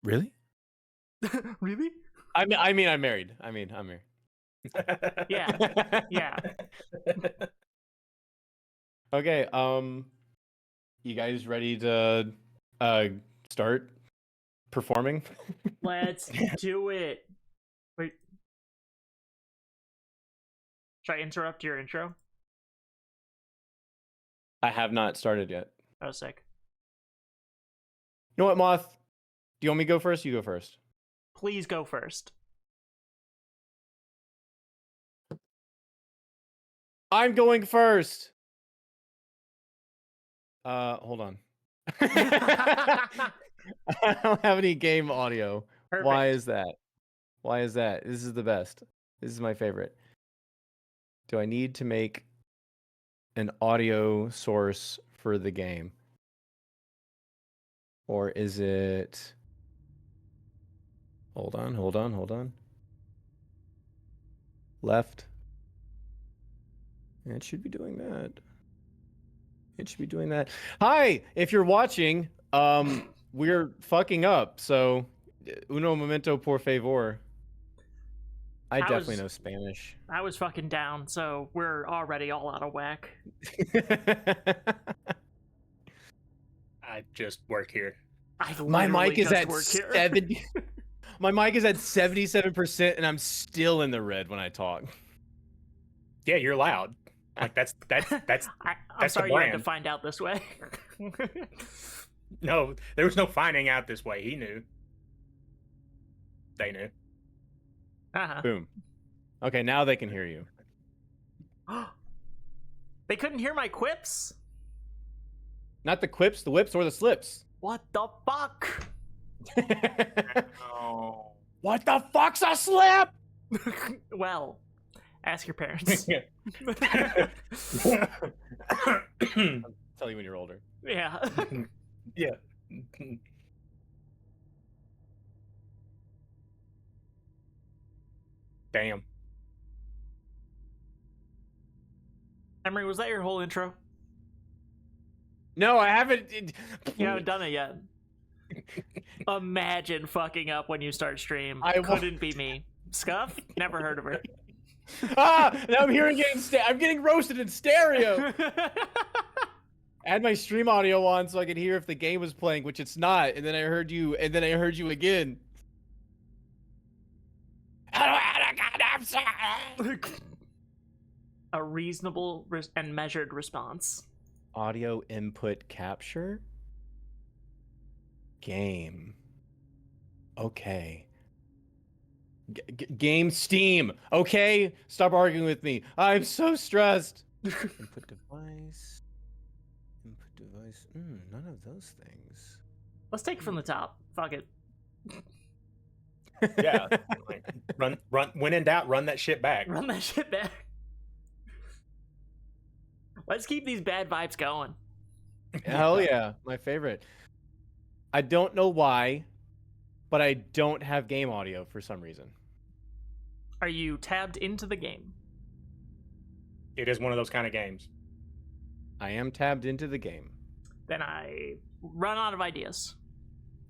Really? Really? I'm married. I'm married. Yeah. Yeah. Okay. You guys ready to start performing? Let's do it. Wait. Should I interrupt your intro? I have not started yet. Oh, sick. You know what, Moth? Do you want me to go first? You go first. Please go first. I'm going first. Hold on. I don't have any game audio. Perfect. Why is that? Why is that? This is the best. This is my favorite. Do I need to make an audio source for the game? Or is it... Hold on. Left. It should be doing that. It should be doing that. Hi, if you're watching, we're fucking up, so uno momento por favor. I definitely know Spanish. I was fucking down, so we're already all out of whack. I just work here. My mic is at 70. My mic is at 77%, and I'm still in the red when I talk. Yeah, you're loud. Like that's I'm sorry you had to find out this way. No, there was no finding out this way. He knew. They knew. Boom. Okay, now they can hear you. They couldn't hear my quips? Not the quips, the whips, or the slips. What the fuck? Oh. What the fuck's a slip? Well, ask your parents. Tell you when you're older. Yeah. Yeah. Damn. Emery, was that your whole intro? No, I haven't. You haven't done it yet. Imagine fucking up when you start stream. Couldn't be me. Scuff? Never heard of her. Now I'm hearing it. I'm getting roasted in stereo. I had my stream audio on so I could hear if the game was playing, which it's not. And then I heard you, and then I heard you again. A reasonable and measured response. Audio input capture? Game. Okay. Game Steam. Okay? Stop arguing with me. I'm so stressed. Input device. Input device. None of those things. Let's take it from the top. Fuck it. Yeah. Like, run. When in doubt, run that shit back. Run that shit back. Let's keep these bad vibes going. Hell yeah. My favorite. I don't know why, but I don't have game audio for some reason. Are you tabbed into the game? It is one of those kind of games. I am tabbed into the game. Then I run out of ideas.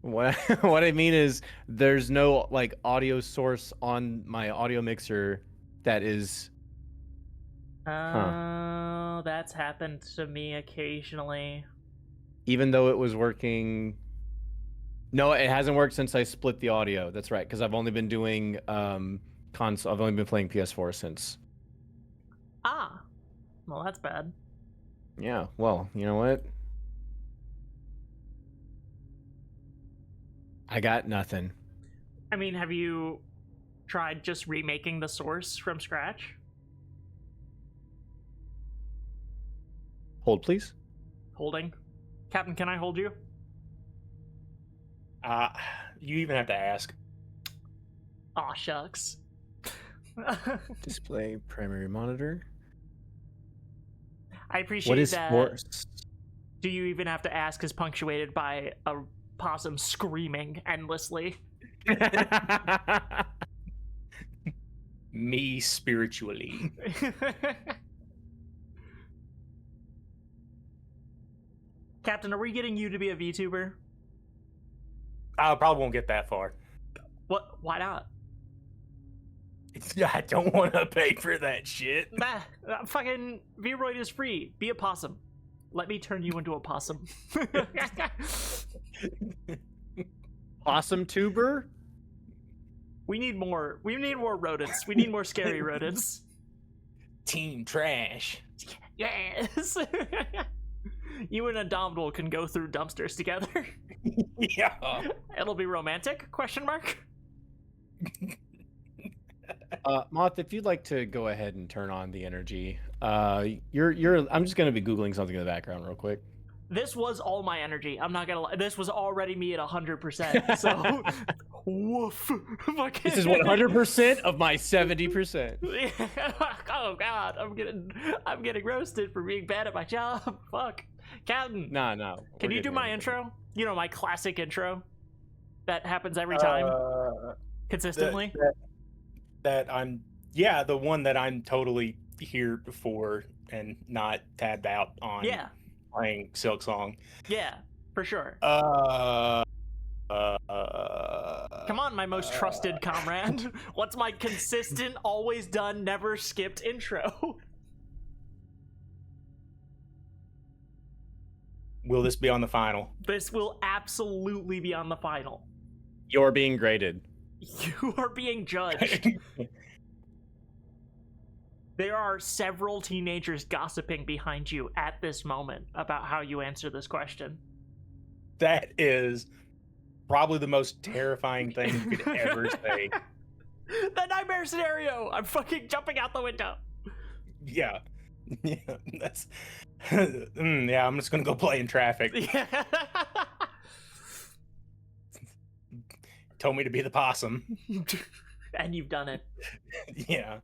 What I mean is there's no like audio source on my audio mixer that is that's happened to me occasionally. Even though it was working. No, it hasn't worked since I split the audio. That's right, because I've only been doing console. I've only been playing PS4 since. Ah, well, that's bad. Yeah, well, you know what? I got nothing. I mean, have you tried just remaking the source from scratch? Hold, please. Holding. Captain, can I hold you? You even have to ask. Aw, shucks. Display primary monitor. I appreciate what is that. Force? Do you even have to ask is punctuated by a possum screaming endlessly? Me spiritually. Captain, are we getting you to be a VTuber? I probably won't get that far. What? Why not? I don't want to pay for that shit. Nah, fucking Vroid is free. Be a possum. Let me turn you into a possum. Possum tuber? We need more. We need more rodents. We need more scary rodents. Team trash. Yes. You and Indomitable can go through dumpsters together. Yeah. It'll be romantic? Question mark. Moth, if you'd like to go ahead and turn on the energy, I'm just gonna be Googling something in the background real quick. This was all my energy. I'm not gonna lie. This was already me at 100%. So, woof. This is 100% of my 70%. Oh God, I'm getting roasted for being bad at my job. Fuck, Captain. No. Can you do my intro? You know, my classic intro that happens every time, consistently. That I'm, yeah, the one that I'm totally here for and not tabbed out on. Yeah. Playing Silk Song. Yeah, for sure. Come on, my most trusted comrade. What's my consistent, always done, never skipped intro? Will this be on the final? This will absolutely be on the final. You're being graded. You are being judged. There are several teenagers gossiping behind you at this moment about how you answer this question. That is probably the most terrifying thing you could ever say. The nightmare scenario! I'm fucking jumping out the window. Yeah. Yeah, that's... yeah, I'm just gonna go play in traffic. Yeah. Told me to be the possum. And you've done it. Yeah.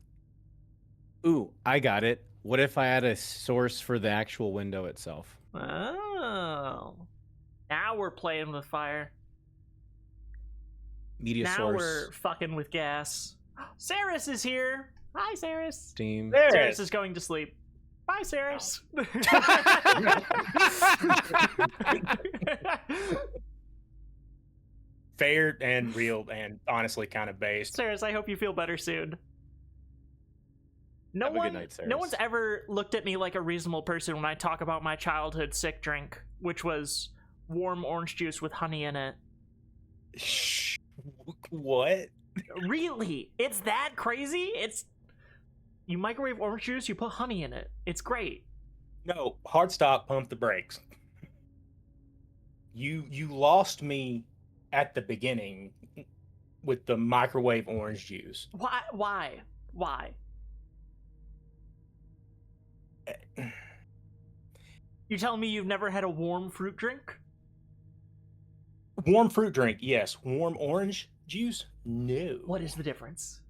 Ooh, I got it. What if I had a source for the actual window itself? Oh. Now we're playing with fire. Media now source. We're fucking with gas. Saris is here. Hi, Saris. Steam. Saris is going to sleep. Bye, Saris. Fair and real and honestly kind of based. Saris, I hope you feel better soon. No one's ever looked at me like a reasonable person when I talk about my childhood sick drink, which was warm orange juice with honey in it. Shh. What? Really? It's that crazy? You microwave orange juice, you put honey in it. It's great. No, hard stop, pump the brakes. You lost me at the beginning with the microwave orange juice. Why? You telling me you've never had a warm fruit drink? Warm fruit drink, yes. Warm orange juice, no. What is the difference?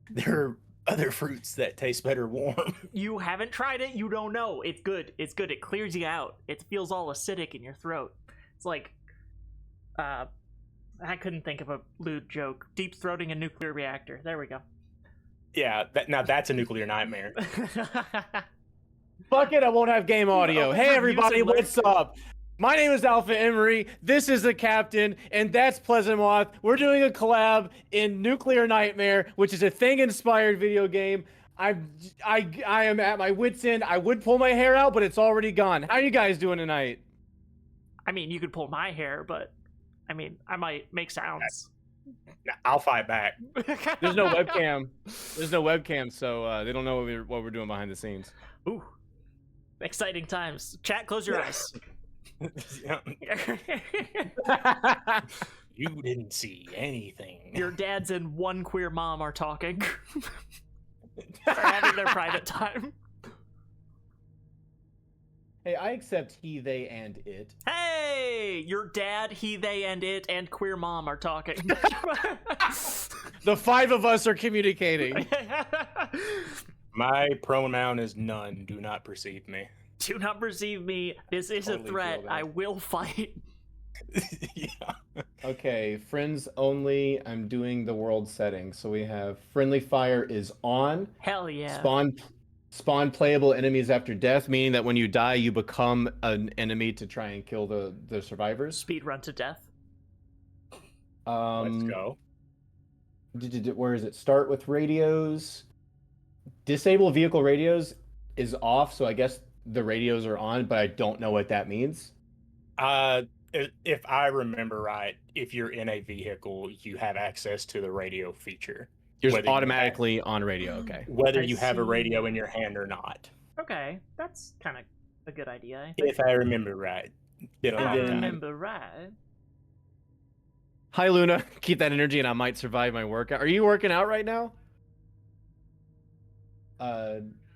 There are other fruits that taste better warm. You haven't tried it, you don't know. It's good. It's good. It clears you out. It feels all acidic in your throat. It's like, I couldn't think of a lewd joke. Deep throating a nuclear reactor. There we go. Yeah, now that's a nuclear nightmare. Fuck it, I won't have game audio. Hey everybody, what's up? My name is Alpha Emery, this is the Captain, and that's Pleasant Moth. We're doing a collab in Nuclear Nightmare, which is a Thing-inspired video game. I am at my wit's end. I would pull my hair out, but it's already gone. How are you guys doing tonight? I mean, you could pull my hair, but I mean, I might make sounds. I'll fight back. There's no webcam. There's no webcam, so they don't know what we're doing behind the scenes. Ooh, exciting times. Chat, close your eyes. You didn't see anything. Your dads and one queer mom are talking. They're having their private time. Hey, I accept he, they, and it. Hey! Your dad, he, they, and it, and queer mom are talking. The five of us are communicating. My pronoun is none. Do not perceive me. Do not perceive me. This is Totally a threat. I will fight. Yeah. Okay, friends only. I'm doing the world setting. So we have friendly fire is on. Hell yeah. Spawn playable enemies after death, meaning that when you die, you become an enemy to try and kill the survivors. Speed run to death. Let's go. Where is it? Start with radios. Disable vehicle radios is off, so I guess the radios are on, but I don't know what that means. If I remember right, if you're in a vehicle, you have access to the radio feature. You're Whether automatically on radio. Okay. whether I you have a radio see. in your hand or not. Okay, that's kind of a good idea. I think. If I remember right. Been a If long I then- time. remember right. Hi, Luna. Keep that energy, and I might survive my workout. Are you working out right now?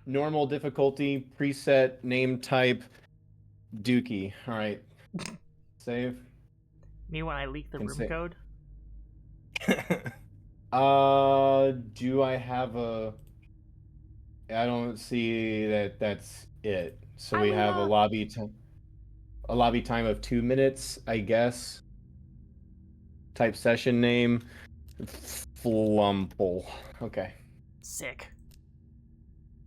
Normal difficulty, preset, name type, Dookie. All right. Save. Me when I leak the Can room say- code. Do I have a? I don't see that. That's it. So Hi, we have a Luna. lobby time of 2 minutes, I guess. Type session name, Flumple. Okay. Sick.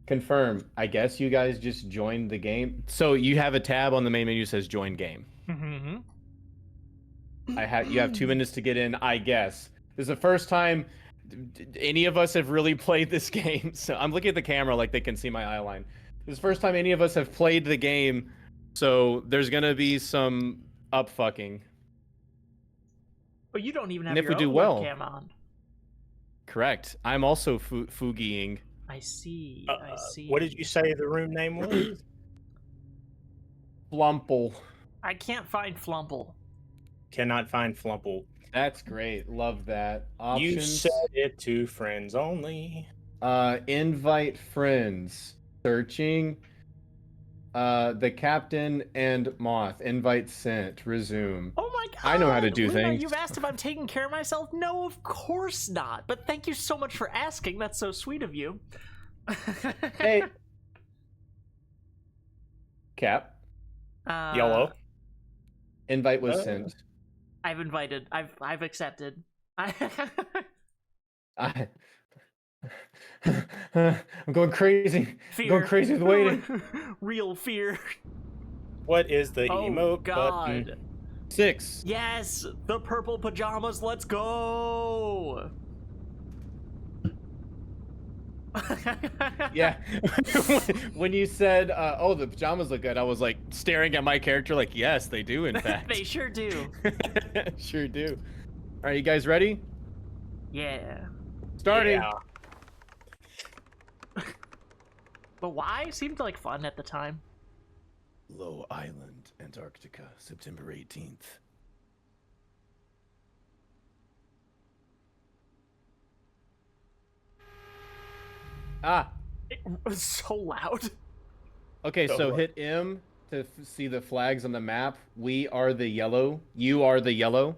Confirm. I guess you guys just joined the game. So you have a tab on the main menu that says join game. Mm-hmm. You have 2 minutes to get in, I guess. This is the first time any of us have really played this game. So I'm looking at the camera like they can see my eye line. This is the first time any of us have played the game. So there's gonna be some upfucking. But you don't even have And if your we do own well- webcam on. Correct. I'm also foogieing. I see. I see. What did you say the room name was? Flumple. I can't find Flumple. Cannot find Flumple. That's great. Love that. You Options. set it to friends only. Invite friends. Searching. The captain and Moth. Invite sent. Resume. Oh my god! I know how to do Luna, things. You've asked if I'm taking care of myself? No, of course not. But thank you so much for asking. That's so sweet of you. Hey. Cap. Yellow. Invite was sent. I've invited. I've accepted. I... I'm going crazy. Fear. Going crazy with waiting. Real fear. What is the Oh emote god. button? 6. Yes, the purple pajamas. Let's go. Yeah. When you said, "Oh, the pajamas look good," I was like staring at my character, like, "Yes, they do. In fact, They sure do. sure do." All right, you guys ready? Yeah. Starting. Yeah. But why? Seemed like fun at the time. Low Island, Antarctica, September 18th. Ah. It was so loud. Okay, so what? hit M to see the flags on the map. We are the yellow. You are the yellow.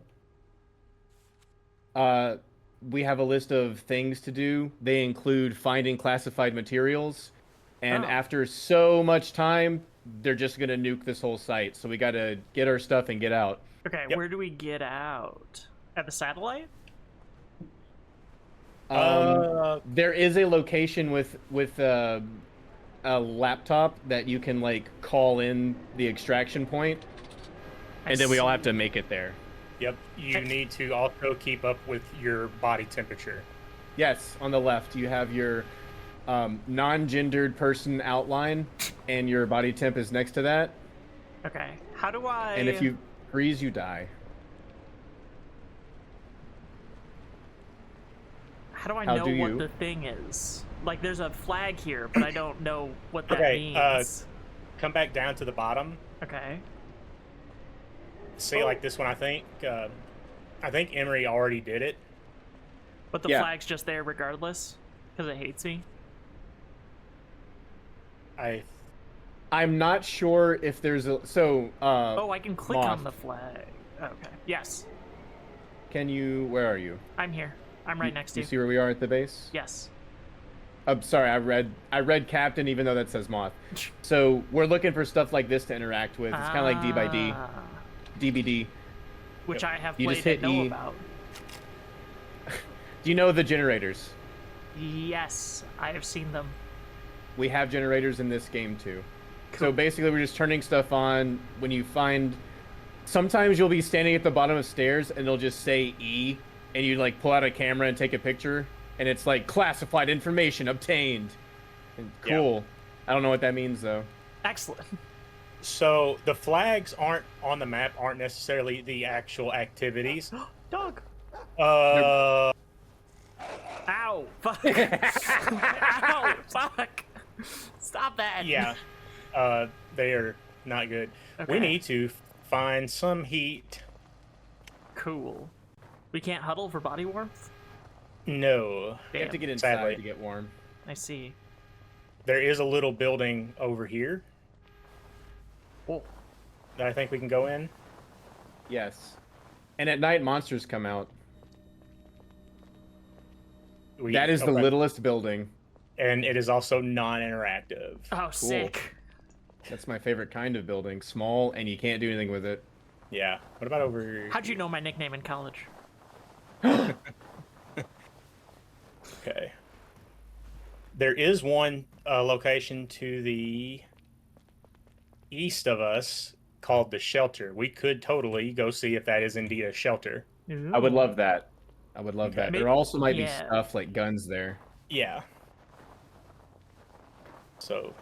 We have a list of things to do. They include finding classified materials. And Oh. after so much time, they're just going to nuke this whole site. So we got to get our stuff and get out. Okay, Yep. where do we get out? At the satellite? There is a location with a laptop that you can like call in the extraction point, I and then we all see. have to make it there. Yep. You need to also keep up with your body temperature. Yes, on the left you have your non-gendered person outline, and your body temp is next to that. Okay, how do I... And if you freeze, you die. How do I How know do what you? the thing is? Like, there's a flag here, but I don't know what that Okay, means. Come back down to the bottom. Okay. See, Oh. like this one, I think Emery already did it. But the Yeah. flag's just there regardless? Because it hates me? I'm not sure if there's a Oh, I can click on Moth. the flag. Okay. Yes. Can you? Where are you? I'm here. I'm right next to You you. see where we are at the base? Yes. I'm sorry, I read Captain even though that says Moth. So we're looking for stuff like this to interact with. It's kind of like D by D, Ah, DBD. which I have You played just hit and know E. about. Do you know the generators? Yes, I have seen them. We have generators in this game too. So Cool. basically, we're just turning stuff on when you find sometimes you'll be standing at the bottom of stairs and they'll just say E, and you like pull out a camera and take a picture, and it's like classified information obtained. And cool. I don't know what that means though. Excellent. So the flags on the map aren't necessarily the actual activities. Dog. Uh, Ow. Fuck. Ow. Fuck. Stop that. yeah. They are not good. Okay. We need to find some heat. Cool. We can't huddle for body warmth? No. You have to Damn. get inside Sadly. to get warm. I see. There is a little building over here Oh. that I think we can go in. Yes. And at night, monsters come out. That is the Okay. littlest building. And it is also non-interactive. Oh, sick. That's my favorite kind of building. Small, and you can't do anything with it. Yeah. What about over here? How'd you know my nickname in college? Okay. There is one location to the east of us called the shelter. We could totally go see if that is indeed a shelter. I would love that. I would love Okay. that. There also might be Yeah. stuff like guns there. Yeah. So,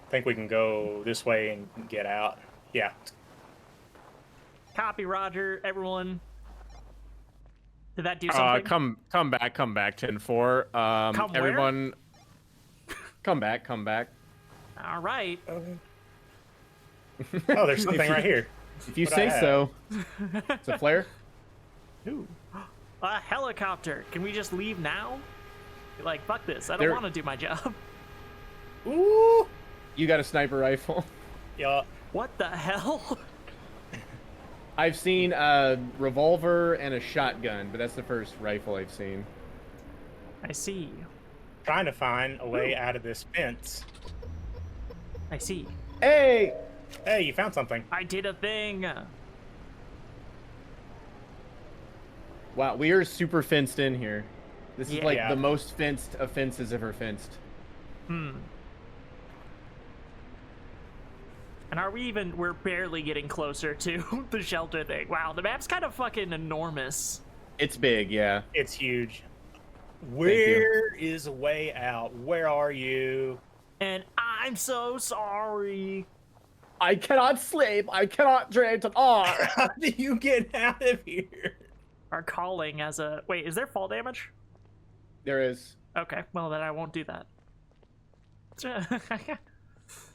I think we can go this way and get out. Yeah. Copy, Roger. Everyone. Did that do something? Come back, 10-4. Come where? Everyone, come back. All right. Oh, there's something right here. If you What I say have. so. It's a flare. Ooh. A helicopter. Can we just leave now? Like, fuck this. I don't There- want to do my job. Ooh. You got a sniper rifle. Yeah. What the hell? I've seen a revolver and a shotgun, but that's the first rifle I've seen. I see. Trying to find a way out of this fence. I see. Hey! Hey, you found something. I did a thing. Wow, we are super fenced in here. This is like Yeah. the most fenced a fence has ever fenced. Hmm. And are we even... We're barely getting closer to the shelter thing. Wow, the map's kind of fucking enormous. It's big, yeah. It's huge. Where is a way out? Where are you? And I'm so sorry. I cannot sleep. I cannot drink at all. How do you get out of here? Our calling as a... Wait, is there fall damage? There is. Okay, well then I won't do that.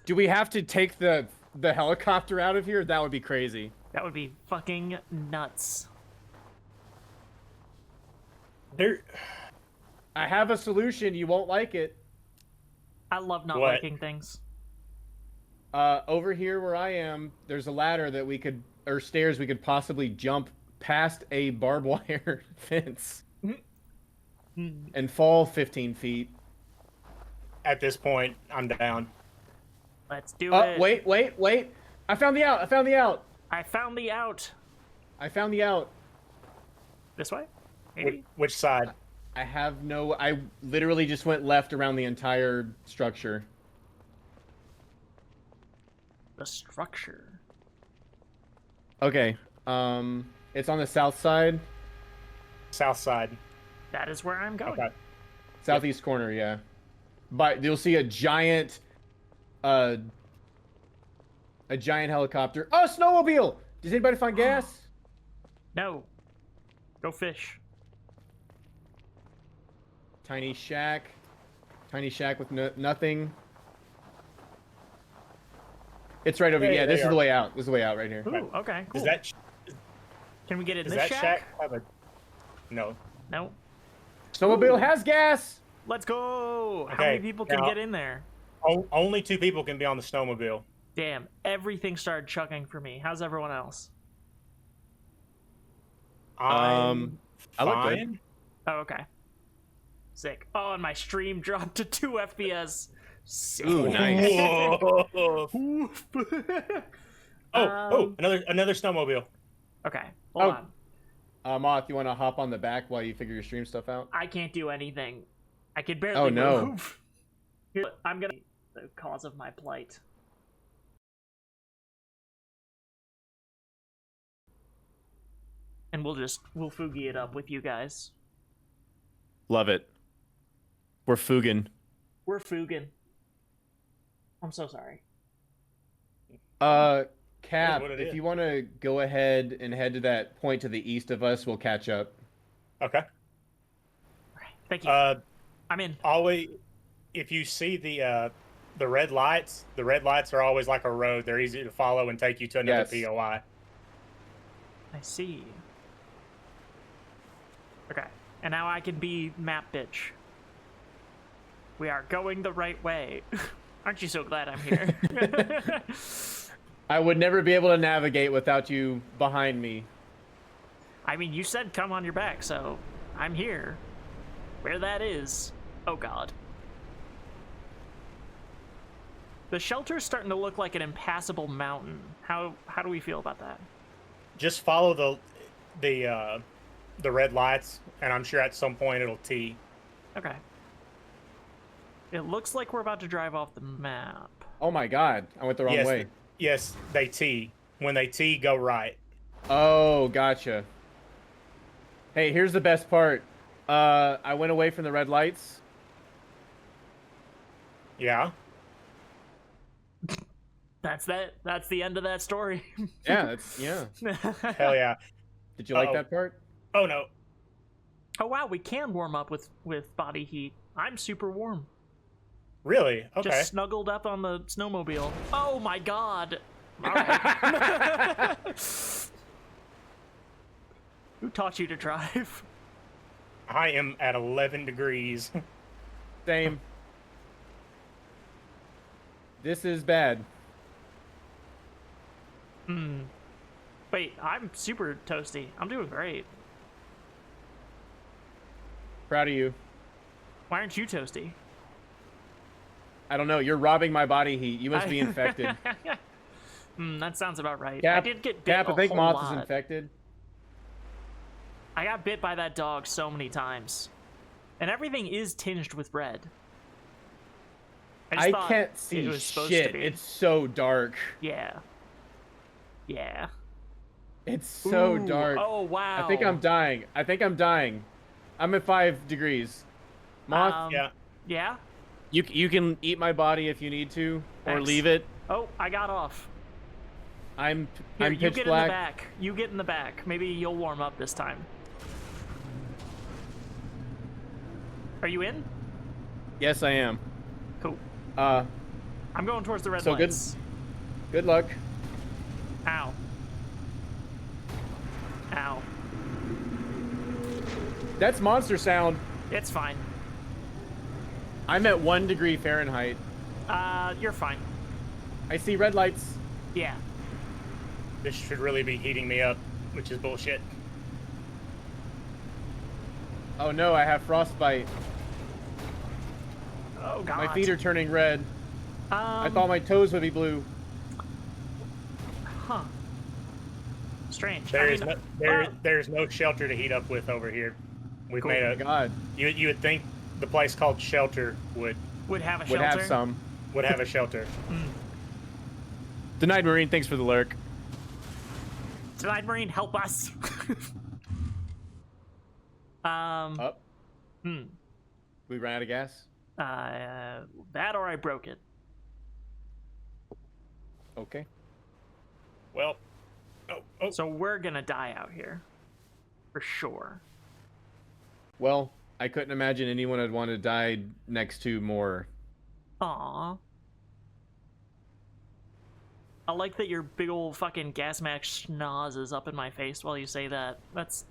Do we have to take the helicopter out of here? That would be crazy. That would be fucking nuts. There. I have a solution. You won't like it. I love not What? liking things. Over here where I am, there's a ladder that we could, or stairs we could possibly jump past a barbed wire fence and fall 15 feet. At this point, I'm down. Let's do it. Wait. I found the out. I found the out. I found the out. This way? Maybe? Which side? I literally just went left around the entire structure. The structure. Okay. It's on the south side. South side. That is where I'm going. Okay. Southeast corner, yeah. But you'll see a giant helicopter. Oh, snowmobile! Does anybody find gas? No. Go fish. Tiny shack with nothing. It's right over Hey, here. Yeah, there this you is the are. way out. This is the way out right here. Ooh, okay, cool. Does Can we get in does this that shack have a? No. No. Snowmobile has gas. Let's go! How Okay, many people can now- get in there? Only 2 people can be on the snowmobile. Damn, everything started chugging for me. How's everyone else? I'm I look good. fine. Oh, okay. Sick. Oh, and my stream dropped to 2 FPS. Sick. Ooh, nice. Whoa. Oof. Another snowmobile. Okay, hold Oh. on. Moth, you want to hop on the back while you figure your stream stuff out? I can't do anything. I can barely Oh, no. move. I'm gonna... The cause of my plight. and we'll Fugi it up with you guys. Love it. We're Fugan. We're Fugan. I'm so sorry. Cap, what it if is. you want to go ahead and head to that point to the east of us, we'll catch up. Okay. Thank you. I'm in. Always, if you see the red lights are always like a road. They're easy to follow and take you to another Yes. POI. I see. Okay. And now I can be map bitch. We are going the right way. Aren't you so glad I'm here? I would never be able to navigate without you behind me. I mean, you said come on your back, so I'm here. Where that is. Oh, God. The shelter's starting to look like an impassable mountain. How do we feel about that? Just follow the red lights, and I'm sure at some point it'll tee. Okay. It looks like we're about to drive off the map. Oh my god, I went the wrong way. Yes, they tee. When they tee, go right. Oh, gotcha. Hey, here's the best part. I went away from the red lights. Yeah. That's the end of that story. Yeah, yeah. Hell yeah. Did you like that part? Oh no. Oh wow, we can warm up with body heat. I'm super warm. Really? Okay. Just snuggled up on the snowmobile. Oh my god. All right. Who taught you to drive? I am at 11 degrees. Same. This is bad. Wait, I'm super toasty. I'm doing great. Proud of you. Why aren't you toasty? I don't know. You're robbing my body heat. You must be infected. That sounds about right. Cap, I did get bit Cap, a I think whole Moth lot. is infected. I got bit by that dog so many times. And everything is tinged with red. I thought can't see it was supposed shit. to be. It's so dark. Yeah. Yeah. It's so Ooh, dark. Oh, wow. I think I'm dying. I'm at 5 degrees. Moth, Yeah. Yeah? you can eat my body if you need to, or Thanks. leave it. Oh, I got off. I'm Here, you pitch get black. in the back. You get in the back. Maybe you'll warm up this time. Are you in? Yes, I am. Cool. I'm going towards the red So good. lights. Good luck. Ow. Ow. That's monster sound. It's fine. I'm at 1 degree Fahrenheit. You're fine. I see red lights. Yeah. This should really be heating me up, which is bullshit. Oh no, I have frostbite. Oh, God. My feet are turning red. I thought my toes would be blue. Huh. Strange. There's no shelter to heat up with over here. We've Cool. made Oh a. my god. You would think the place called Shelter would would have a Would shelter. have some. have a shelter. Denied Marine, thanks for the lurk. Tonight, Marine, help us. Up. We ran out of gas. That or I broke it. Okay. Well, oh. So we're gonna die out here. For sure. Well, I couldn't imagine anyone would want to die next to more. Aww. I like that your big old fucking gas mask schnoz is up in my face while you say that. That's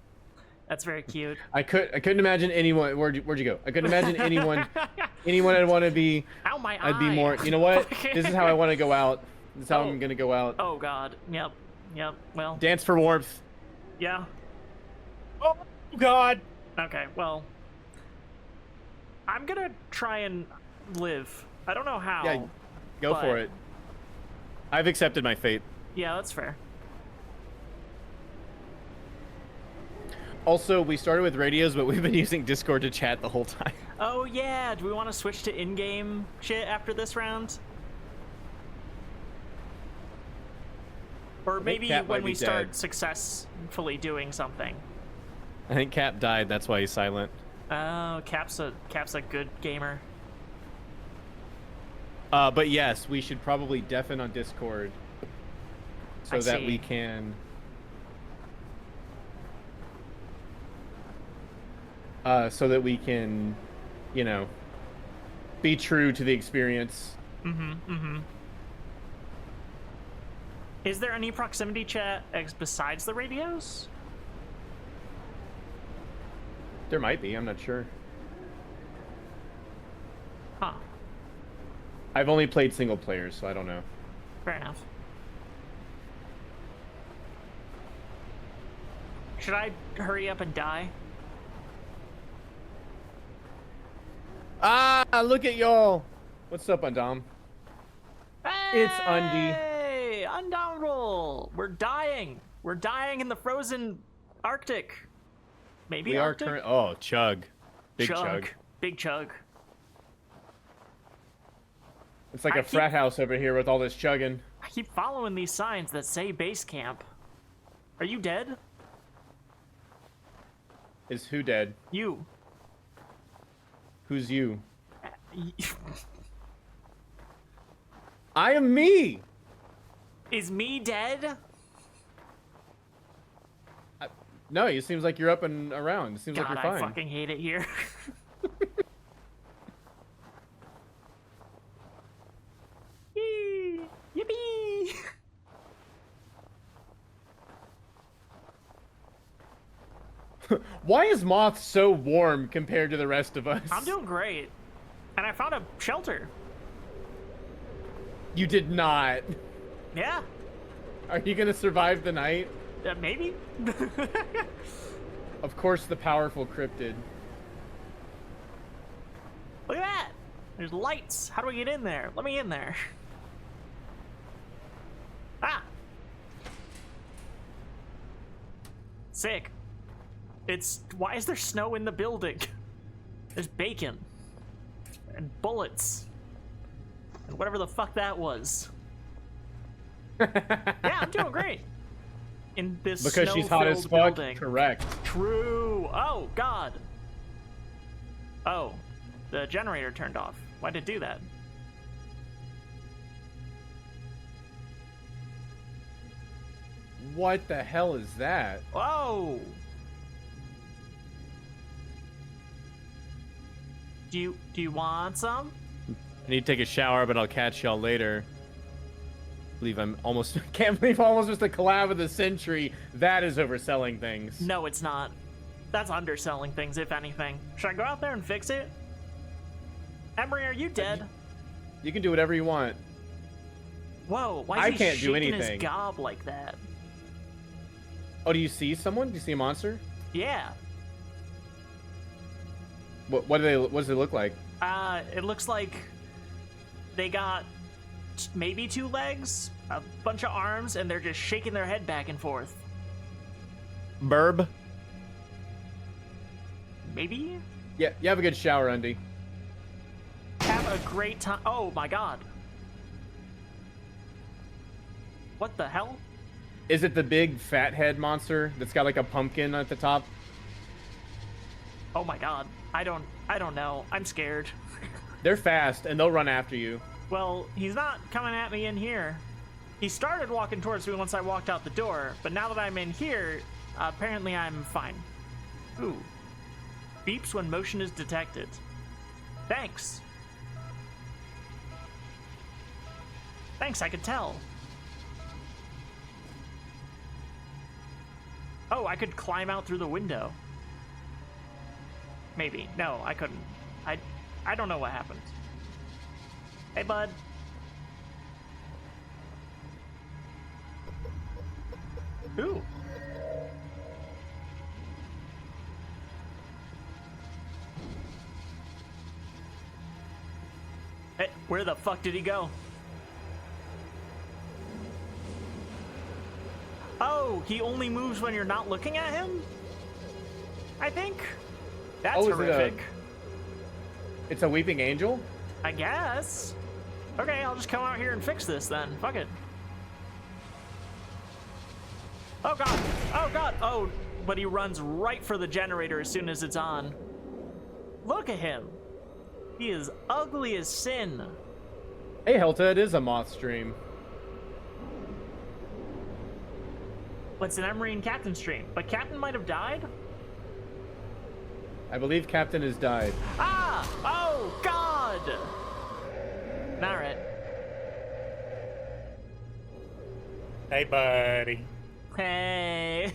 very cute. I couldn't imagine anyone. Where'd you go? I couldn't imagine anyone I'd want to be. Ow, my I'd be eye. more. You know what? This is how I want to go out. This is how Oh. I'm gonna go out. Oh god. Yep. Well, Dance for warmth. yeah. Oh God. Okay, well. I'm gonna try and live. I don't know how. Yeah, go but- for it. I've accepted my fate. Yeah, that's fair. Also, we started with radios, but we've been using Discord to chat the whole time. Oh yeah, do we want to switch to in-game shit after this round? Or maybe Cat when might we be start dead. successfully doing something. I think Cap died. That's why he's silent. Oh, Cap's a good gamer. But yes, we should probably deafen on Discord so I that see. we can. So that we can, you know, be true to the experience. Is there any proximity chat besides the radios? There might be. I'm not sure. Huh. I've only played single players, so I don't know. Fair enough. Should I hurry up and die? Ah, look at y'all. What's up, Undom? It's Undy. Hey, Undownable! We're dying. We're dying in the frozen Arctic. Maybe We are Arctic? current. Oh, chug. Big chug. Big chug. It's like I a frat house over here with all this chugging. I keep following these signs that say base camp. Are you dead? Is who dead? You. Who's you? I am me. Is me dead? No, it seems like you're up and around. It seems like God, you're fine. I fucking hate it here. Yee! Yippee! Why is Moth so warm compared to the rest of us? I'm doing great. And I found a shelter. You did not. Yeah, Are you gonna survive the night? maybe. Of course, the powerful cryptid. Look at that. There's lights. How do we get in there? Let me in there. Ah. Sick. Why is there snow in the building? There's bacon. And bullets. And whatever the fuck that was. Yeah, I'm doing great. In this Because she's hot as snow-filled fuck. building. Correct. True. Oh, God. Oh, the generator turned off. Why did it do that? What the hell is that? Whoa. Do you want some? I need to take a shower, but I'll catch y'all later. Can't believe I'm almost just a collab of the century. That is overselling things. No, it's not. That's underselling things, if anything. Should I go out there and fix it? Emery, are you dead? You can do whatever you want. Whoa, why is I he can't do shaking anything. his gob like that? Oh, do you see someone? Do you see a monster? Yeah. What does it look like? It looks like they got maybe 2 legs, a bunch of arms, and they're just shaking their head back and forth. Burb? Maybe? Yeah, you have a good shower, Undy. Have a great time. Oh my god. What the hell? Is it the big fat head monster that's got like a pumpkin at the top? Oh my god. I don't know. I'm scared. They're fast and they'll run after you. Well, he's not coming at me in here. He started walking towards me once I walked out the door, but now that I'm in here, apparently I'm fine. Ooh. Beeps when motion is detected. Thanks. Thanks, I could tell. Oh, I could climb out through the window. Maybe. No, I couldn't. I don't know what happened. Hey, bud. Ooh. Hey, where the fuck did he go? Oh, he only moves when you're not looking at him? I think. That's Oh, is it horrific. It's a weeping angel? I guess. Okay, I'll just come out here and fix this then. Fuck it. Oh god! Oh god! Oh, but he runs right for the generator as soon as it's on. Look at him. He is ugly as sin. Hey, Helta, it is a moth stream. What's an Emery and Captain stream? But Captain might have died? I believe Captain has died. Ah! Oh, God! Alright. Hey, buddy. Hey.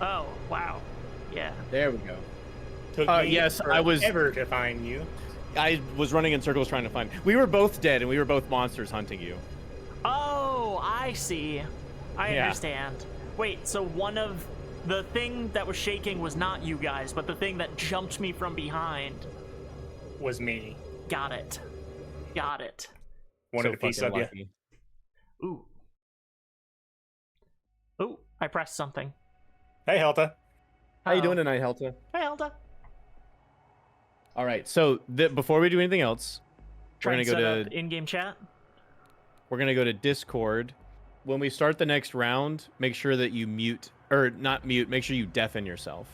Oh, wow. Yeah. There we go. Took me yes, I was- ever to find you. I was running in circles trying to find. We were both dead, and we were both monsters hunting you. Oh, I see. I Yeah. understand. Wait, so one of the thing that was shaking was not you guys, but the thing that jumped me from behind. Was me. Got it. Got it. Wanted a piece of you. lucky. Ooh. Ooh, I pressed something. Hey, Helta. How you Uh-oh. doing tonight, Helta? Hey, Elda. All right. So before we do anything else, Try we're and gonna set go up to in-game chat. we're gonna go to Discord. When we start the next round, make sure that you mute or not mute. Make sure you deafen yourself.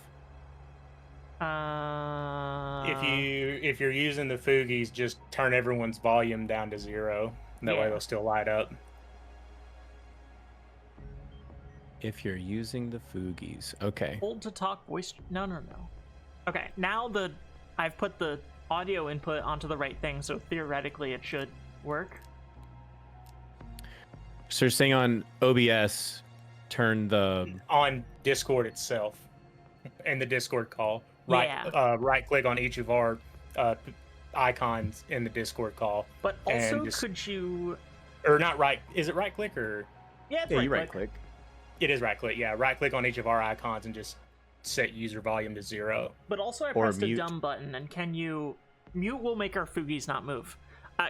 If you're using the Foogies, just turn everyone's volume down to 0. That way Yeah. they'll still light up. If you're using the Foogies, okay. Hold to talk voice. No. Okay, now I've put the audio input onto the right thing, so theoretically it should work. So you're saying on OBS, turn the On Discord itself, in the Discord call, right? Yeah. Right click on each of our icons in the Discord call, But And also, just- could you? or not right? Is it right click or? Yeah, it's yeah, right you right click. click. It is right click. Yeah, right click on each of our icons and just set user volume to 0. But also, I Or pressed a mute. dumb button, and can you mute? Will make our Foogies not move.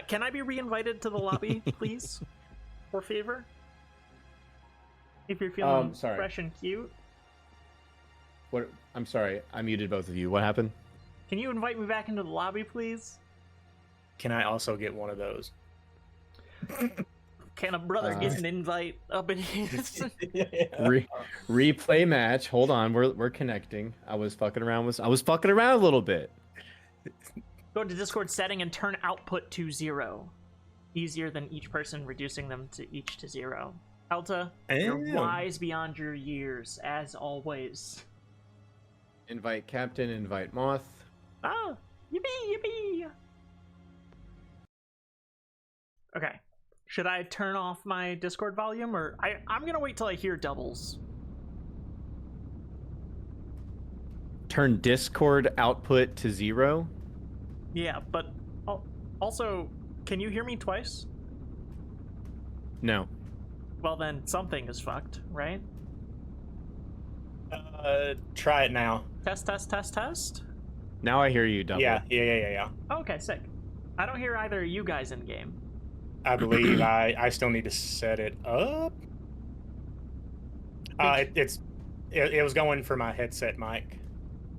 Can I be reinvited to the lobby, please, for favor? If you're feeling sorry. fresh and cute, What? I'm sorry, I muted both of you. What happened? can you invite me back into the lobby, please? Can I also get one of those? Can a brother get an invite up in here? Replay match. Hold on, we're connecting. I was fucking around a little bit. Go to Discord setting and turn output to 0. Easier than each person reducing them to each to 0. Elta, you're Damn. wise beyond your years, as always. Invite Captain. Invite Moth. Ah, yippee! Okay. Should I turn off my Discord volume, or I'm gonna wait till I hear doubles. Turn Discord output to 0. Yeah, but also, can you hear me twice? No. Well, then something is fucked, right? Try it now. Test. Now I hear you double. Yeah. Okay, sick. I don't hear either of you guys in game. I believe I still need to set it up. It was going for my headset mic.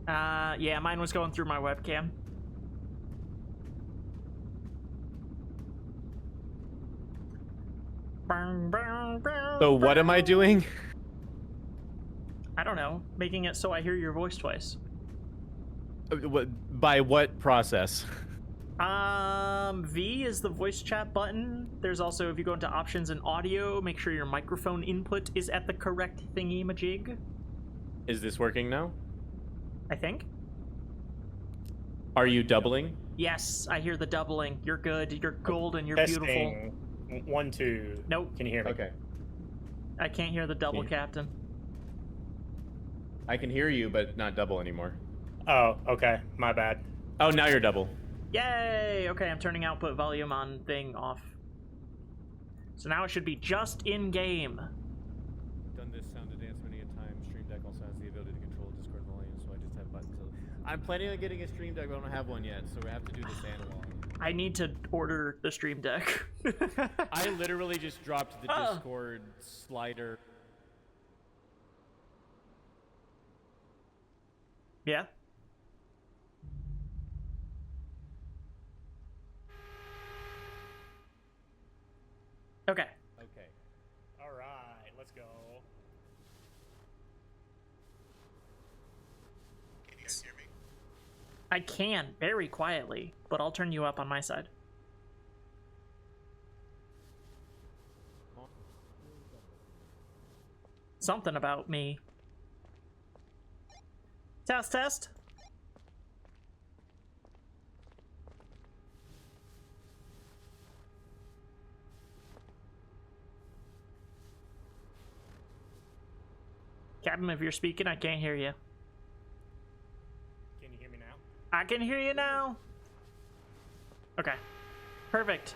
Yeah, mine was going through my webcam. So what am I doing? I don't know. Making it so I hear your voice twice. By what process? V is the voice chat button. There's also, if you go into options and audio, make sure your microphone input is at the correct thingy-majig. Is this working now? I think. Are you doubling? Yes, I hear the doubling. You're good. You're golden. You're beautiful. Testing. 1, 2. Nope. Can you hear me? Okay. I can't hear the double, Yeah. Captain. I can hear you, but not double anymore. Oh, okay. My bad. Oh, now you're double. Yay! Okay, I'm turning output volume on thing off. So now it should be just in game. Done this sound to dance many a time. Stream Deck also has the ability to control Discord volume, so I just have buttons. I'm planning on getting a Stream Deck, but I don't have one yet, so we have to do this analog. I need to order the Stream Deck. I literally just dropped the Oh. Discord slider. Yeah? I can, very quietly, but I'll turn you up on my side. Something about me. Test, test. Captain, if you're speaking, I can't hear you. Can you hear me now? I can hear you now. Okay. Perfect.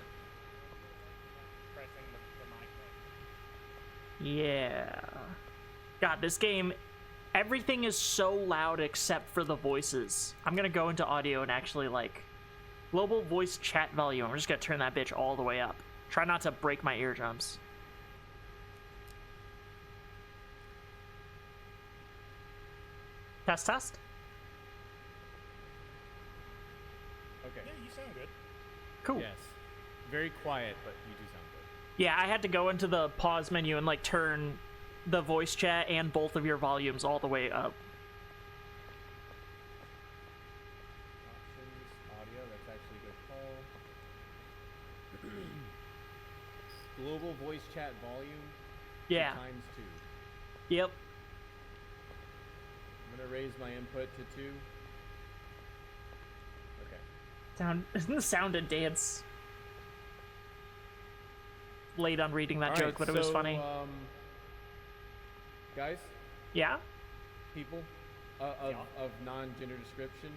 Pressing the mic button. Yeah. God, this game, everything is so loud except for the voices. I'm gonna go into audio and actually, like, global voice chat volume. I'm just gonna turn that bitch all the way up. Try not to break my eardrums. Test, test. Okay. Yeah, you sound good. Cool. Yes. Very quiet, but you do sound good. Yeah, I had to go into the pause menu and, like, turn the voice chat and both of your volumes all the way up. Options, audio, that's actually a good call. Global voice chat volume. Yeah. Times 2. Yep. I'm gonna raise my input to 2. Okay. Isn't the sound and dance late on reading that All joke, right, but it was so, funny. Guys, Yeah? people of non-gender description,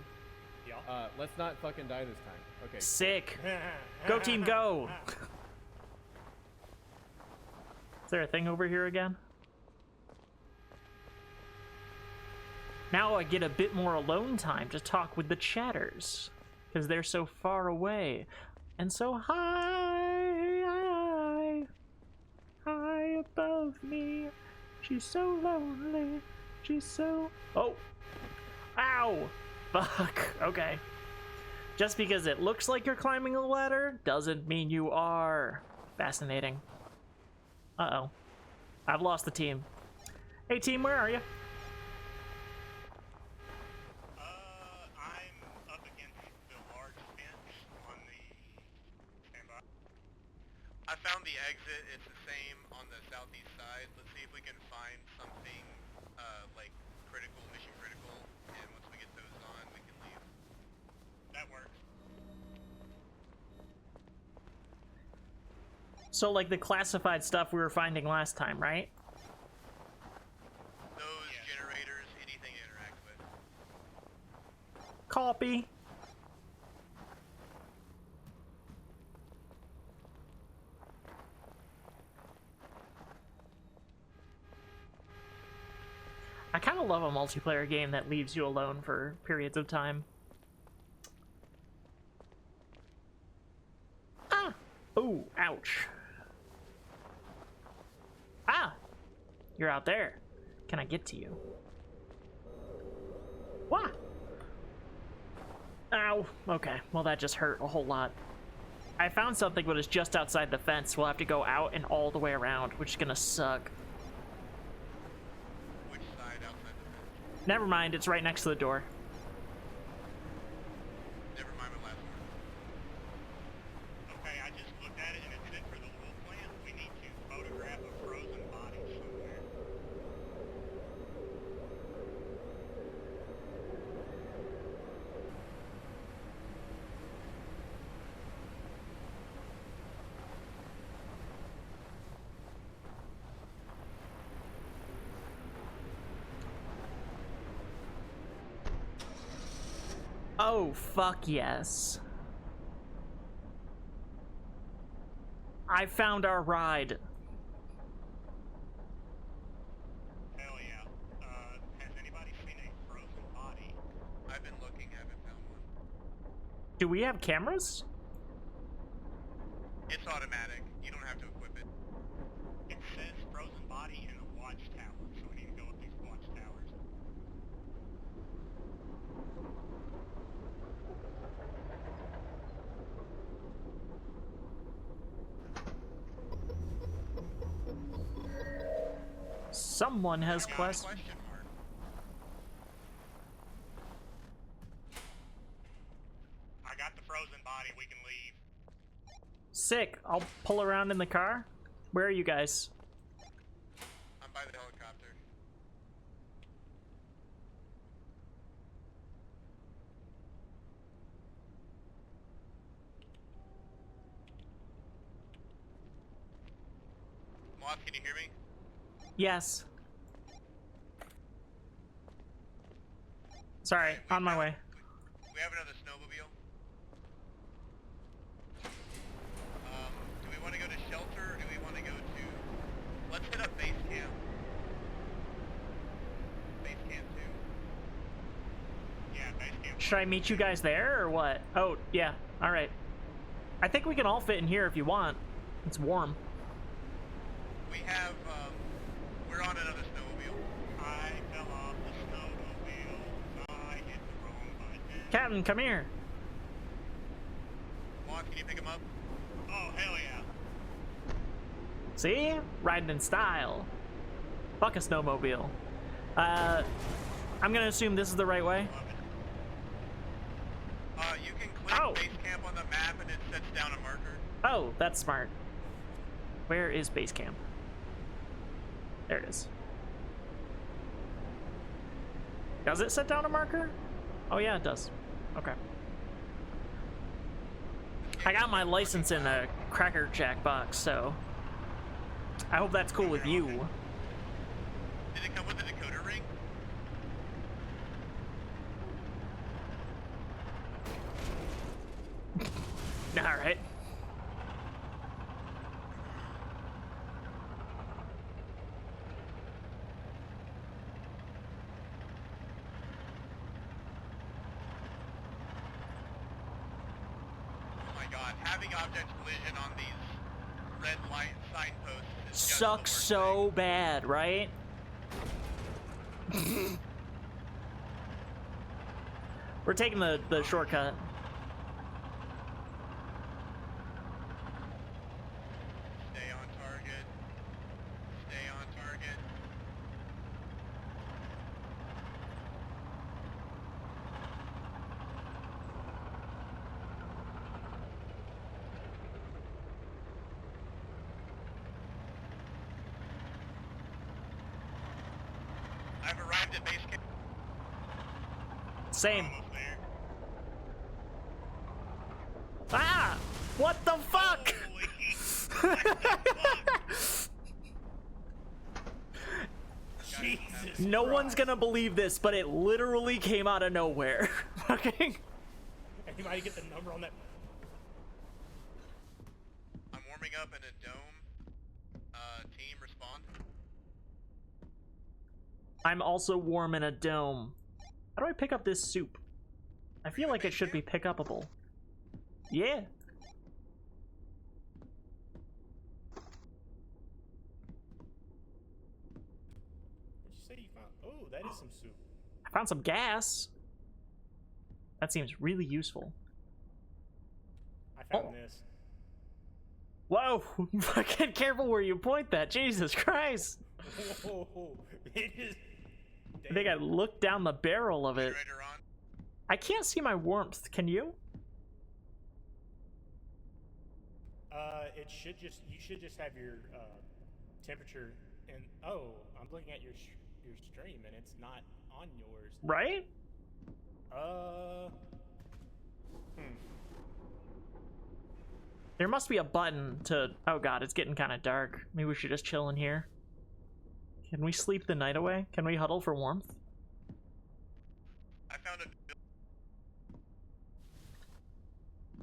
Yeah. let's not fucking die this time. Okay. Sick. Go team, go! Is there a thing over here again? Now I get a bit more alone time to talk with the chatters, because they're so far away and so high above me. She's so lonely. She's so... Oh! Ow! Fuck. Okay. Just because it looks like you're climbing a ladder doesn't mean you are. Fascinating. Uh-oh. I've lost the team. Hey team, where are you? I'm up against the large fence on the standby. I found the exit. It's the same on the southeast side. Let's see if we can find something like critical, mission critical, and once we get those on, we can leave. That works. So, like the classified stuff we were finding last time, right? Those generators, anything to interact with. Copy. I kind of love a multiplayer game that leaves you alone for periods of time. Ah! Ooh, ouch. Ah! You're out there. Can I get to you? What? Ow. Okay, well that just hurt a whole lot. I found something but it's just outside the fence. We'll have to go out and all the way around, which is gonna suck. Which side outside the fence? Never mind, it's right next to the door. Never mind my last word. Okay, I just looked at it and it said for the oil plant, we need to photograph a frozen body somewhere. Oh, fuck yes. I found our ride. Hell yeah. Has anybody seen a frozen body? I've been looking, haven't found one. Do we have cameras? It's automatic. You don't have to equip it. It says frozen body in a watchtower, so we need to go up these watchtowers. Someone has Got a quest. question mark. everybody, we can leave. Sick. I'll pull around in the car. Where are you guys? I'm by the helicopter. Moth, can you hear me? Yes. Sorry, Alright, we on my have- way. We have another snowmobile. Do we want to go to shelter or do we want to go to... Let's hit up base camp. Base camp 2. Yeah, base camp. Should I meet you guys there or what? Oh, yeah. All right. I think we can all fit in here if you want. It's warm. We have, we're on another snowmobile. I fell off the snowmobile. I hit the wrong button. Captain, come here. Moth, can you pick him up? Oh, hell yeah. See? Riding in style. Fuck a snowmobile. I'm gonna assume this is the right way. You can click Oh. base camp on the map and it sets down a marker. Oh, that's smart. Where is base camp? There it is. Does it set down a marker? Oh yeah, it does. Okay. I got my license in a Cracker Jack box, so I hope that's cool with you. Did it come with a decoder ring? All right. Oh my god, having object collision on these red light signposts is just the Sucks worst so bad, right? We're taking the shortcut. thing. Stay on target. Stay on target. I've arrived at base camp. Same. Almost there. Ah! What the fuck? Jesus. No one's Christ. gonna believe this, but it literally came out of nowhere. Fucking. Anybody get the number on that? I'm warming up in a dome. Team, respond. I'm also warm in a dome. How do I pick up this soup? I feel like it should be pick upable. Yeah. Did you say you found? Oh, that is some soup. I found some gas. That seems really useful. I found Oh. this. Whoa! Fucking careful where you point that. Jesus Christ! Whoa, it is. I think I looked down the barrel of it. Generator on. I can't see my warmth. Can you? It should just. You should just have your temperature. And oh, I'm looking at your stream, and it's not on yours. Right? There must be a button to... Oh god, it's getting kind of dark. Maybe we should just chill in here. Can we sleep the night away? Can we huddle for warmth? I found a...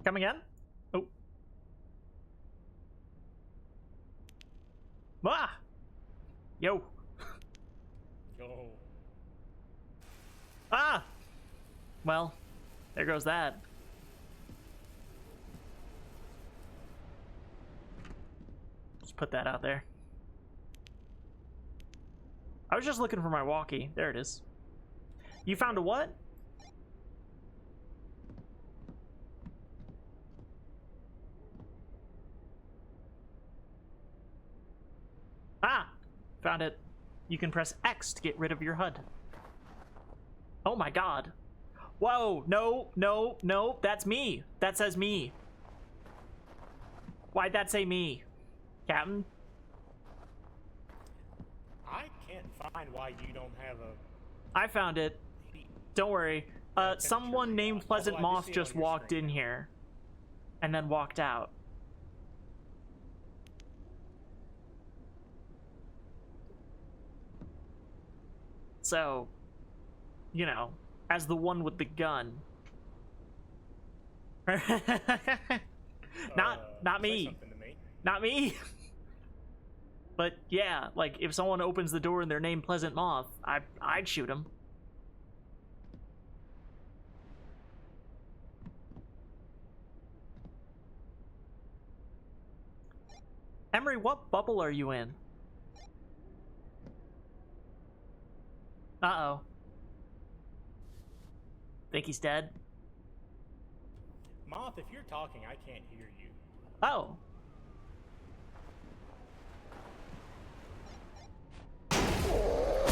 Come again? Oh. Ah! Yo. Yo. Ah! Well, there goes that. Just put that out there. I was just looking for my walkie. There it is. You found a what? Ah! Found it. You can press X to get rid of your HUD. Oh my god. Whoa, no, no, no, that's me. That says me. Why'd that say me? Captain? I can't find why you don't have a I found it. heat. Don't worry. Someone named Pleasant Although I do Moth see it just on your walked screen in now. here. And then walked out. So, you know, as the one with the gun. Not Say me. something to me. Not me. But yeah, like if someone opens the door and they're named Pleasant Moth, I'd shoot him. Emery, what bubble are you in? Uh-oh. Think he's dead? Moth, if you're talking, I can't hear you. Oh.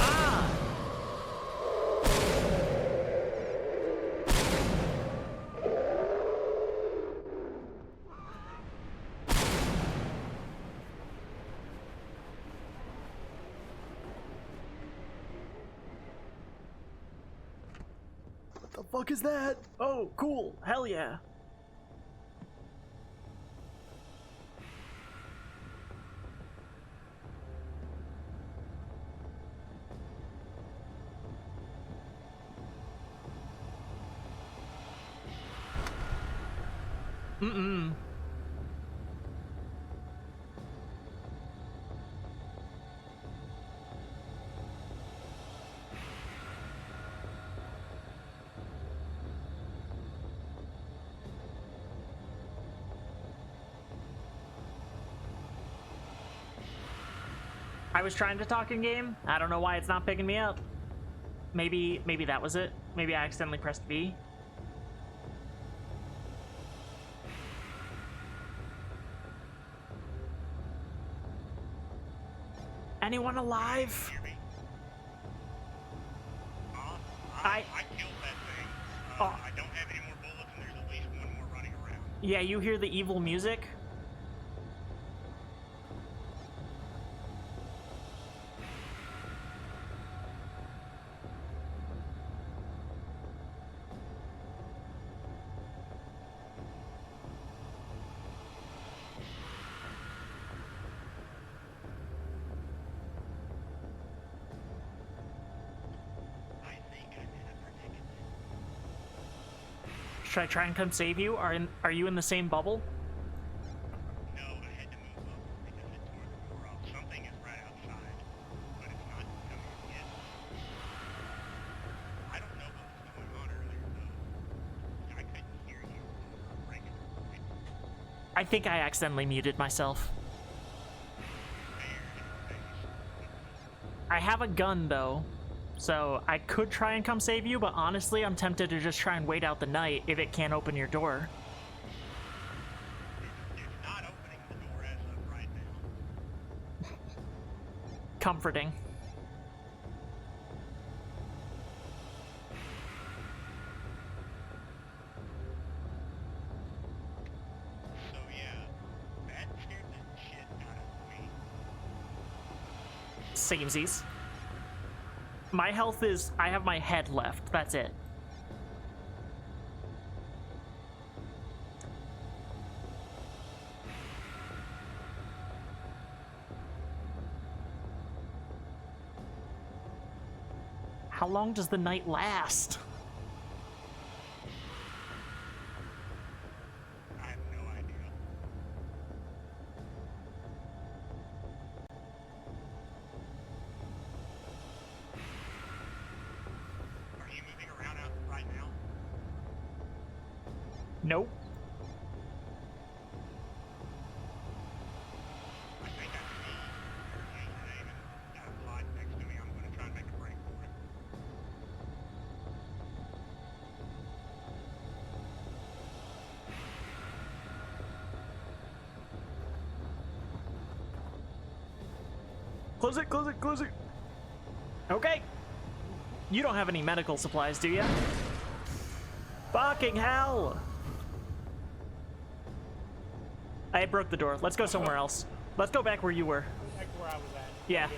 Ah! What the fuck is that? Oh, cool. Hell yeah. Mm-mm. I was trying to talk in game. I don't know why it's not picking me up. Maybe that was it. Maybe I accidentally pressed B. Anyone alive? Hear me? I- I killed that thing. Oh. I don't have any more bullets, and there's at least one more running around. Yeah, you hear the evil music? I think I'm in a predicament. Should I try and come save you? Are you in the same bubble? No, I had to move up because it tore the door off. Something is right outside, but it's not coming yet. I don't know what was going on earlier, though. I couldn't hear you over a regular voice. I think I accidentally muted myself. Fair in your face. I have a gun though, so I could try and come save you, but honestly, I'm tempted to just try and wait out the night if it can't open your door. It's not opening the door as of right now. Comforting. So yeah, that scared the shit out of me. Samesies. My health is, I have my head left, that's it. How long does the night last? I have no idea. Are you moving around out right now? Nope. I think I see your username and got a slide next to me. I'm going to try and make a break for it. Close it, close it, close it. Okay. You don't have any medical supplies, do you? Fucking hell! I broke the door. Let's go somewhere else. Let's go back where you were. Back to where I was at. Yeah.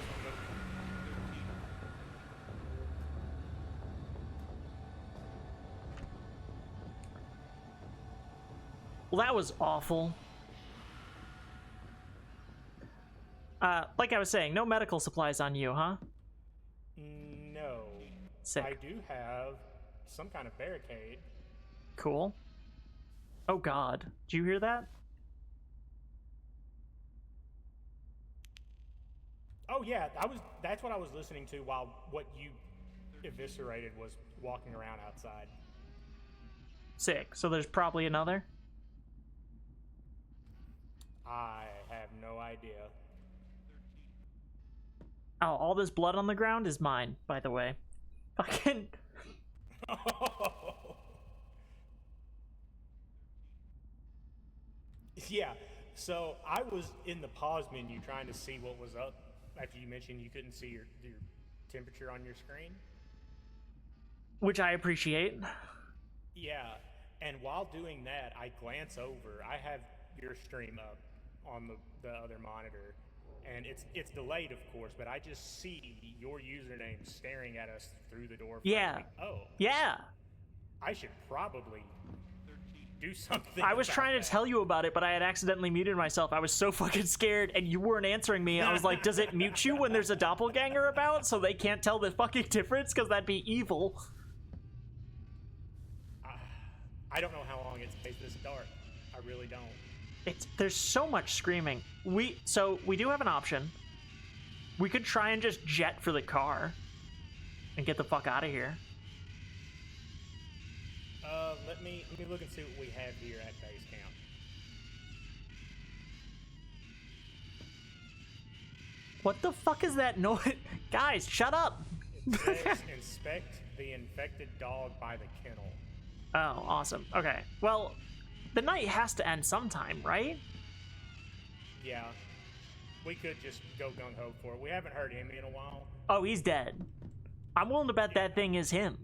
Well, that was awful. Like I was saying, no medical supplies on you, huh? No. Sick. I do have some kind of barricade. Cool. Oh god. Did you hear that? Oh yeah, that's what I was listening to while what you eviscerated was walking around outside. Sick. So there's probably another? I have no idea. Oh, all this blood on the ground is mine, by the way. Fucking... Yeah, so I was in the pause menu trying to see what was up after you mentioned you couldn't see your temperature on your screen. Which I appreciate. Yeah, and while doing that, I glance over. I have your stream up on the other monitor, and it's delayed, of course, but I just see your username staring at us through the door. Yeah. Oh. Yeah. I should probably do something. I was about trying that. to tell you about it, but I had accidentally muted myself. I was so fucking scared, and you weren't answering me. I was like, does it mute you when there's a doppelganger about so they can't tell the fucking difference? Because that'd be evil. I don't know how long it stays this dark. I really don't. There's so much screaming. So we do have an option. We could try and just jet for the car and get the fuck out of here. Let me look and see what we have here at base camp. What the fuck is that noise? Guys, shut up! It says inspect the infected dog by the kennel. Oh, awesome. Okay. Well, the night has to end sometime, right? Yeah. We could just go gung-ho for it. We haven't heard him in a while. Oh, he's dead. I'm willing to bet that thing is him.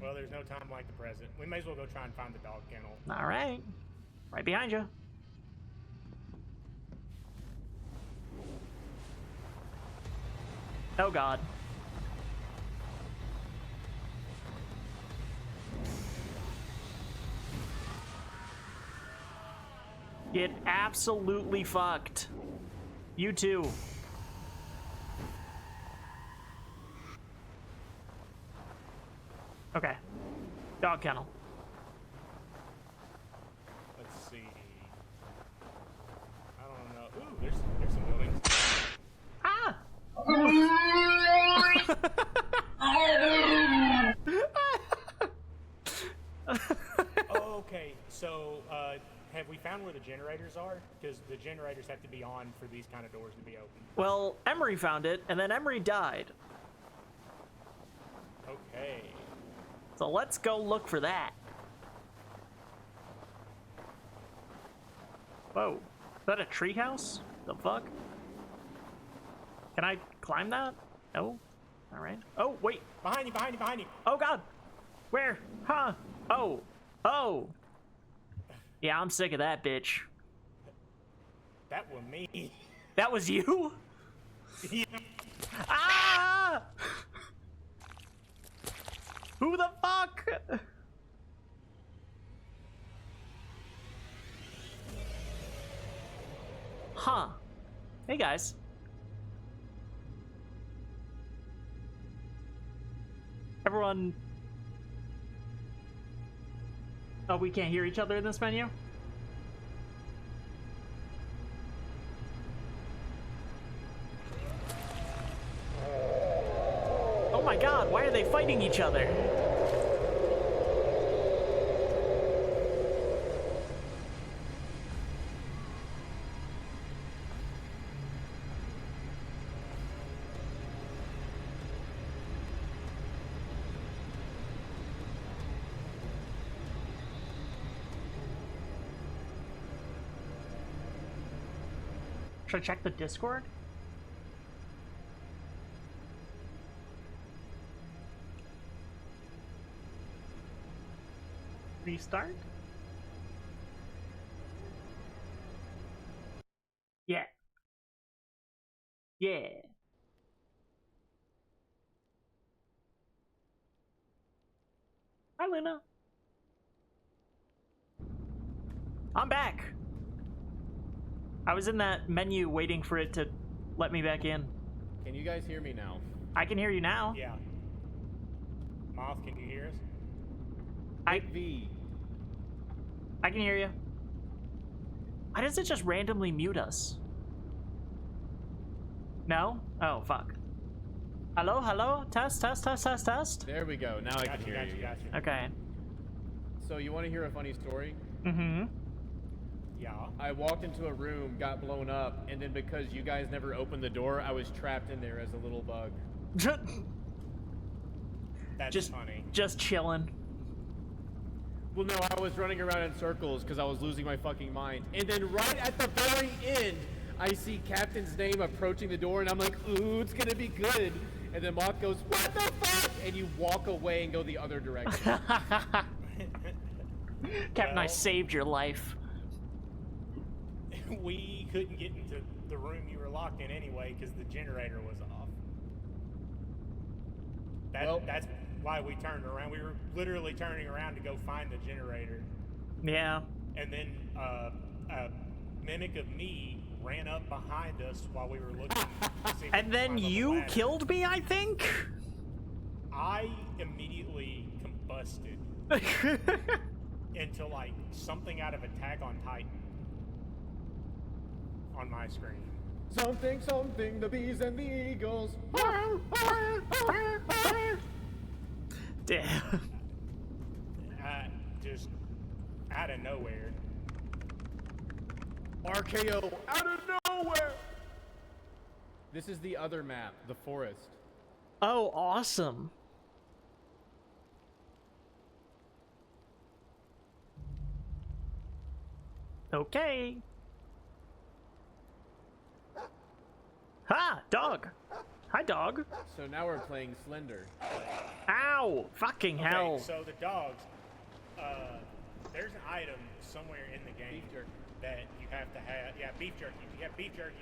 Well, there's no time like the present. We may as well go try and find the dog kennel. All right. Right behind you. Oh, God. Get absolutely fucked. You too. Okay. Dog kennel. Let's see. I don't know. Ooh, there's some buildings. Ah! Oh, okay. So, have we found where the generators are? Because the generators have to be on for these kind of doors to be open. Well, Emery found it, and then Emery died. Okay. So let's go look for that. Whoa. Is that a treehouse? The fuck? Can I climb that? No? Alright. Oh, wait. Behind you, behind you, behind you. Oh, God. Where? Huh? Oh. Oh. Yeah, I'm sick of that bitch. That was me. That was you? Yeah. Ah! Who the fuck? Huh. Hey, guys. Everyone... Oh, we can't hear each other in this menu? Oh my god, why are they fighting each other? Should I check the Discord? Restart? Yeah. Yeah. Hi, Luna. I'm back. I was in that menu waiting for it to let me back in. Can you guys hear me now? I can hear you now. Yeah. Moth, can you hear us? Hit V. I can hear you. Why does it just randomly mute us? No? Oh, fuck. Hello, hello? Test, test, test, test, test? There we go. Now I can hear you. Gotcha. Okay. So you want to hear a funny story? Mm-hmm. Yeah. I walked into a room, got blown up, and then because you guys never opened the door, I was trapped in there as a little bug. That's funny. Just chilling. Well, no, I was running around in circles because I was losing my fucking mind. And then right at the very end, I see Captain's name approaching the door, and I'm like, ooh, it's gonna be good. And then Moth goes, what the fuck? And you walk away and go the other direction. Captain, I Well- saved your life. We couldn't get into the room you were locked in anyway because the generator was off. That's why we turned around. We were literally turning around to go find the generator. Yeah. And then a mimic of me ran up behind us while we were looking. To see if we And could then climb up a you ladder. killed me, I think? I immediately combusted into like something out of Attack on Titan on my screen. Something, something, the bees and the eagles. Damn. Just out of nowhere. RKO out of nowhere. This is the other map, the forest. Oh, awesome. Okay. Ha! Dog! Hi, dog. So now we're playing Slender. Ow! Fucking hell. Okay, so the dogs, there's an item somewhere in the game Beef jerky. that you have to have. Yeah, beef jerky. If you have beef jerky,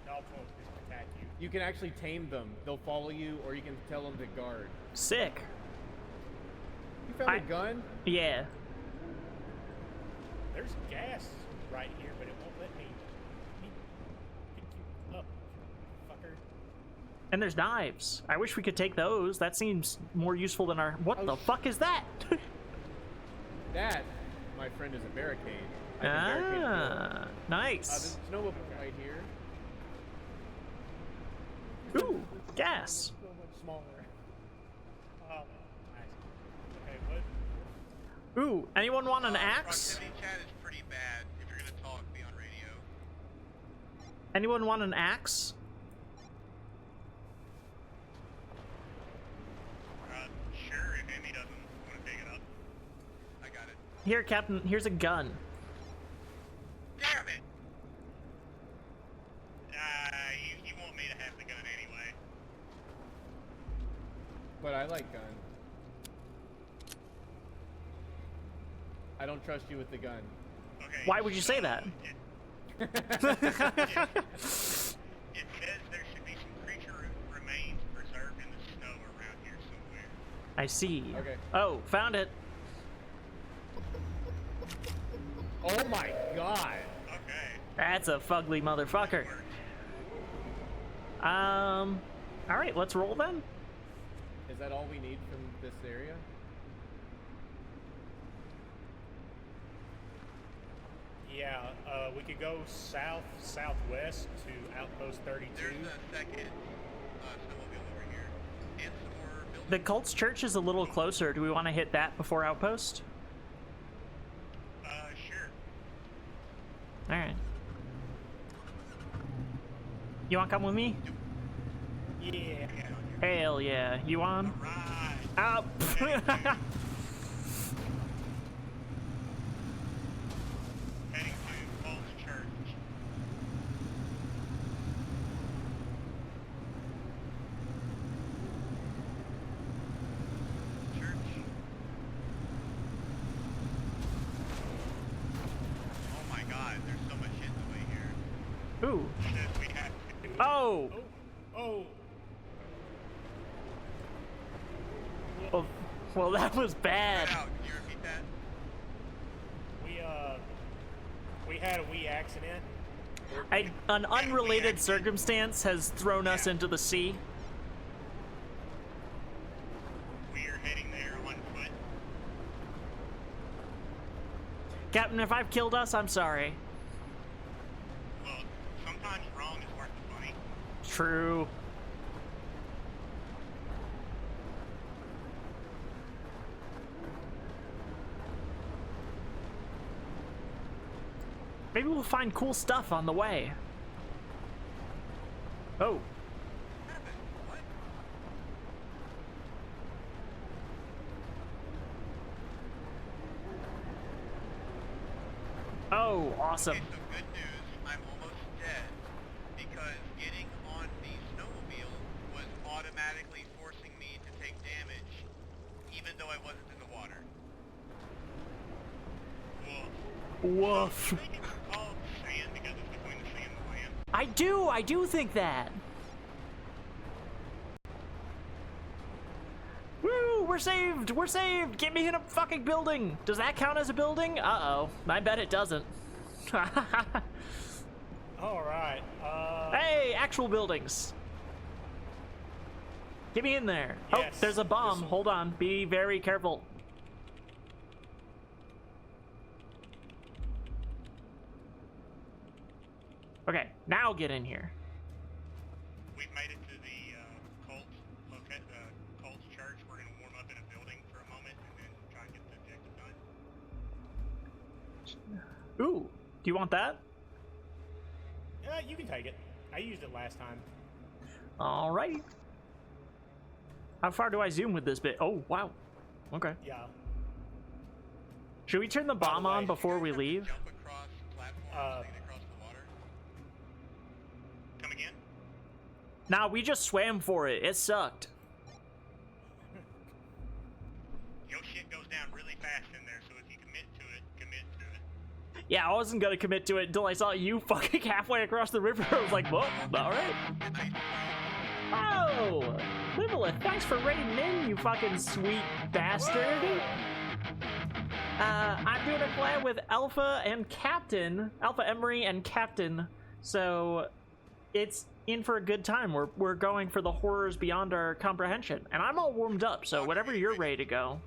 the dogs won't just attack you. You can actually tame them. They'll follow you, or you can tell them to guard. Sick. You found I- a gun? Yeah. There's gas right here, but it won't let me pick you up, fucker. And there's knives. I wish we could take those. That seems more useful than our... What Oh, the fuck is that? That, my friend, is a barricade. I can barricade the door. Ah, nice. There's a snowmobile right here. Ooh, gas. So much smaller. Oh, nice. Okay, what? Ooh, anyone want an axe? Proximity chat is pretty bad. If you're gonna talk, be on radio. Anyone want an axe? Sure, if Amy doesn't want to pick it up. I got it. Here, Captain, here's a gun. Damn it! You want me to have the gun anyway. But I like gun. I don't trust you with the gun. Okay. Why would you say that? It says there should be some creature remains preserved in the snow around here somewhere. I see. Okay. Oh, found it. Oh my god! Okay. That's a fugly motherfucker. All right, let's roll then. Is that all we need from this area? Yeah, we could go southwest to Outpost 32. There's a second snowmobile over here. And some more buildings. The cult's church is a little closer. Do we want to hit that before Outpost? Sure. All right. You want to come with me? Yeah. Hell yeah. You on? Right. Up. Heading to Falls Church. Church. Ooh. Says we have to do it. Oh. Oh. Well, that was bad. Cut out. Can you repeat that? We had a wee accident. An unrelated circumstance has thrown us into the sea. We are heading there on foot. Captain, if I've killed us, I'm sorry. Well, sometimes wrong is worth the funny. True. Maybe we'll find cool stuff on the way. Oh. What happened? What? Oh, awesome. Okay, so good news. I'm almost dead because getting on the snowmobile was automatically forcing me to take damage, even though I wasn't in the water. Whoa. Woof. I think it's called sand because it's between the sea and the land. I do think that. Woo, we're saved, Get me in a fucking building. Does that count as a building? Uh-oh, I bet it doesn't. All right. Hey, actual buildings. Get me in there. Oh, Yes, there's a bomb. this'll- Hold on, be very careful. Okay, now get in here. We've made it to the Colts church. We're going to warm up in a building for a moment and then try and get the objective done. Ooh, do you want that? You can take it. I used it last time. Alrighty. How far do I zoom with this bit? Oh, wow. Okay. Yeah. Should we turn the By the bomb on way- before we leave? Jump across platforms and across the water. Come again? Nah, we just swam for it. It sucked. Your shit goes down really fast in there, so if you commit to it, commit to it. Yeah, I wasn't gonna commit to it until I saw you fucking halfway across the river. I was like, well, alright. Oh! Livelith, thanks for raiding in, you fucking sweet bastard. I'm doing a collab with Alpha and Captain, Alpha Emery and Captain, so it's in for a good time. We're going for the horrors beyond our comprehension, and I'm all warmed up, so whenever you're ready to go.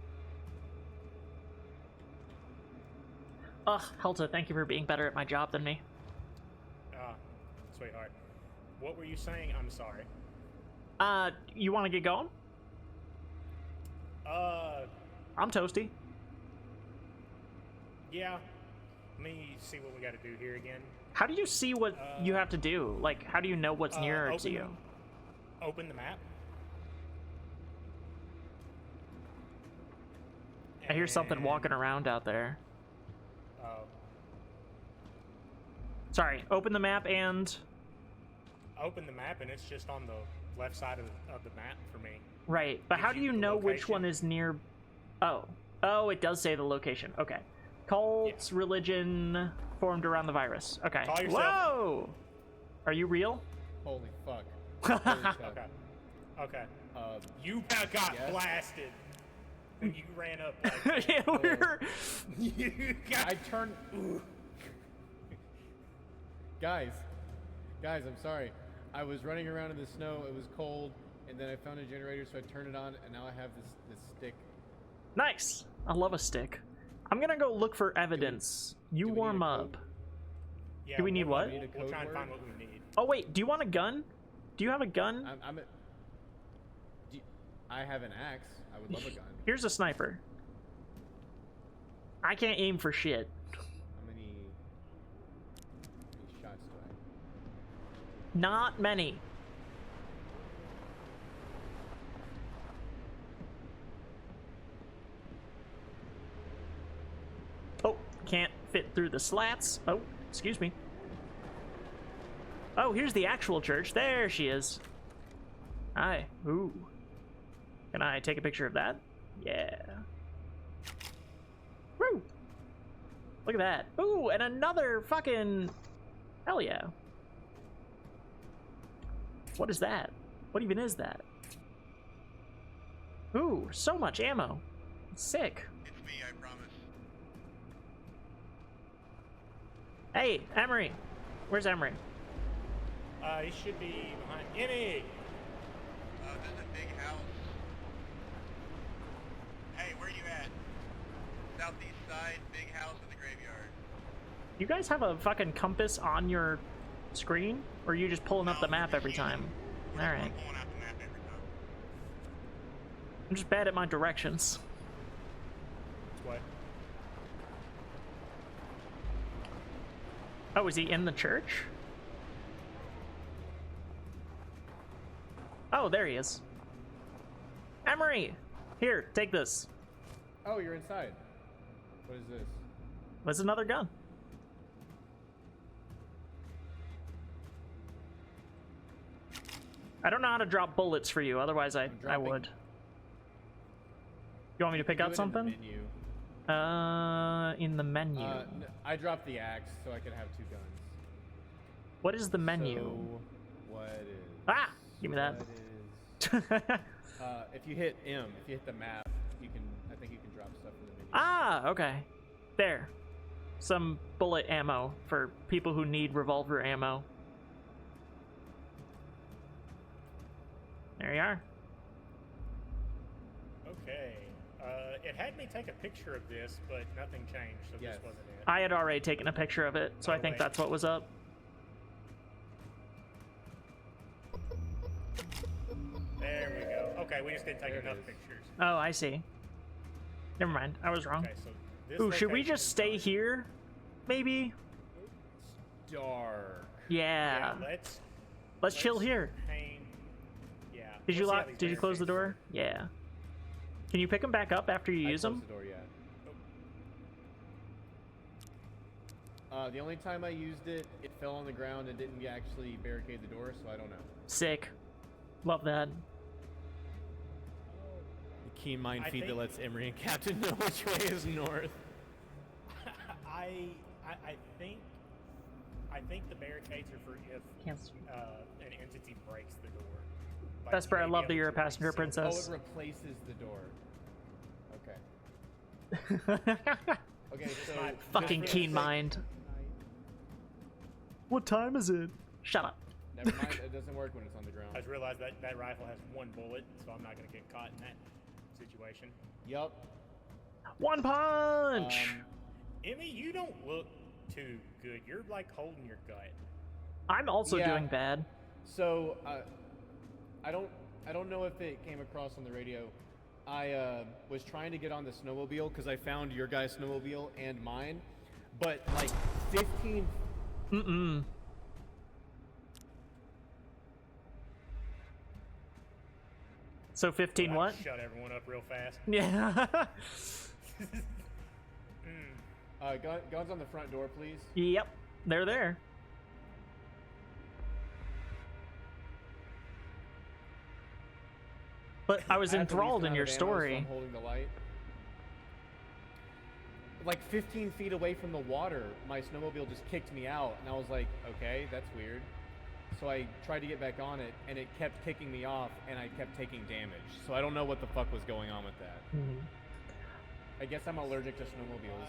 Ugh, Helta, thank you for being better at my job than me. Sweetheart. What were you saying? I'm sorry. You want to get going? I'm toasty. Yeah. Let me see what we got to do here again. How do you see what you have to do? Like, how do you know what's nearer to open you? Open the map. I hear something And- walking around out there. Oh. Sorry, open the map and... Open the map, and it's just on the left side of the map for me. Right, but how do Gives you you the know which one location. is near... Oh. Oh, it does say the location. Okay. Cults, religion, formed around the virus. Okay. Call yourself. Whoa! Are you real? Holy fuck. Holy fuck. Okay. Okay. Uh, You got yes. blasted when you ran up like that. Yeah, we're... You got... I turned. Ooh. Guys, I'm sorry. I was running around in the snow. It was cold, and then I found a generator, so I turned it on, and now I have this stick. Nice! I love a stick. I'm gonna go look for evidence. You do we need warm a up. code? Yeah, Do we need what? We need a We'll code try and word? find what we need. Oh wait, do you want a gun? Do you have a gun? I have an axe. I would love a gun. Here's a sniper. I can't aim for shit. How many shots do I have? Not many. Oh, can't fit through the slats. Oh, excuse me. Oh, here's the actual church. There she is. Hi. Ooh. Can I take a picture of that? Yeah. Woo! Look at that. Ooh, and another fucking... Hell yeah. What is that? What even is that? Ooh, so much ammo. Sick. It's me, I promise. Hey, Emery. Where's Emery? He should be behind Emmy. There's a big house. Hey, where you at? Southeast side, big house in the graveyard. You guys have a fucking compass on your screen? Or are you just pulling up the map every time? Alright. Pulling out the map every time. I'm just bad at my directions. What? Oh, is he in the church? Oh, there he is. Emery! Here, take this. Oh, you're inside. What is this? What's another gun? I don't know how to drop bullets for you, otherwise I dropping. would. You want me to pick Do out it something? In the menu. I dropped the axe so I could have 2 guns. What is the menu? So, what is? Ah! Give me that. What is? If you hit M, if you hit the map, you can. I think you can drop stuff in the menu. Ah, okay. There. Some bullet ammo for people who need revolver ammo. There you are. Okay. It had me take a picture of this, but nothing changed, so Yes. this wasn't it. I had already taken a picture of it, so I think Alright. that's what was up. There we go. Okay, we just didn't take There it enough is. pictures. Oh, I see. Never mind. I was wrong. Okay, so this Ooh, should we location just is stay done. here? Maybe? It's dark. Yeah. Yeah, Let's chill here. Hang... Yeah. Did you let's see how lock? these Did you close the door? barricades Yeah. Can you pick them back up after you I use closed them? the door, yeah. The only time I used it, it fell on the ground and didn't actually barricade the door, so I don't know. Sick. Love that. The keen mind I feed that think- lets Emery and Captain know which way is north. I think the barricades are for if an entity breaks the door. Like, Vesper, I maybe love that able you're a to passenger reset it. princess. Oh, it replaces the door. Okay. Okay, so Fucking just for the keen sake- mind. What time is it? Shut up. Never mind, it doesn't work when it's on the ground. I just realized that that rifle has 1 bullet, so I'm not going to get caught in that situation. Yup. One punch! Emmy, you don't look too good. You're like holding your gut. I'm also Yeah. doing bad. So, I don't know if it came across on the radio. I was trying to get on the snowmobile because I found your guy's snowmobile and mine, but like 15. Mm-mm. So 15 I'll what? Shut everyone up real fast. Yeah. Guns on the front door, please. Yep. They're there. But I was I have the least enthralled in amount your of ammo, so story. I'm holding the light. Like 15 feet away from the water, my snowmobile just kicked me out, and I was like, okay, that's weird. So I tried to get back on it, and it kept kicking me off, and I kept taking damage. So I don't know what the fuck was going on with that. Mhm. I guess I'm allergic to snowmobiles.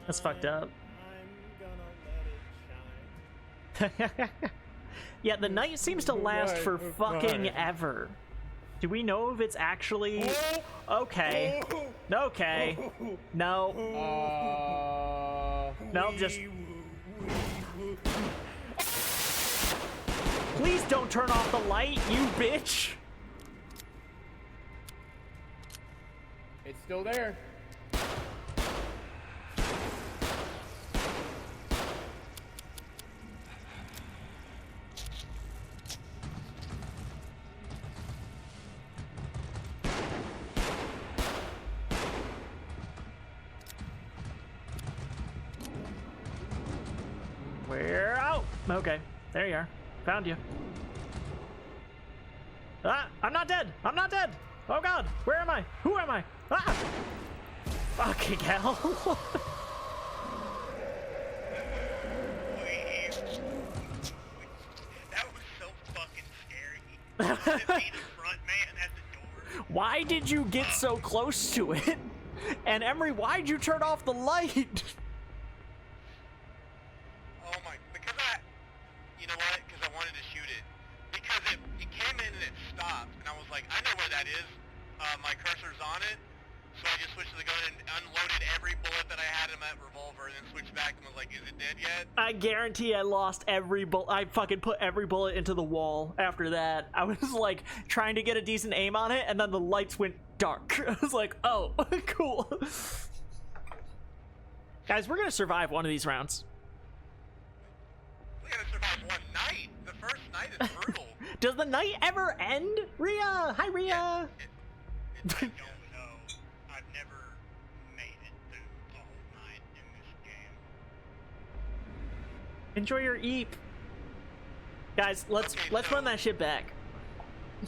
That's fucked up. I'm gonna let it shine. Yeah, the night seems to last for Right, fucking right. ever. Do we know if it's actually okay? Okay. No. No, just please don't turn off the light, you bitch. It's still there. We're out. Okay, there you are. Found you. Ah, I'm not dead. I'm not dead. Oh god, where am I? Who am I? Ah! Fucking hell. That was so fucking scary. be the front man at the door. Why did you get so close to it? And Emery, why'd you turn off the light? Oh my, because you know what? Because I wanted to shoot it. Because it came in and it stopped, and I was like, I know where that is. My cursor's on it. So I just switched to the gun and unloaded every bullet that I had in that revolver, and then switched back and was like, is it dead yet? I guarantee I lost every bullet. I fucking put every bullet into the wall after that. I was like trying to get a decent aim on it, and then the lights went dark. I was like, oh, cool. Guys, we're gonna survive one of these rounds. We gotta survive one night. The first night is brutal. Does the night ever end? Rhea! Hi, Rhea! I don't know. I've never made it through the whole night in this game. Enjoy your eep. Guys, let's Okay, so- run that shit back.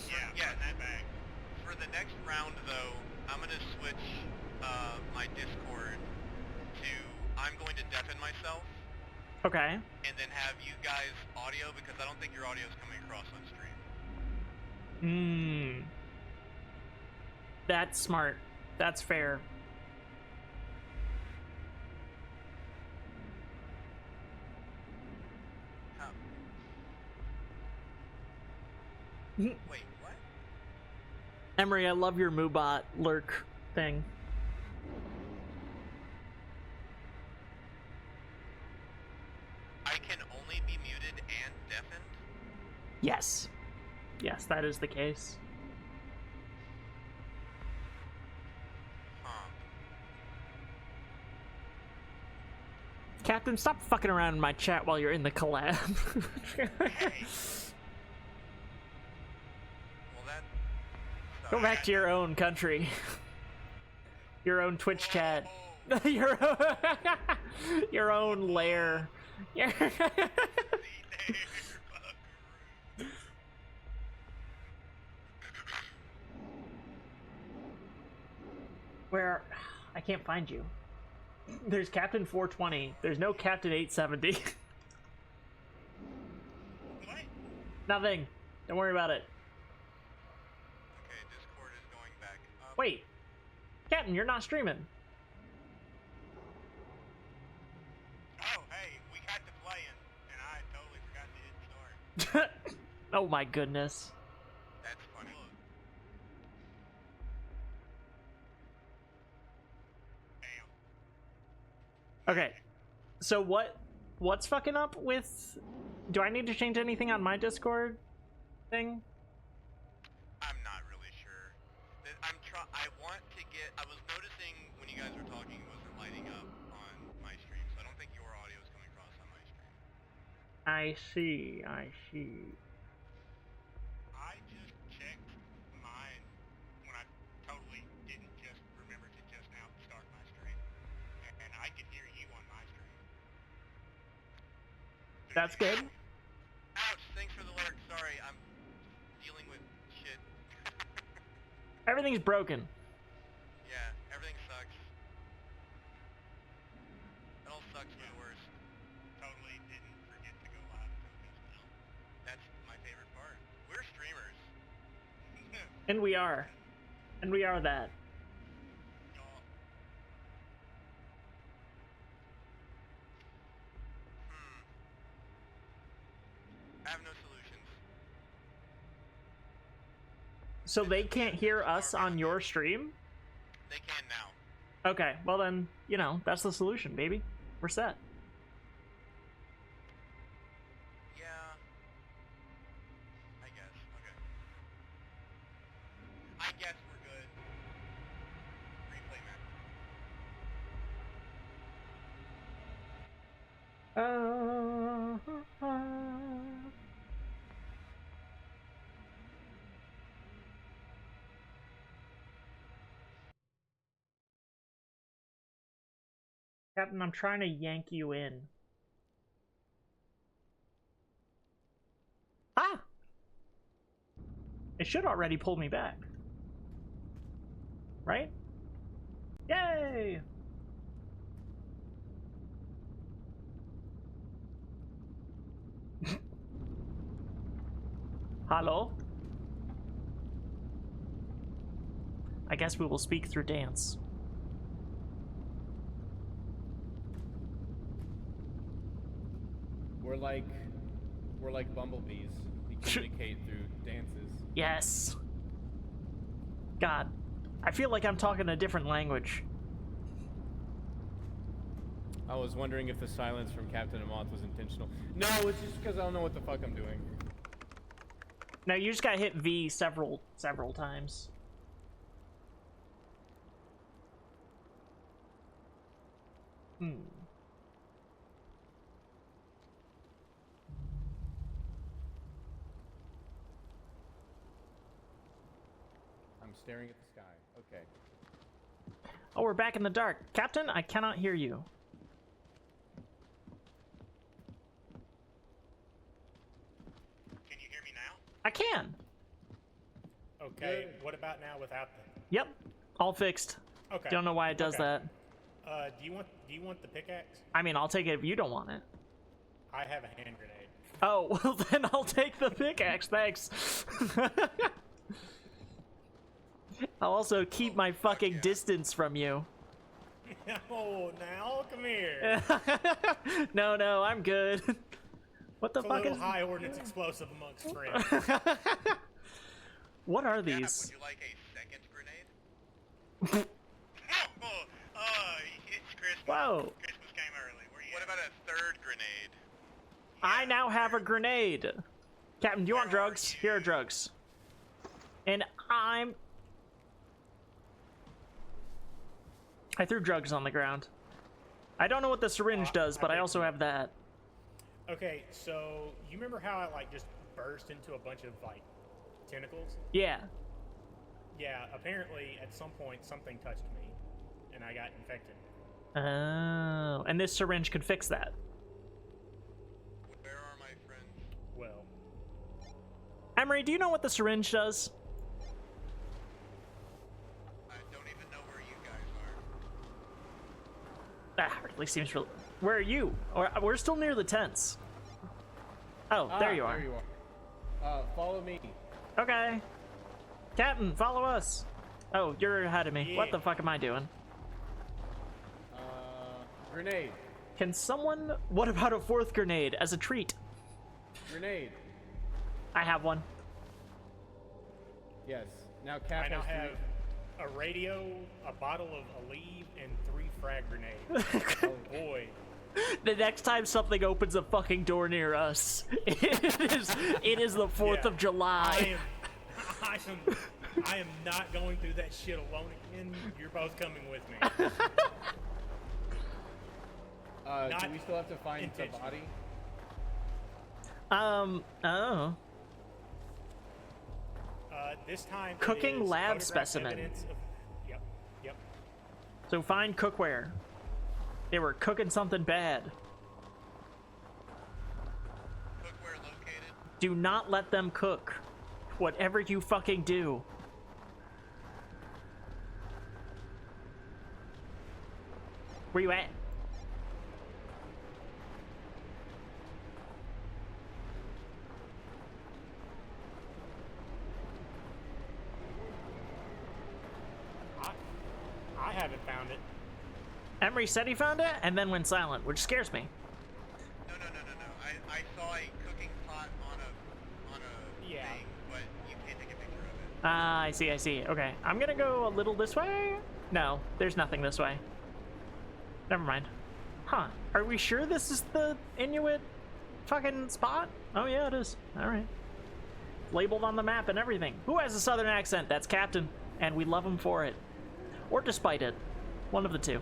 Yeah, that bag. For the next round, though, I'm gonna switch my Discord to I'm going to deafen myself, Okay. and then have you guys audio because I don't think your audio is coming across on stream. That's smart. That's fair. How? Mhm. Wait, what? Emery, I love your Moobot lurk thing. I can only be muted and deafened? Yes. Yes, that is the case. Huh. Captain, stop fucking around in my chat while you're in the collab. Hey. Well, that... Go back to your own country. Your own Twitch chat. Your own lair. Where? I can't find you. There's Captain 420. There's no Captain 870. What? Nothing. Don't worry about it. Okay, Discord is going back up. Wait. Captain, you're not streaming. Oh, hey, we got to playing, and I totally forgot to hit start. Oh my goodness. That's funny. Damn. Okay. So what's fucking up with... Do I need to change anything on my Discord thing? I'm not really sure. I want to get... I was noticing when you guys were talking, it wasn't lighting up on my stream, so I don't think your audio is coming across on my stream. I see. I see. I just checked mine when I totally didn't just remember to just now start my stream. And I could hear you on my stream. That's good. Ouch, thanks for the alert. Sorry, I'm dealing with shit. Everything's broken. Yeah, everything sucks. It all sucks for the worst. Totally didn't forget to go live until just now. That's my favorite part. We're streamers. And we are. And we are that. Y'all. I have no solutions. So they can't hear us on your stream? They can now. Okay, well then, you know, that's the solution, baby. We're set. Yeah. I guess. Okay. I guess we're good. Replay map. Captain, I'm trying to yank you in. Ah! It should already pull me back. Right? Yay! Hello? I guess we will speak through dance. We're like bumblebees. We communicate through dances. Yes. God, I feel like I'm talking a different language. I was wondering if the silence from Captain Amoth was intentional. No, it's just because I don't know what the fuck I'm doing. Now you just gotta hit V several times. Hmm. I'm staring at the sky. Okay. Oh, we're back in the dark. Captain, I cannot hear you. Can you hear me now? I can. Okay, what about now without them? Yep. All fixed. Okay. Don't know why it does Okay. that. Do you want the pickaxe? I mean, I'll take it if you don't want it. I have a hand grenade. Oh, well then I'll take the pickaxe, thanks. I'll also keep my fucking distance from you. Oh, now come here. No, I'm good. What the It's a fuck little is? high ordnance explosive amongst friends. What are Cap, these? would you like a second grenade? It's Christmas. Whoa. Christmas came early. What about a third grenade? I now have a grenade. Captain, do you want Where are drugs? you? Here are drugs. And I threw drugs on the ground. I don't know what the syringe does, but I also have that. Okay, so you remember how I like just burst into a bunch of like tentacles? Yeah. Yeah, apparently at some point something touched me and I got infected. Oh, and this syringe could fix that. Where are my friends? Well, Emery, do you know what the syringe does? I don't even know where you guys are. Ah, at least seems real. Where are you? We're still near the tents. Oh, there you are. There you are. Follow me. Okay. Captain, follow us. Oh, you're ahead of me. What Yeah. the fuck am I doing? Grenade. Can someone... What about a fourth grenade as a treat? Grenade. I have one. Yes. Now Cap I now has have a radio, a bottle of Aleve, and 3 frag grenades. Oh boy. The next time something opens a fucking door near us, it is the 4th Yeah. of July. I am not going through that shit alone again. You're both coming with me. Do Not we still have to find the intentional. body? Oh. This time it Cooking is lab photograph specimen. evidence of- Yep. So find cookware. They were cooking something bad. Cookware located. Do not let them cook. Whatever you fucking do. Where you at? I haven't found it. Emery said he found it and then went silent, which scares me. No. I saw a cooking pot on a Yeah. thing, but you can't take a picture of it. Ah, I see. Okay, I'm gonna go a little this way. No, there's nothing this way. Never mind. Huh, are we sure this is the Inuit fucking spot? Oh yeah, it is. Alright. Labeled on the map and everything. Who has a southern accent? That's Captain, and we love him for it. Or despite it. One of the two.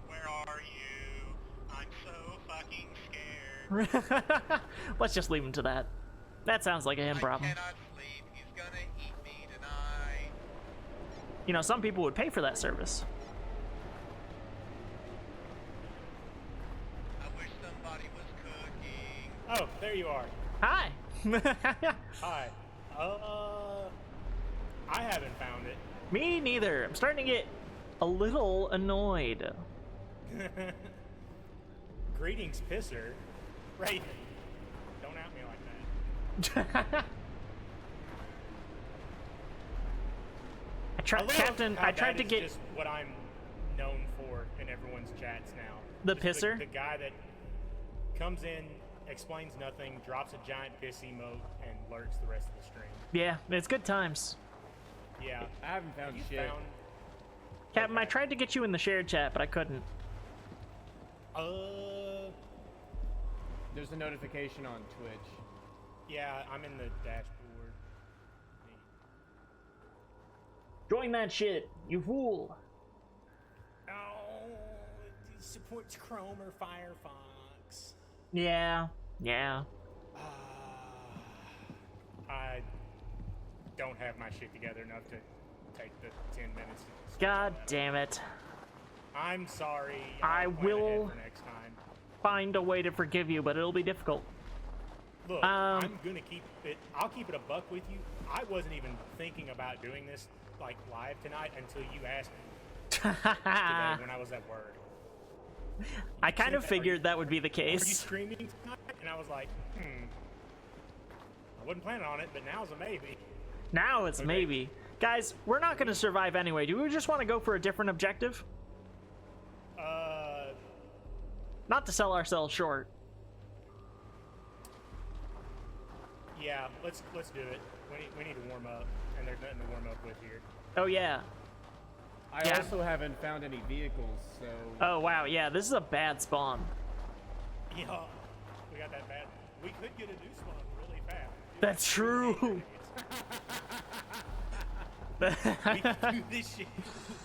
Where are you? I'm so fucking scared. Let's just leave him to that. That sounds like a him problem. I cannot sleep. He's gonna eat me tonight. You know, some people would pay for that service. I wish somebody was cooking. Oh, there you are. Hi! Hi. I haven't found it. Me neither. I'm starting to get a little annoyed. Greetings, pisser. Raven. Don't out me like that. Captain, I tried to get just what I'm known for in everyone's chats now. The Just pisser? The guy that comes in, explains nothing, drops a giant piss emote, and lurks the rest of the stream. Yeah, it's good times. Yeah. I haven't found You shit. found... Captain, I Okay. tried to get you in the shared chat, but I couldn't. There's a notification on Twitch. Yeah, I'm in the dashboard. Join that shit, you fool. Oh, it supports Chrome or Firefox. Yeah, yeah. I don't have my shit together enough to take the 10 minutes. To God damn it. I'm sorry. I I'll plan will- ahead for next time. Find a way to forgive you, but it'll be difficult. Look, I'm gonna keep it. I'll keep it a buck with you. I wasn't even thinking about doing this like live tonight until you asked me today when I was at work. I kind of said, figured that would be the Are you case. streaming tonight? And I was like, I wasn't planning on it, but now's a maybe. Now it's Okay. maybe. Guys, we're not going to survive anyway. Do we just want to go for a different objective? Not to sell ourselves short. Yeah, let's do it. We need to warm up, and there's nothing to warm up with here. Oh, yeah. I Yeah. also haven't found any vehicles, so Oh, wow. Yeah, this is a bad spawn. Yeah, we got that bad. We could get a new spawn really fast. That's true. We can do this shit.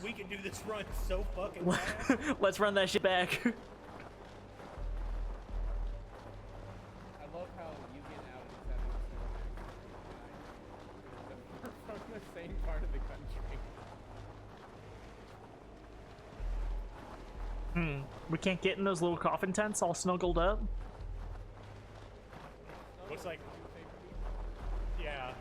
We can do this run so fucking fast. Let's run that shit back. I love how you get out of the from the same part of the country. We can't get in those little coffin tents all snuggled up. Looks like, yeah.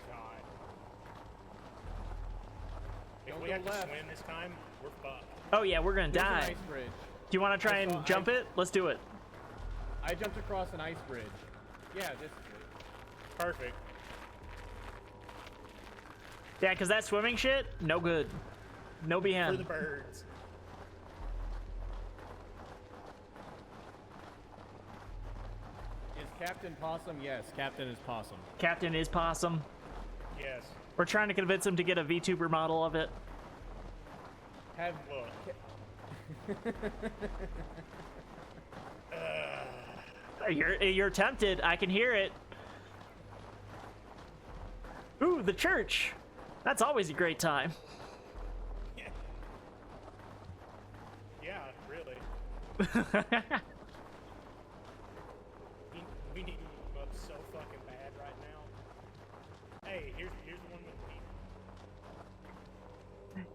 God. If Don't we go have to left. swim this time, we're fucked. Oh, yeah, we're going to There's an die. ice bridge. Do you want to try I saw- and jump it? Let's do it. I jumped across an ice bridge. Yeah, this is it. Perfect. Yeah, because that swimming shit, no good. No For the behand. birds. Is Captain Possum? Yes, Captain is Possum. Captain is Possum. Yes. We're trying to convince him to get a VTuber model of it. Have Look. You're tempted. I can hear it. Ooh, the church. That's always a great time. Yeah, really. We need to move up so fucking bad right now. Hey, here's the one with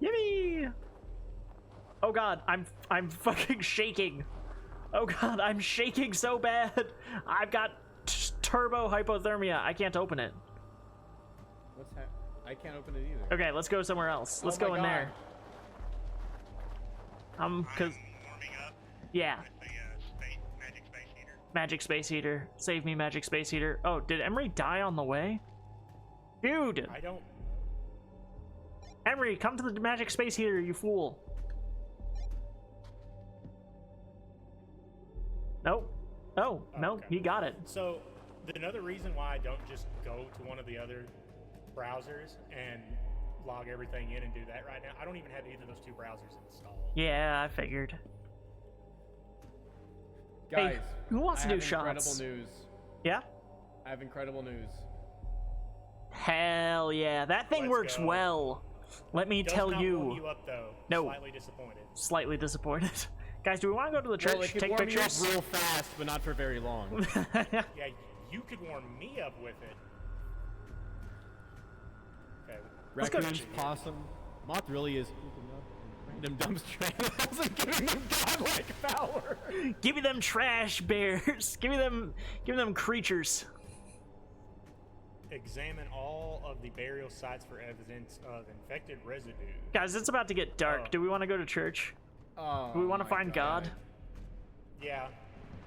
me. Yippee! Oh god, I'm fucking shaking. Oh god, I'm shaking so bad. I've got turbo hypothermia. I can't open it. what's happening? I can't open it either. Okay, let's go somewhere else. Let's Oh my go in God. there. Cause I'm warming up yeah, with the magic space heater. magic space heater. Save me, magic space heater. Oh, did Emery die on the way? Dude, I don't. Emery, come to the magic space heater, you fool. Nope. Oh, no, Okay. he got it. So, another reason why I don't just go to one of the other browsers and log everything in and do that right now, I don't even have either of those two browsers installed. Yeah, I figured. Guys, who wants to I do have incredible shots? news. Yeah? I have incredible news. Hell yeah. That thing Let's works go. well. Let me Does tell not you. warm you up though. No. Slightly disappointed. Slightly disappointed. Guys, do we want to go to the church, Well, it could take warm pictures? me up real fast, but not for very long. Yeah, you could warm me up with it. Okay. Let's go. Raccoons, possum. Moth really is scooping up random dumpster animals and giving them godlike power. Give me them trash bears. Give me them creatures. Examine all of the burial sites for evidence of infected residue. Guys, it's about to get dark. Oh. Do we want to go to church? Oh, Do we want to my find God? Yeah.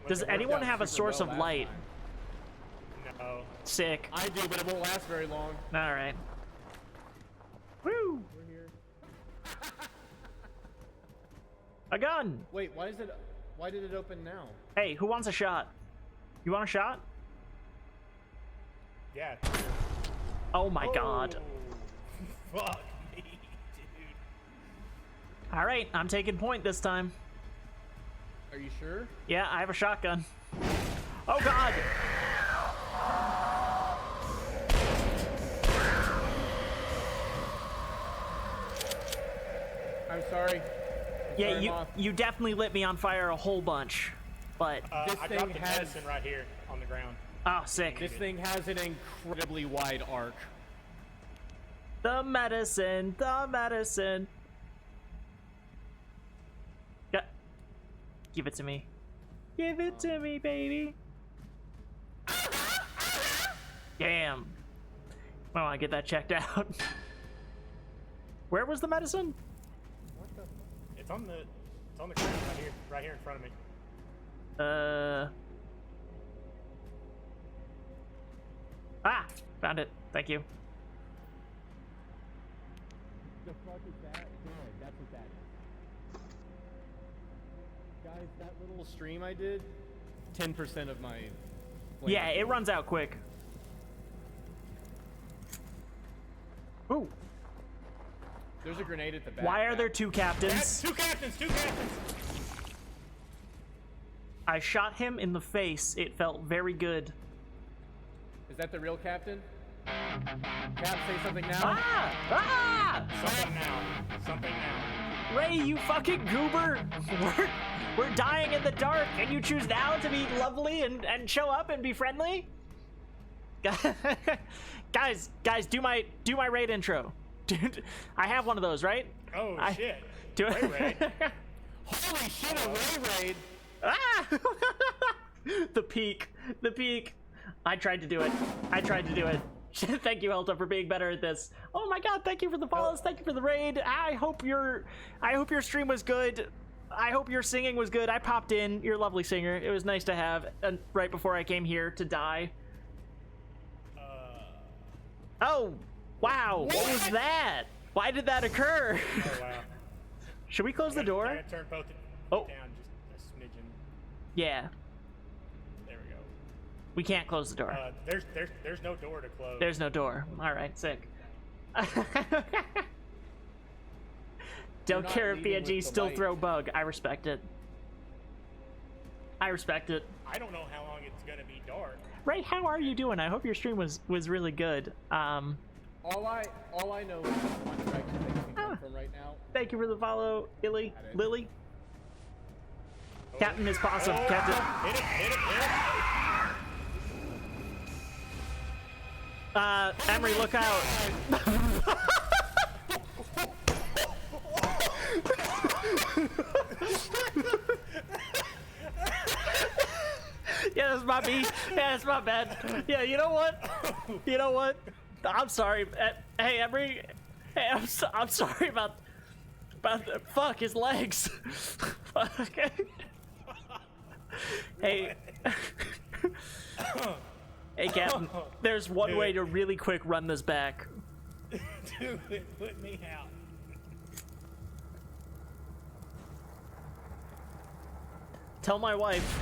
Does It worked anyone out have a super source well of last light? time. No. Sick. I do, but it won't last very long. All right. Woo! We're here. A gun. Wait, why did it open now? Hey, who wants a shot? You want a shot? Yeah. Oh my god. Oh, fuck me, dude. All right, I'm taking point this time. Are you sure? Yeah, I have a shotgun. Oh god. I'm sorry. Yeah, you definitely lit me on fire a whole bunch. But This I thing dropped the has- medicine right here on the ground. oh, sick. This thing has an incredibly wide arc. The medicine, the medicine. Give it to me. Give it to me, baby. Damn. I want to get that checked out. Where was the medicine? What the? It's on the ground right here in front of me. Ah, found it. Thank you. The fuck is that? That's what that is. Guys, that little stream I did, 10% of my... Yeah, it runs out quick. Ooh, There's a grenade at the back. why are there two captains? Two captains! Two captains! I shot him in the face. It felt very good. Is that the real captain? Cap, say something now. Ah! Ah! Something now. Something now. Ray, you fucking goober! We're dying in the dark, and you choose now to be lovely and show up and be friendly? guys, do my raid intro. Dude, I have one of those, right? Oh, shit. Do it. Ray. Holy shit, a Ray raid! Ah! The peak. I tried to do it. Thank you, Helta, for being better at this. Oh my god, thank you for the follows, thank you for the raid. I hope your stream was good. I hope your singing was good. I popped in. You're a lovely singer. It was nice to have right before I came here to die. Oh, wow. What was that? Why did that occur? Oh, wow. Should we close the I door? gotta turn both Oh. down just a smidgen. Yeah, There we go. we can't close the door. There's no door to close. There's no door. All right, sick. Don't not care if leaving with PNG the still light. throw bug. I respect it. I don't know how long it's gonna be dark. Ray, how are you doing? I hope your stream was really good. All I know is one direction they can come from right now. Thank you for the follow, Lily. Got it. Captain is awesome. Oh, Captain. hit it. Emery, look out. Yeah, that's my B. Yeah, that's my bad. Yeah, you know what? I'm sorry. Hey, Emery. Hey, I'm sorry about the fuck his legs. Fuck. Hey. Hey, Captain. There's one way to really quick run this back. Dude, put me out. Tell my wife.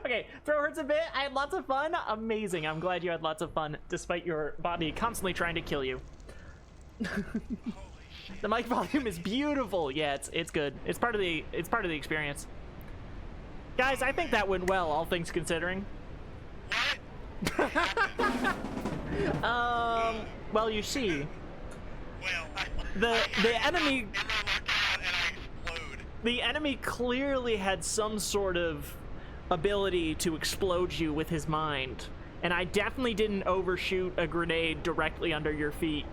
Okay, throw hurts a bit. I had lots of fun. Amazing. I'm glad you had lots of fun despite your body constantly trying to kill you. The mic volume is beautiful. Yeah, it's good. It's part of the experience. Guys, I think that went well, all things considering. Well, you see, the enemy clearly had some sort of ability to explode you with his mind, and I definitely didn't overshoot a grenade directly under your feet.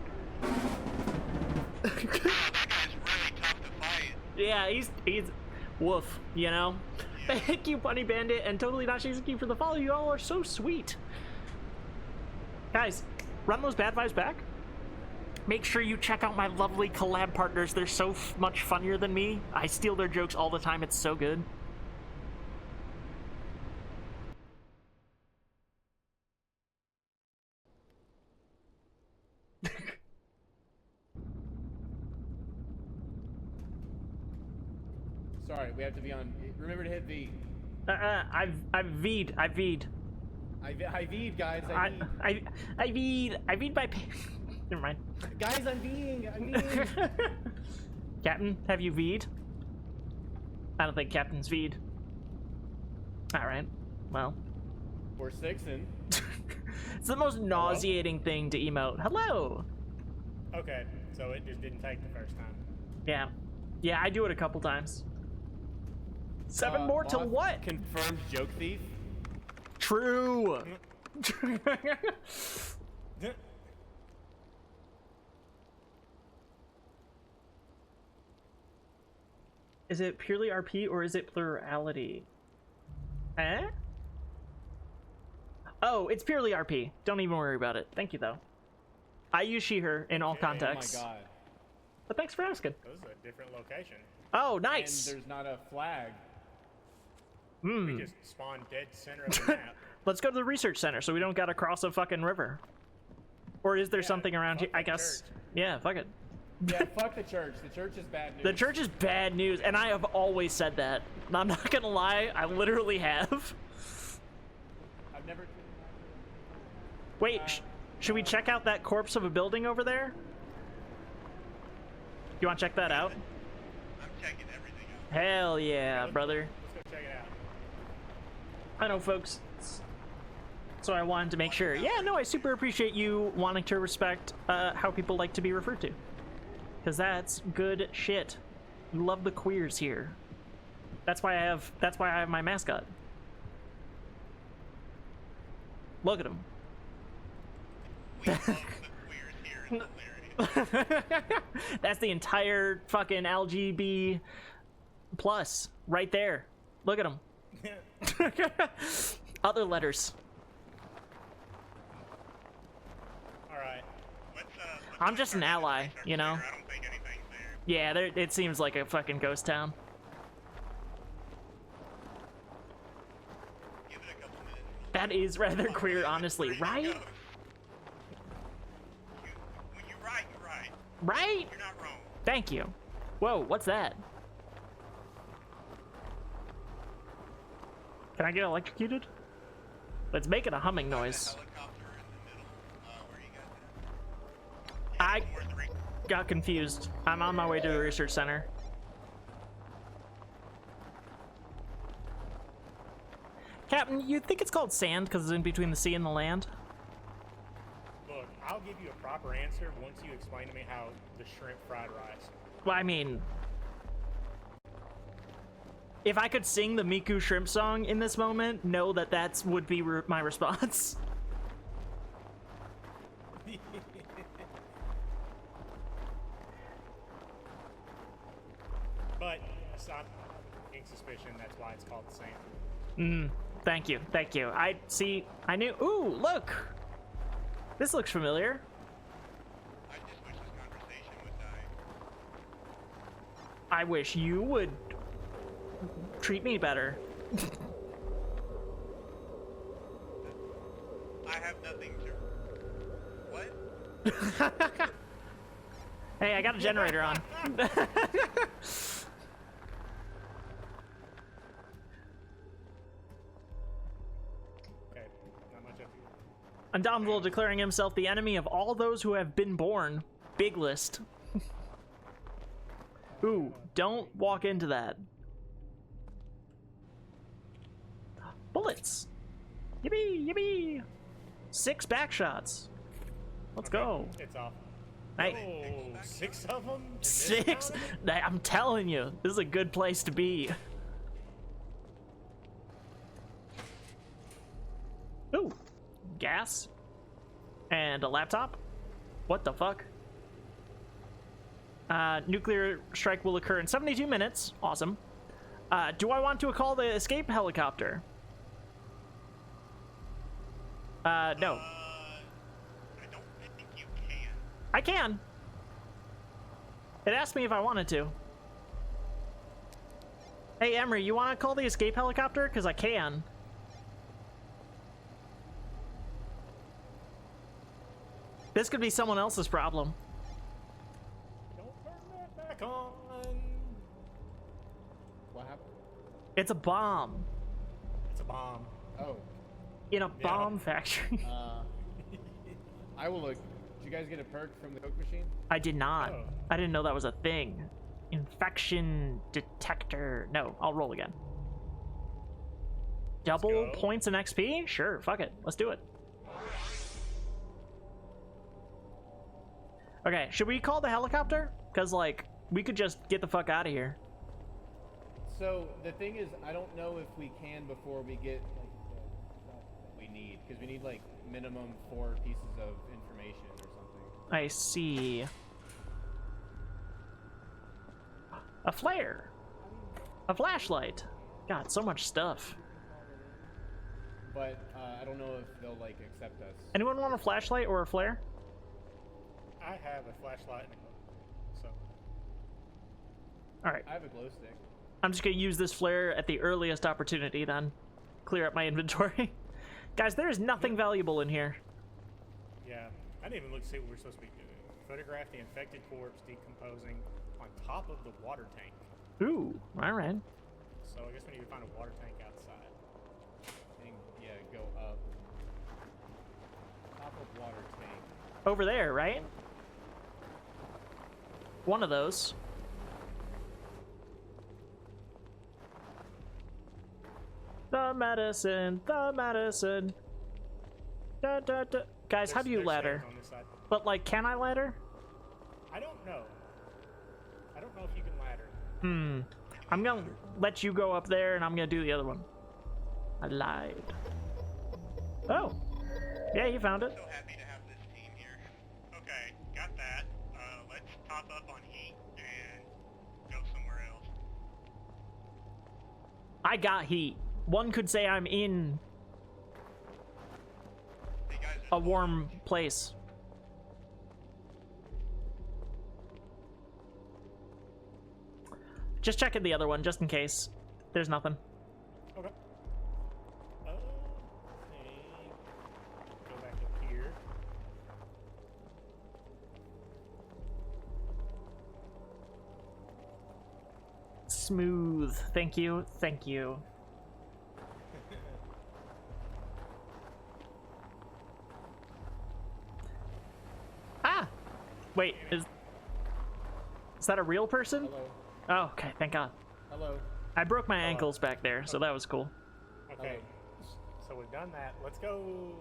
That guy's really tough to fight. Yeah, he's woof, you know? Thank you, Bunny Bandit, and Totally Not Shizuki for the follow. You all are so sweet. Guys, run those bad vibes back. Make sure you check out my lovely collab partners. They're so much funnier than me. I steal their jokes all the time. It's so good. Sorry, we have to be on. Remember to hit V. I've V'd. I V'd. I V'd, guys. I V'd by. Never mind. Guys, I'm V'ing. Captain, have you V'd? I don't think Captain's V'd. Alright, well. We're sixing. It's the most nauseating thing to emote. Hello! Okay, so it just didn't take the first time. Yeah. Yeah, I do it a couple times. 7 more to Moth what? Confirmed joke thief. True! Is it purely RP or is it plurality? Eh? Oh, it's purely RP. Don't even worry about it. Thank you, though. I use she, her in all Okay. contexts. Oh my god. But thanks for asking. That was a different location. Oh, nice! And there's not a flag. We just spawned dead center of the map. Let's go to the research center so we don't gotta cross a fucking river. Or is there Yeah, something around here? fuck I the guess. church. Yeah, fuck it. Yeah, fuck the church. The church is bad news. The church is bad news, and I have always said that. And I'm not gonna lie, I literally have. I've never. Wait, should we check out that corpse of a building over there? You wanna check that out? I'm checking everything out. Hell yeah, brother. Let's go check it out. I know, folks. So I wanted to make sure. Yeah, no, I super appreciate you wanting to respect how people like to be referred to. Because that's good shit. We love the queers here. That's why I have my mascot. Look at him. We love the queers here. It's hilarious. That's the entire fucking LGB plus right there. Look at him. Other letters. Alright. I'm just an ally, you know? I don't think anything's there. Yeah, it seems like a fucking ghost town. Give it a couple minutes. That is rather queer, honestly, right? When you're right, you're right. Right? You're not wrong. Thank you. Whoa, what's that? Can I get electrocuted? Let's make it a humming noise. Helicopter in the middle. Where you guys I at? Where's the re- got confused. I'm on my way to the research center. Captain, you think it's called sand because it's in between the sea and the land? Look, I'll give you a proper answer once you explain to me how the shrimp fried rice. Well, I mean, if I could sing the Miku Shrimp song in this moment, know that that's would be my response. But I'm getting suspicion that's why it's called the sand. Thank you, thank you. I knew. Ooh, look! This looks familiar. I just wish this conversation would die. I wish you would treat me better. I have nothing to. What? Hey, I got a generator on. Okay, not much of Indomitable declaring himself the enemy of all those who have been born. Big list. Ooh, don't walk into that. Bullets. Yippee, yippee. 6 back shots. Let's go. It's off. Hey, Oh, 6 of them? 6? I'm telling you, this is a good place to be. Ooh, gas. And a laptop? What the fuck? Nuclear strike will occur in 72 minutes. Awesome. Do I want to call the escape helicopter? No. I don't think you can. I can. It asked me if I wanted to. Hey, Emery, you want to call the escape helicopter? Because I can. This could be someone else's problem. Don't turn that back on. What happened? It's a bomb. It's a bomb. Oh. In a bomb factory. I will look. Did you guys get a perk from the Coke machine? I did not. Oh. I didn't know that was a thing. Infection detector. No, I'll roll again. Double go. points and XP? Sure, fuck it. Let's do it. Okay, should we call the helicopter? Because, like, we could just get the fuck out of here. So the thing is, I don't know if we can before we get like the stuff that we need, because we need like minimum 4 pieces of information or something. I see. A flare. A flashlight. God, so much stuff. But I don't know if they'll like accept us. Anyone want a flashlight or a flare? I have a flashlight and a so. Alright. I have a glow stick. I'm just gonna use this flare at the earliest opportunity then. Clear up my inventory. Guys, there is nothing valuable in here. Yeah, I didn't even look to see what we're supposed to be doing. Photograph the infected corpse decomposing on top of the water tank. Ooh, alright. So I guess we need to find a water tank outside. And yeah, go up. Top of water tank. Over there, right? One of those. The medicine, the medicine. Da, da, da. Guys, how do you There's ladder? stairs on this side. But, like, can I ladder? I don't know. I don't know if you can ladder. I'm gonna let you go up there and I'm gonna do the other one. I lied. Oh. Yeah, you found it. So happy to have this team here. Okay, got that. Let's top up on heat and go somewhere else. I got heat. One could say I'm in Hey guys, a warm place. Just checking the other one, just in case. There's nothing. Okay. Okay. Go back up here. Smooth. Thank you. Thank you. Ah! Wait, is that a real person? Hello. Oh, okay, thank God. Hello. I broke my ankles back there, so that was cool. Okay. So we've done that. Let's go.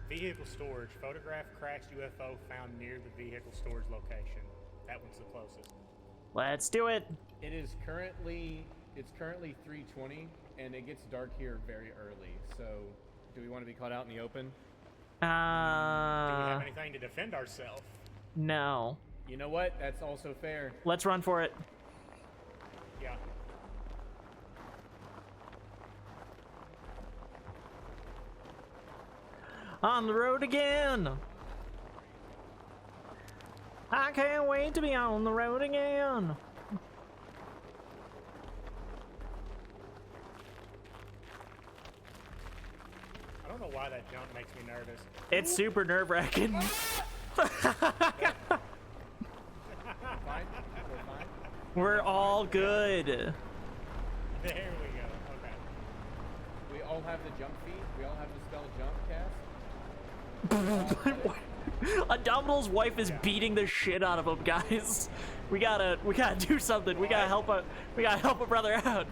Vehicle storage. Photograph crashed UFO found near the vehicle storage location. That one's the closest. Let's do it. It's currently 3:20 and it gets dark here very early. So, do we want to be caught out in the open? Do we have anything to defend ourselves? No. You know what? That's also fair. Let's run for it. Yeah. On the road again. I can't wait to be on the road again. I don't know why that jump makes me nervous. It's super nerve-wracking. Fine? We're fine? We're all good. There we go. Okay. We all have the jump feet? We all have the spell jump cast? Abdominal's wife is beating the shit out of him, guys. We gotta do something. We gotta help a brother out.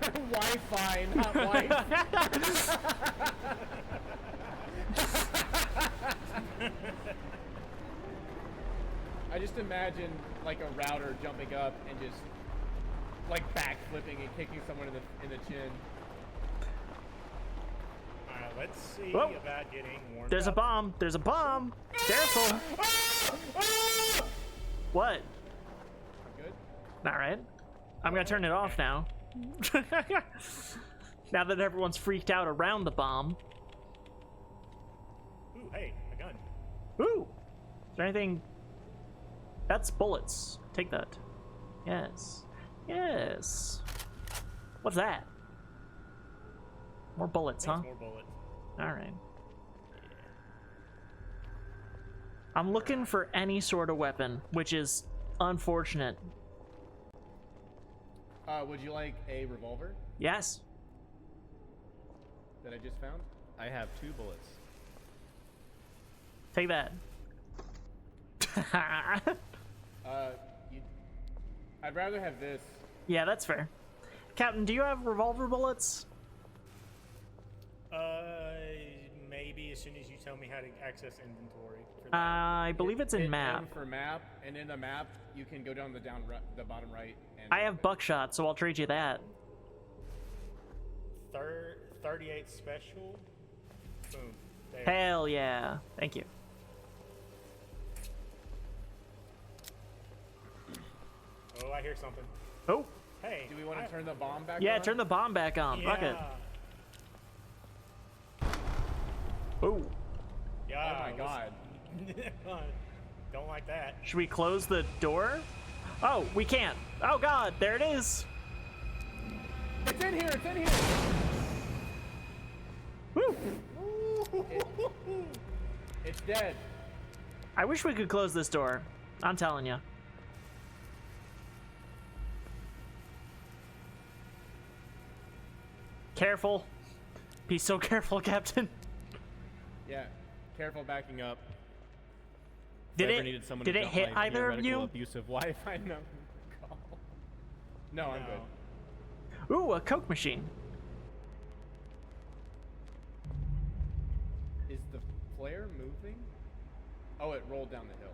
Wi-Fi, not wife. I just imagine like a router jumping up and just like backflipping and kicking someone in the chin. Alright, let's see Whoa. about getting warmed There's a up. bomb. There's a bomb. Careful. What? Good? All right. I'm gonna turn it off now. Now that everyone's freaked out around the bomb. Ooh, hey, a gun. Ooh! Is there anything? That's bullets. Take that. Yes. Yes. What's that? More bullets, huh? More bullets. Alright. I'm looking for any sort of weapon, which is unfortunate. Would you like a revolver Yes. that I just found? I have 2 bullets. Take that. I'd rather have this. Yeah, that's fair. Captain, do you have revolver bullets? Maybe as soon as you tell me how to access inventory. For that. I believe it's in Hit map. M for map, and in the map you can go down the the bottom right. And I have buckshot, so I'll trade you that. 38 special. Boom. There. Hell yeah. Thank you. Oh, I hear something. Oh, Hey. Do we want to turn the bomb back yeah, on? turn the bomb back on. Fuck it. Oh, Yeah. Oh my god. Don't like that. should we close the door? Oh, we can't. Oh god, there it is. It's in here, it's in here! Woo. It's dead. I wish we could close this door. I'm telling you. Careful. Be so careful, Captain. Yeah, careful backing up. Did If I ever it? needed someone Did to it dump hit my either of theoretical you? Abusive Wi-Fi number. Call. No, I'm good. Ooh, a Coke machine. Is the flare moving? Oh, it rolled down the hill.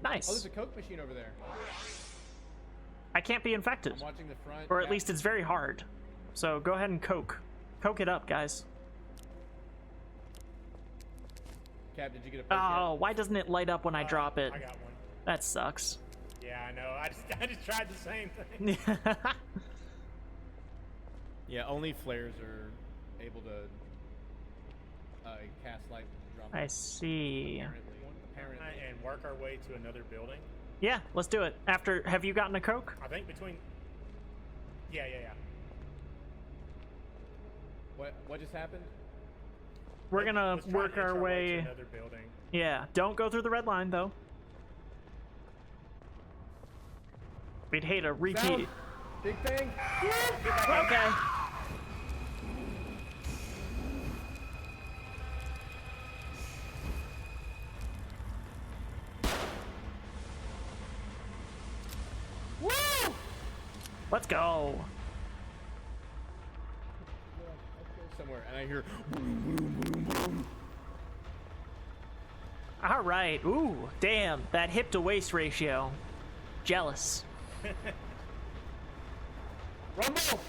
Nice. Oh, there's a Coke machine over there. I can't be infected. I'm watching the front. Or at Cap- least it's very hard. So go ahead and Coke. Coke it up, guys. Cap, did you get a Coke Oh, why doesn't it light up when I drop it? I got one. That sucks. Yeah, I know. I just tried the same thing. Yeah, only flares are able to cast light. Drop I see. Apparently. And work our way to another building. Yeah, let's do it. After, have you gotten a Coke? I think between. Yeah. What just happened? We're gonna Let's try to work inch our to way. another building. Yeah, don't go through the red line though. We'd hate a repeat. Sound. Big thing. Okay. Woo! Let's go. Somewhere, and I hear. All right. Ooh, damn. That hip to waist ratio. Jealous. Rumble!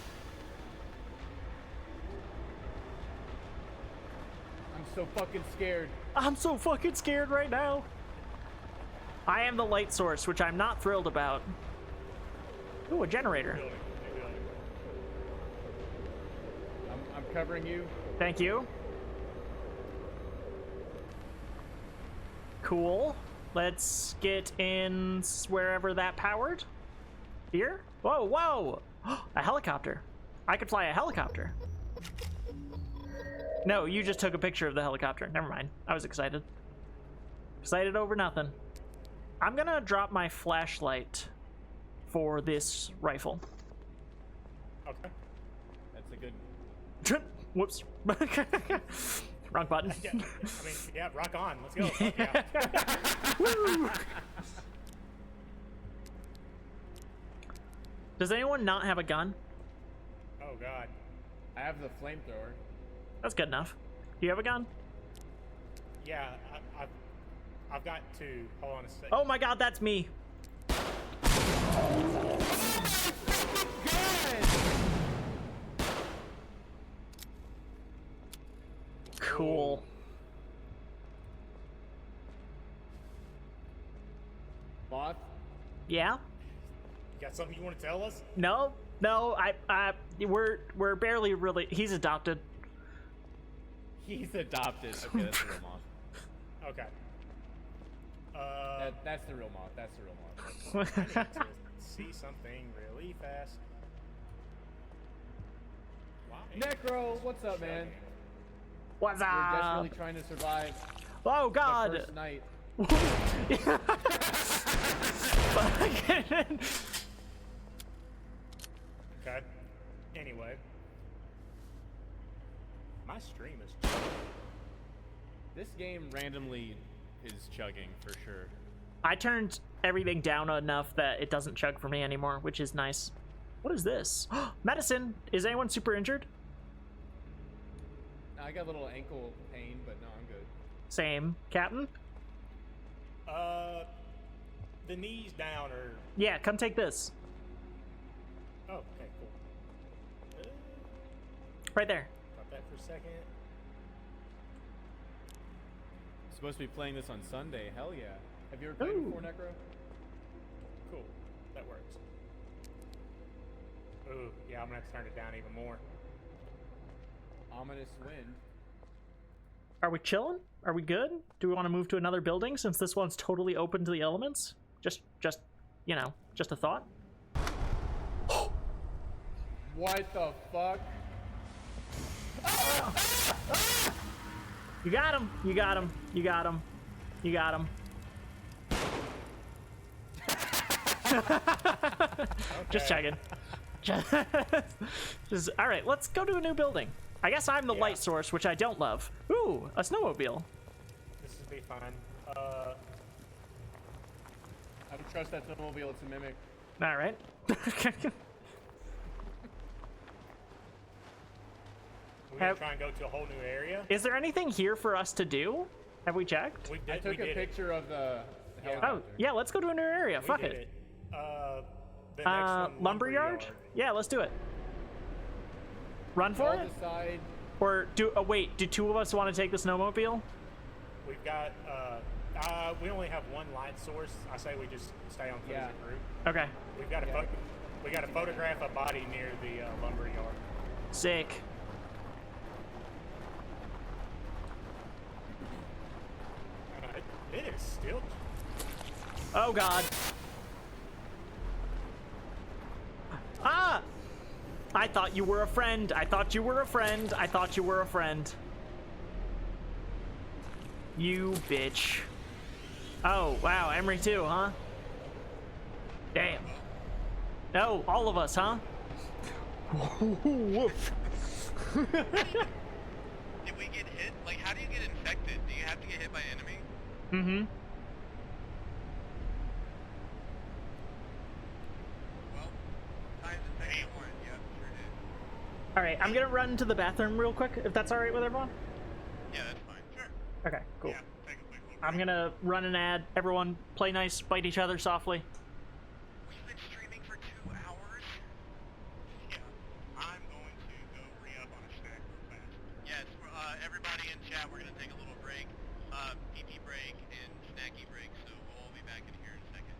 I'm so fucking scared. I'm so fucking scared right now. I am the light source, which I'm not thrilled about. Ooh, a generator. Building. Big building. I'm covering you. Thank you. Cool. Let's get in wherever that powered. Here? Whoa, whoa! A helicopter. I could fly a helicopter. No, you just took a picture of the helicopter. Never mind. I was excited. Excited over nothing. I'm gonna drop my flashlight for this rifle. Okay. That's a good. Whoops. Wrong button. Yeah, I mean, yeah, rock on. Let's go. Fuck yeah. Woo! Does anyone not have a gun? Oh god. I have the flamethrower. That's good enough. Do you have a gun? Yeah, I've got two. Hold on a second. Oh my god, that's me. Cool. Boss. Yeah? You got something you want to tell us? No, we're barely really. He's adopted. He's adopted. Okay, that's the real moth. Okay. That's the real moth. That's the real moth. I need to see something really fast. Why? Necro, what's up, man? What's We're up? desperately trying to survive Oh the God! first night. Okay. Anyway. My stream is This game randomly is chugging for sure. I turned everything down enough that it doesn't chug for me anymore, which is nice. What is this? Medicine! Is anyone super injured? I got a little ankle pain, but no, I'm good. Same. Captain? the knees down or... Yeah, come take this. Oh, okay, cool. Right there. Got that for a second. Supposed to be playing this on Sunday. Hell yeah. Have you ever played Ooh. before, Necro? Cool. That works. Ooh, yeah, I'm gonna have to turn it down even more. Ominous wind. Are we chilling? Are we good? Do we want to move to another building since this one's totally open to the elements? Just, you know, just a thought. What the fuck? You got him. You got him. You got him. You got him. Just checking. Just all right. Let's go to a new building. I guess I'm the Yeah. light source, which I don't love. Ooh, a snowmobile. This will be fun. I don't trust that snowmobile. It's a mimic. All right. We're gonna try and go to a whole new area. Is there anything here for us to do? Have we checked? We did. I took we a did picture of the Yeah. helicopter. Oh, yeah. Let's go to a new area. It. We Fuck did it. it. The next one, Lumberyard? Yeah, let's do it. Run for Y'all it? decide. Or do? Oh wait, do two of us want to take the snowmobile? We've got. We only have one light source. I say we just stay on foot Yeah. as a group. Okay. We've got to. We got to photograph a body near the lumberyard. Sick. It is still. Oh god. Ah! I thought you were a friend. I thought you were a friend. I thought you were a friend. You bitch. Oh, wow. Emery too, huh? Damn. No, all of us, huh? Woof. Did we get hit? Like, how do you get infected? Do you have to get hit by an enemy? Mm-hmm. Well, times the second one. Yep, sure did. All right, I'm gonna run to the bathroom real quick, if that's all right with everyone. Yeah, that's fine. Sure. Okay, cool. Yeah, take a quick look. I'm gonna run an ad. Everyone, play nice, bite each other softly. We've been streaming for 2 hours. Yeah, I'm going to go re-up on a snack real fast. Yes, everybody in chat, we're gonna take a little break, PP break and snacky break. So we'll all be back in here in a second.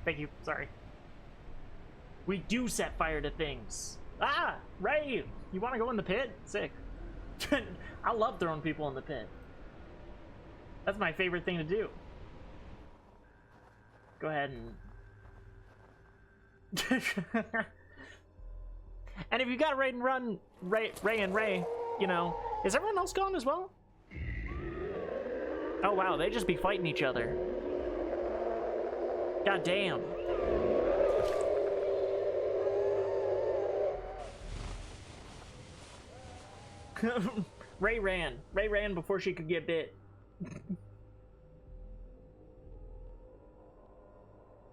Thank you. Sorry. We do set fire to things. Ah, Ray, you want to go in the pit? Sick. I love throwing people in the pit. That's my favorite thing to do. Go ahead and... And if you got Raid and Run, Ray and Ray, you know, is everyone else gone as well? Oh wow, they just be fighting each other. God damn. Ray ran. Ray ran before she could get bit.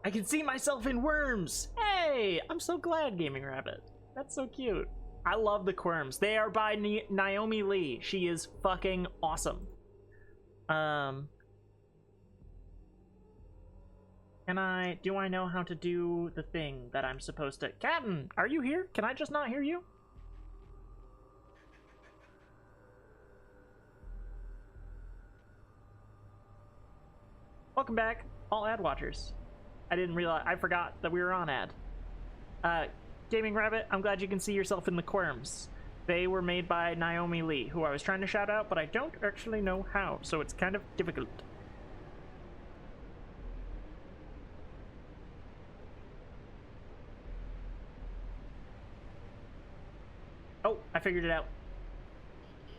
I can see myself in worms. Hey, I'm so glad, Gaming Rabbit. That's so cute. I love the Quirms. They are by Naomi Lee. She is fucking awesome. Do I know how to do the thing that I'm supposed to? Captain, are you here? Can I just not hear you? Welcome back, all ad watchers. I didn't realize, I forgot that we were on ad. Gaming Rabbit, I'm glad you can see yourself in the Quirms. They were made by Naomi Lee, who I was trying to shout out, but I don't actually know how, so it's kind of difficult. Oh, I figured it out.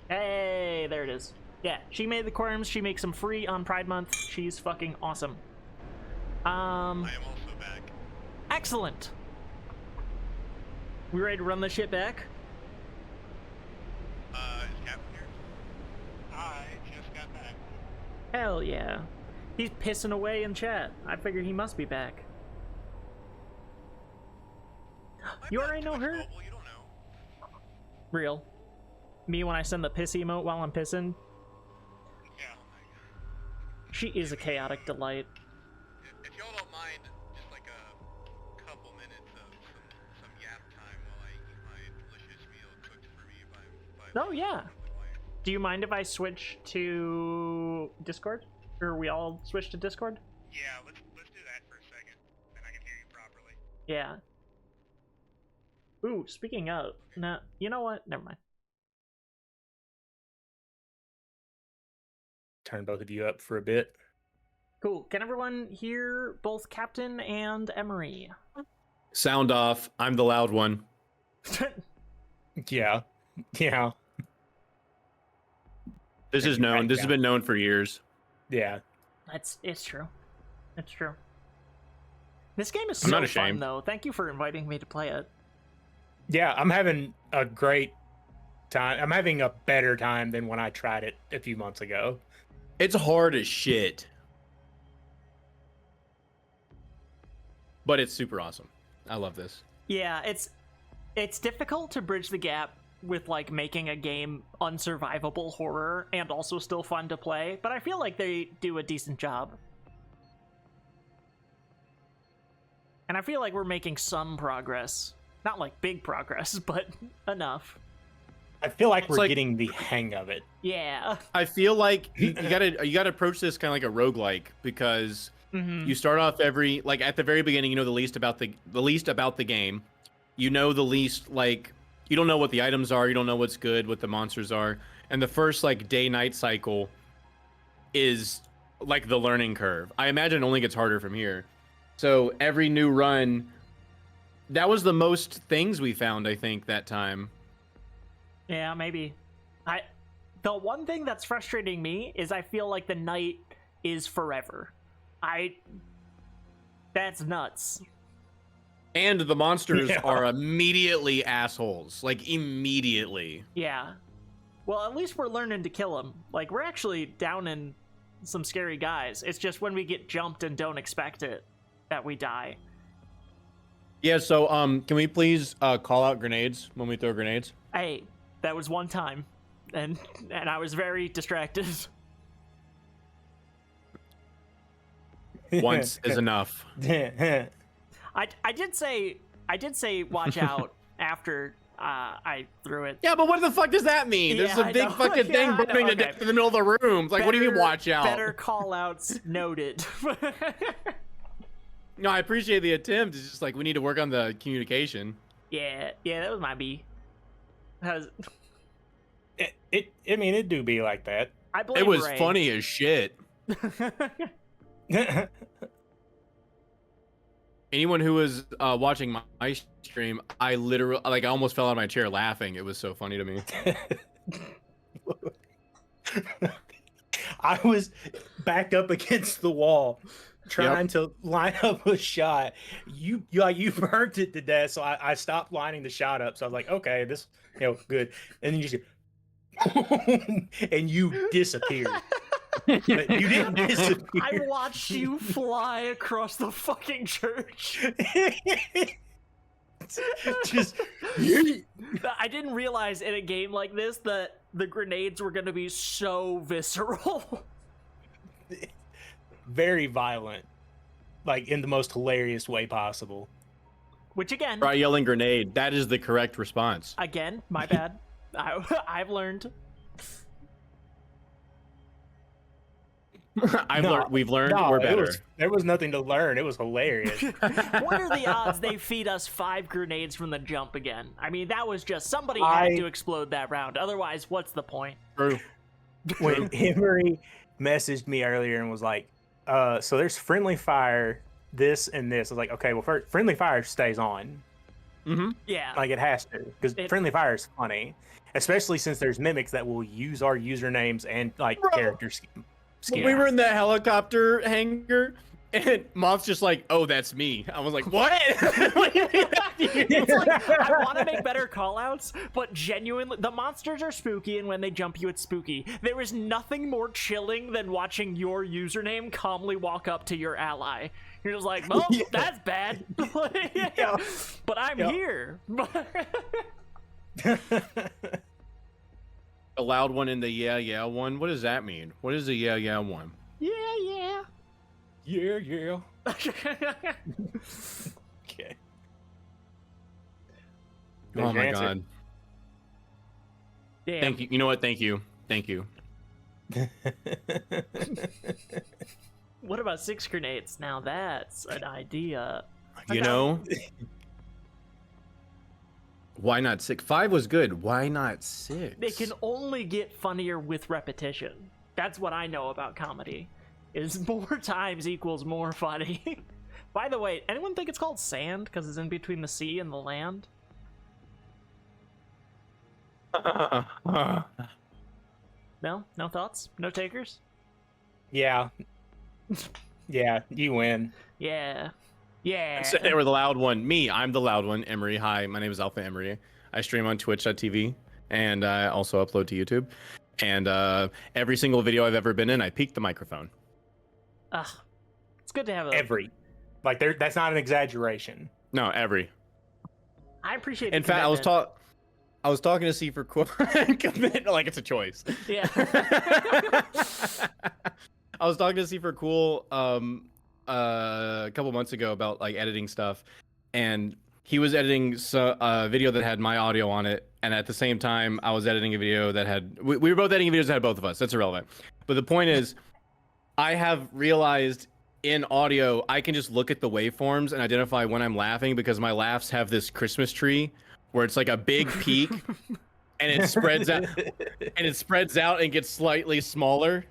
Hey, there it is. Yeah, she made the Quirms. She makes them free on Pride Month. She's fucking awesome. I am also back. Excellent. We ready to run this shit back? Is Captain here? I just got back. Hell yeah. He's pissing away in chat. I figured he must be back. You already know her? Mobile, you don't know. Real. Me when I send the piss emote while I'm pissing. Yeah. She is a chaotic delight. If y'all don't mind, just like a couple minutes of some yap time while I eat my delicious meal cooked for me by Oh yeah. Do you mind if I switch to Discord? Or we all switch to Discord? Yeah, let's do that for a second, then I can hear you properly. Yeah. Ooh, speaking of, no, you know what? Never mind. Turn both of you up for a bit. Cool. Can everyone hear both Captain and Emery? Sound off. I'm the loud one. Yeah. Yeah. This is known. This has been known for years. Yeah. It's true. It's true. This game is I'm so not fun, ashamed. though. Thank you for inviting me to play it. Yeah, I'm having a great time. I'm having a better time than when I tried it a few months ago. It's hard as shit. But it's super awesome. I love this. Yeah, it's difficult to bridge the gap with like making a game unsurvivable horror and also still fun to play, but I feel like they do a decent job. And I feel like we're making some progress. Not like big progress, but enough. I feel like It's we're like- getting the hang of it. Yeah. I feel like you gotta approach this kind of like a roguelike, because Mm-hmm. you start off like at the very beginning, you know the least about the game. You know the least, like, you don't know what the items are, you don't know what's good, what the monsters are. And the first like day-night cycle is like the learning curve. I imagine it only gets harder from here. So every new run, that was the most things we found, I think, that time. Yeah, maybe. The one thing that's frustrating me is I feel like the night is forever. That's nuts. And the monsters Yeah. are immediately assholes. Like, immediately. Yeah. Well, at least we're learning to kill them. Like, we're actually downing some scary guys. It's just when we get jumped and don't expect it that we die. Yeah, so, can we please call out grenades when we throw grenades? Hey, that was one time. And I was very distracted. Once is enough. I did say watch out after I threw it. Yeah, but what the fuck does that mean? Yeah, There's a I big know. fucking Yeah, thing I know, burning to okay. death in the middle of the room. Like, what do you mean watch out? Better call outs noted. No, I appreciate the attempt. It's just like we need to work on the communication. Yeah, that was my B. I mean, it do be like that. blame It was Ray. funny as shit. Anyone who was watching my stream, I literally, like, I almost fell out of my chair laughing. It was so funny to me. I was backed up against the wall trying to line up a shot. You burnt it to death, so I stopped lining the shot up. So I was like, okay, this, good. And then you just and you disappeared. But you didn't disappear. I watched you fly across the fucking church. Just I didn't realize in a game like this that the grenades were going to be so visceral. very violent, like in the most hilarious way possible. Which again, Try yelling grenade. That is the correct response. again, my bad. I've learned. We've learned. No, We're better. There was nothing to learn. It was hilarious. What are the odds they feed us 5 grenades from the jump again? I mean, that was just somebody had to explode that round. Otherwise, what's the point? True. When Emery messaged me earlier and was like, so there's friendly fire, this and this. I was like, okay, well, first, friendly fire stays on. Mm-hmm. Yeah. Like, it has to, because friendly fire is funny, especially since there's mimics that will use our usernames and, like, character scheme. When we were in the helicopter hangar, and Moth's just like, "Oh, that's me." I was like, "What?" What do you mean that's you? It's like, I want to make better callouts, but genuinely, the monsters are spooky, and when they jump you, it's spooky. There is nothing more chilling than watching your username calmly walk up to your ally. You're just like, well, that's bad. But I'm here. A loud one in the yeah one. What does that mean? What is the yeah one? Yeah. Yeah. Okay. Oh my god. Damn. Thank you. You know what? Thank you. What about 6 grenades? Now that's an idea. You know? Why not 6? 5 was good. Why not 6? They can only get funnier with repetition. That's what I know about comedy. Is more times equals more funny. By the way, anyone think it's called sand because it's in between the sea and the land? No thoughts? No takers? Yeah, you win. Yeah. So they were the loud one. Me, I'm the loud one. Emery. Hi, my name is Alpha Emery. I stream on Twitch.tv and I also upload to YouTube. And every single video I've ever been in, I peek the microphone. It's good to have a... Every. Like, that's not an exaggeration. No, every. I appreciate the In fact, I was talking to C for commit like it's a choice. Yeah. I was talking to C for Cool a couple months ago about like editing stuff, and he was editing a video that had my audio on it, and at the same time I was editing a video that had we were both editing videos that had both of us. That's irrelevant. But the point is, I have realized in audio I can just look at the waveforms and identify when I'm laughing because my laughs have this Christmas tree where it's like a big peak and it spreads out and gets slightly smaller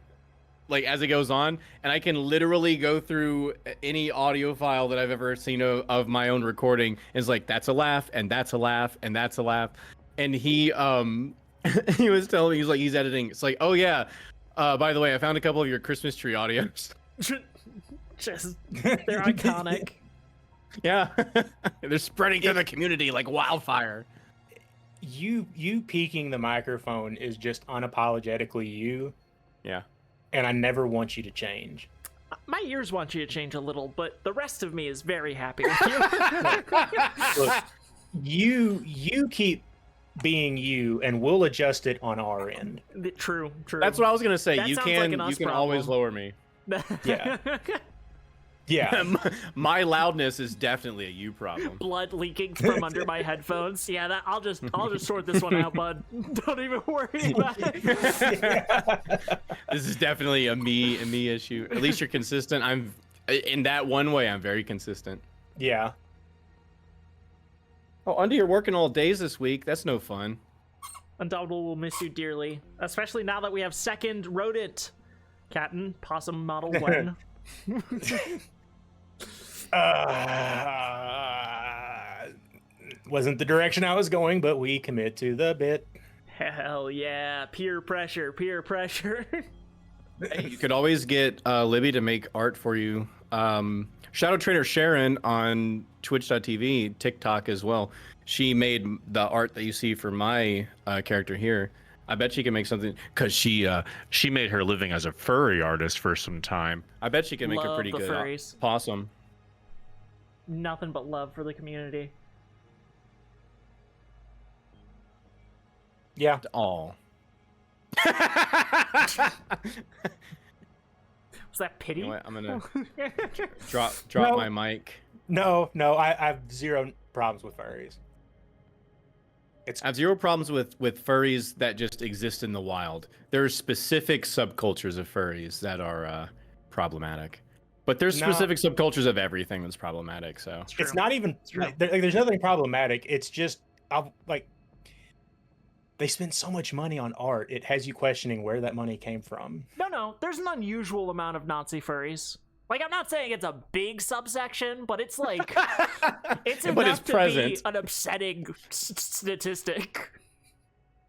like as it goes on, and I can literally go through any audio file that I've ever seen of my own recording, and it's like that's a laugh and that's a laugh and that's a laugh. And he he was telling me, he's editing, it's like, oh yeah, by the way, I found a couple of your Christmas tree audios. Just they're iconic. Yeah. They're spreading through the community like wildfire. You peeking the microphone is just unapologetically you. Yeah. And I never want you to change. My ears want you to change a little, but the rest of me is very happy with you. Look, you keep being you, and we'll adjust it on our end. True. That's what I was gonna say. That You sounds can like an us always problem. lower me. Yeah. Yeah. My loudness is definitely a you problem. Blood leaking from under my headphones. Yeah, I'll just sort this one out, bud. Don't even worry about it. This is definitely a me issue. At least you're consistent. In that one way, I'm very consistent. Yeah. Oh, Undy, you're working all days this week. That's no fun. Undoubtedly will miss you dearly, especially now that we have second rodent. Captain, possum model when? Wasn't the direction I was going, but we commit to the bit. Hell yeah, peer pressure, peer pressure. Hey, you could always get Libby to make art for you. Shadow Trainer Sharon on Twitch.tv, TikTok as well. She made the art that you see for my character here. I bet she can make something because she made her living as a furry artist for some time. I bet she can make a pretty good furries. possum. Nothing but love for the community. Yeah. All. Was that pity? You know what? I'm gonna drop No. my mic. No, I have zero problems with furries. I have zero problems with furries that just exist in the wild. There's specific subcultures of furries that are problematic, but there's specific subcultures of everything that's problematic. So it's not even there's nothing problematic. It's just like they spend so much money on art. It has you questioning where that money came from. No, there's an unusual amount of Nazi furries. Like, I'm not saying it's a big subsection, but it's like it's enough but it's to present. be an upsetting statistic.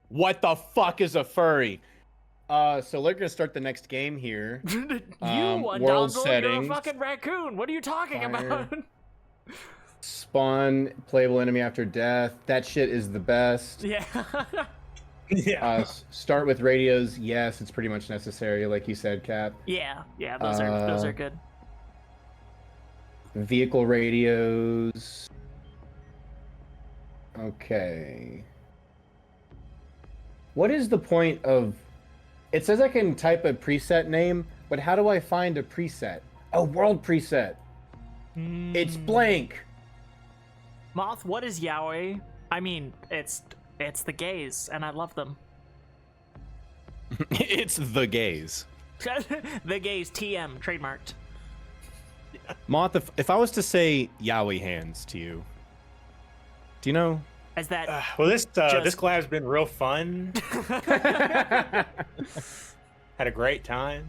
What the fuck is a furry? So we're gonna start the next game here. You, world you're a settings. fucking raccoon. What are you talking about? Spawn playable enemy after death. That shit is the best. Yeah. Yeah. Start with radios. Yes, it's pretty much necessary, like you said, Cap. Yeah, those are good. Vehicle radios. Okay. What is the point of... It says I can type a preset name, but how do I find a preset? A world preset. It's blank. Moth, what is yaoi? I mean, it's the gays, and I love them. It's the gays. The gays, TM, trademarked. Moth, if I was to say yaoi hands to you, do you know? As that Well, this collab's been real fun. Had a great time.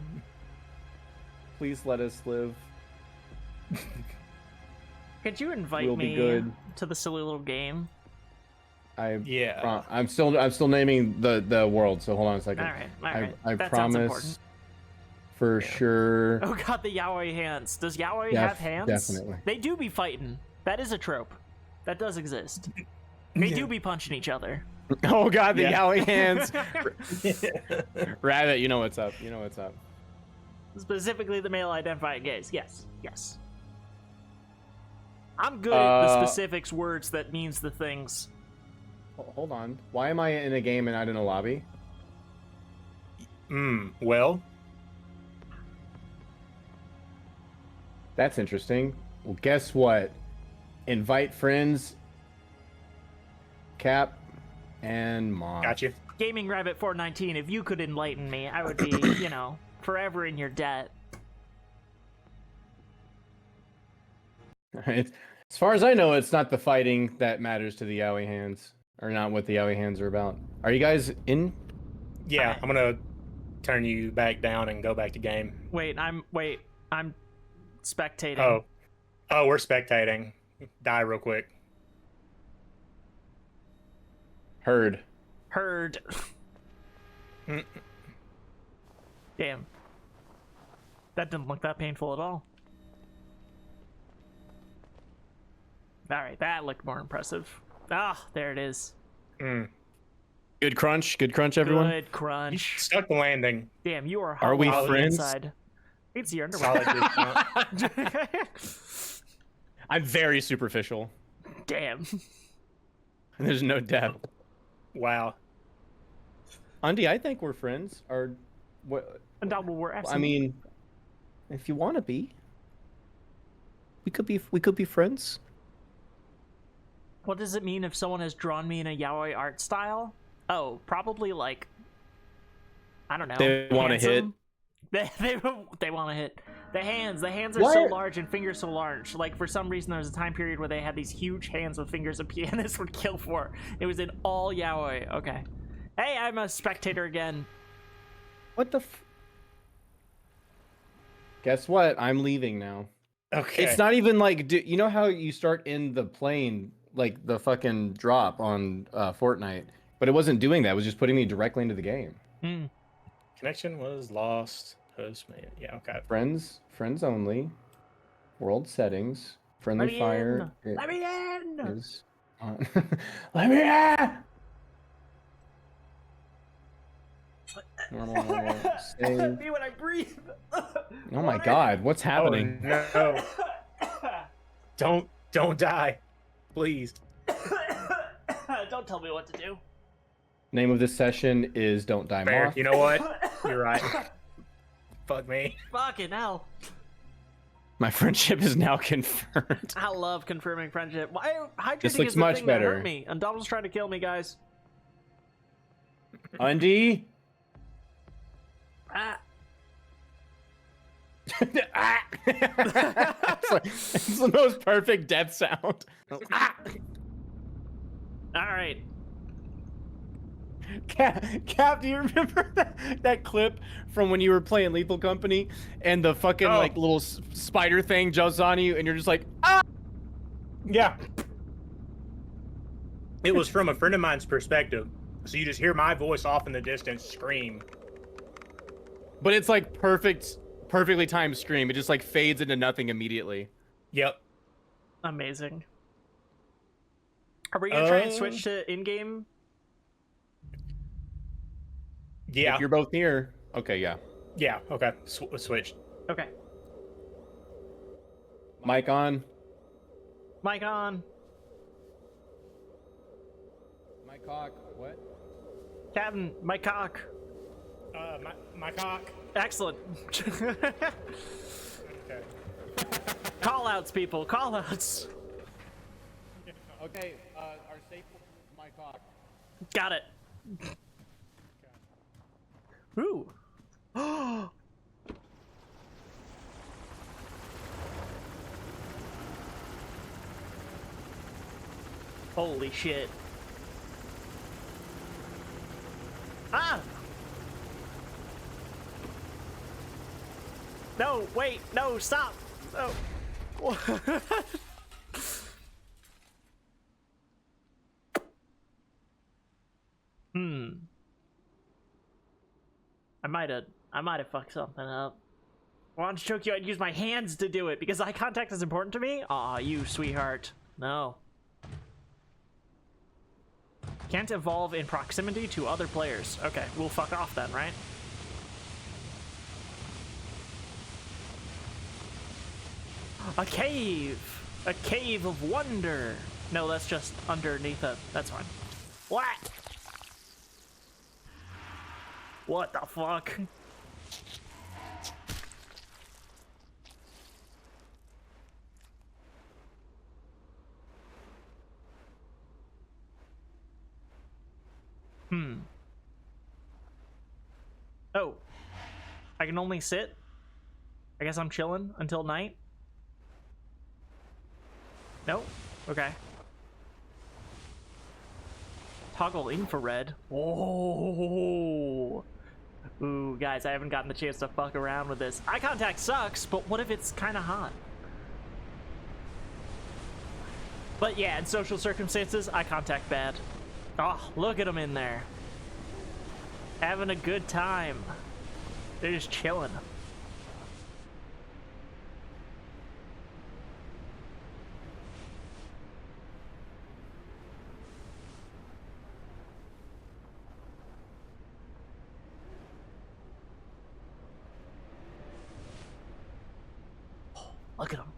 Please let us live. could you invite We'll be me good. to the silly little game? Yeah. I'm still naming the world. So hold on a second. All right. I That sounds important. promise for sure. Oh god, the yaoi hands. Does yaoi Yeah, have hands? definitely. They do be fighting. That is a trope. That does exist. They do be punching each other. Oh god, the Yeah. yaoi hands. Rabbit, you know what's up. You know what's up. Specifically the male identifying gays. Yes. I'm good at the specifics words that means the things. Hold on. Why am I in a game and not in a lobby? Well, That's interesting. Well, guess what? Invite friends, Cap, and Mom. got you. Gaming Rabbit 419, if you could enlighten me, I would be, forever in your debt. As far as I know, it's not the fighting that matters to the yaoi hands, or not what the yaoi hands are about. Are you guys in? Yeah, I'm gonna turn you back down and go back to game. Wait, I'm spectating. Oh, we're spectating. Die real quick. Heard. Damn. That didn't look that painful at all. Alright, that looked more impressive. Ah, there it is. Good crunch, everyone. Good crunch. Stuck the landing. Damn, you are Are we hollow friends? inside. It's your underwear. Solid discount. I'm very superficial. Damn. There's no depth. Wow. Undy, I think we're friends. Or what? Undoubtedly, we're I absolutely. mean, if you want to be, we could be friends. What does it mean if someone has drawn me in a yaoi art style? Oh, probably like, I don't know. They want to hit. handsome? They want to hit. The hands are What? so large and fingers so large. Like, for some reason, there was a time period where they had these huge hands with fingers that pianists would kill for. It was in all yaoi. Okay. Hey, I'm a spectator again. What the Guess what? I'm leaving now. Okay. It's not even like, you know how you start in the plane, like the fucking drop on Fortnite, but it wasn't doing that. It was just putting me directly into the game. Hmm. Connection was lost. Postman. Yeah, okay. Friends only. World settings. Friendly Let me fire. in. Let me in. Is on. Let me in. Normal. Save. Me when I breathe. Oh my god, what's happening? Oh, no. Don't die. Please. Don't tell me what to do. Name of this session is Don't Die Fair. Moth. You know what? You're right. Fuck me. Fucking hell. My friendship is now confirmed. I love confirming friendship. Why? Hydrating This looks is the much thing better. that hurt me. And Donald's trying to kill me, guys. Undie. Ah. it's the most perfect death sound. All right. Cap, do you remember that clip from when you were playing Lethal Company and the fucking like little spider thing jumps on you and you're just like, ah! Yeah. It was from a friend of mine's perspective. So you just hear my voice off in the distance scream. But it's like perfectly timed scream. It just like fades into nothing immediately. Yep. Amazing. Are we gonna try and switch to in-game? Yeah. If you're both here. Okay, yeah. Yeah, okay. Switched. Okay. Mic on. Mic on. My cock. What? Captain, my cock. My cock. Excellent. Okay. Call outs, people. Call outs. Okay, our staple, my cock. Got it. Ooh. Holy shit. Ah! No, wait, no, stop! No. I might have fucked something up. Why don't you Tokyo? I'd use my hands to do it because eye contact is important to me? Aw, you sweetheart. No. Can't evolve in proximity to other players. Okay, we'll fuck off then, right? A cave! A cave of wonder! No, that's just underneath it. That's fine. What? What the fuck? Oh. I can only sit? I guess I'm chilling until night? No? Okay. Toggle infrared. Whoa. Ooh, guys, I haven't gotten the chance to fuck around with this. Eye contact sucks, but what if it's kind of hot? But yeah, in social circumstances, eye contact bad. Oh, look at them in there. Having a good time. They're just chilling. Look at them.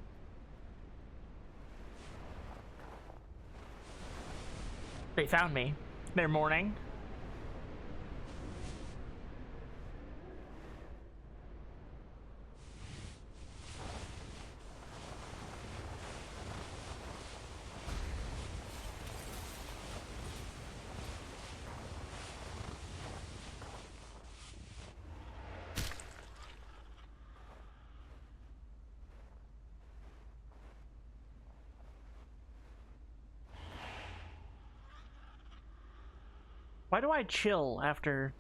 They found me. They're mourning. Why do I chill after...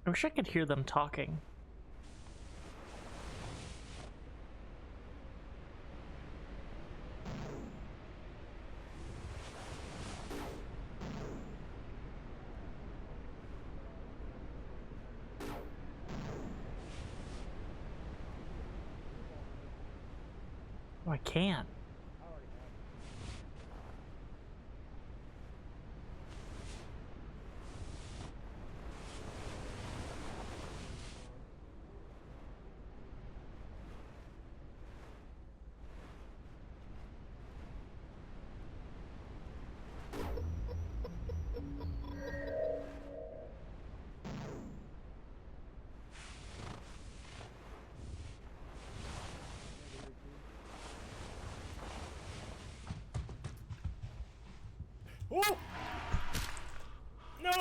I wish I could hear them talking. Oh, I can't. Woo! No!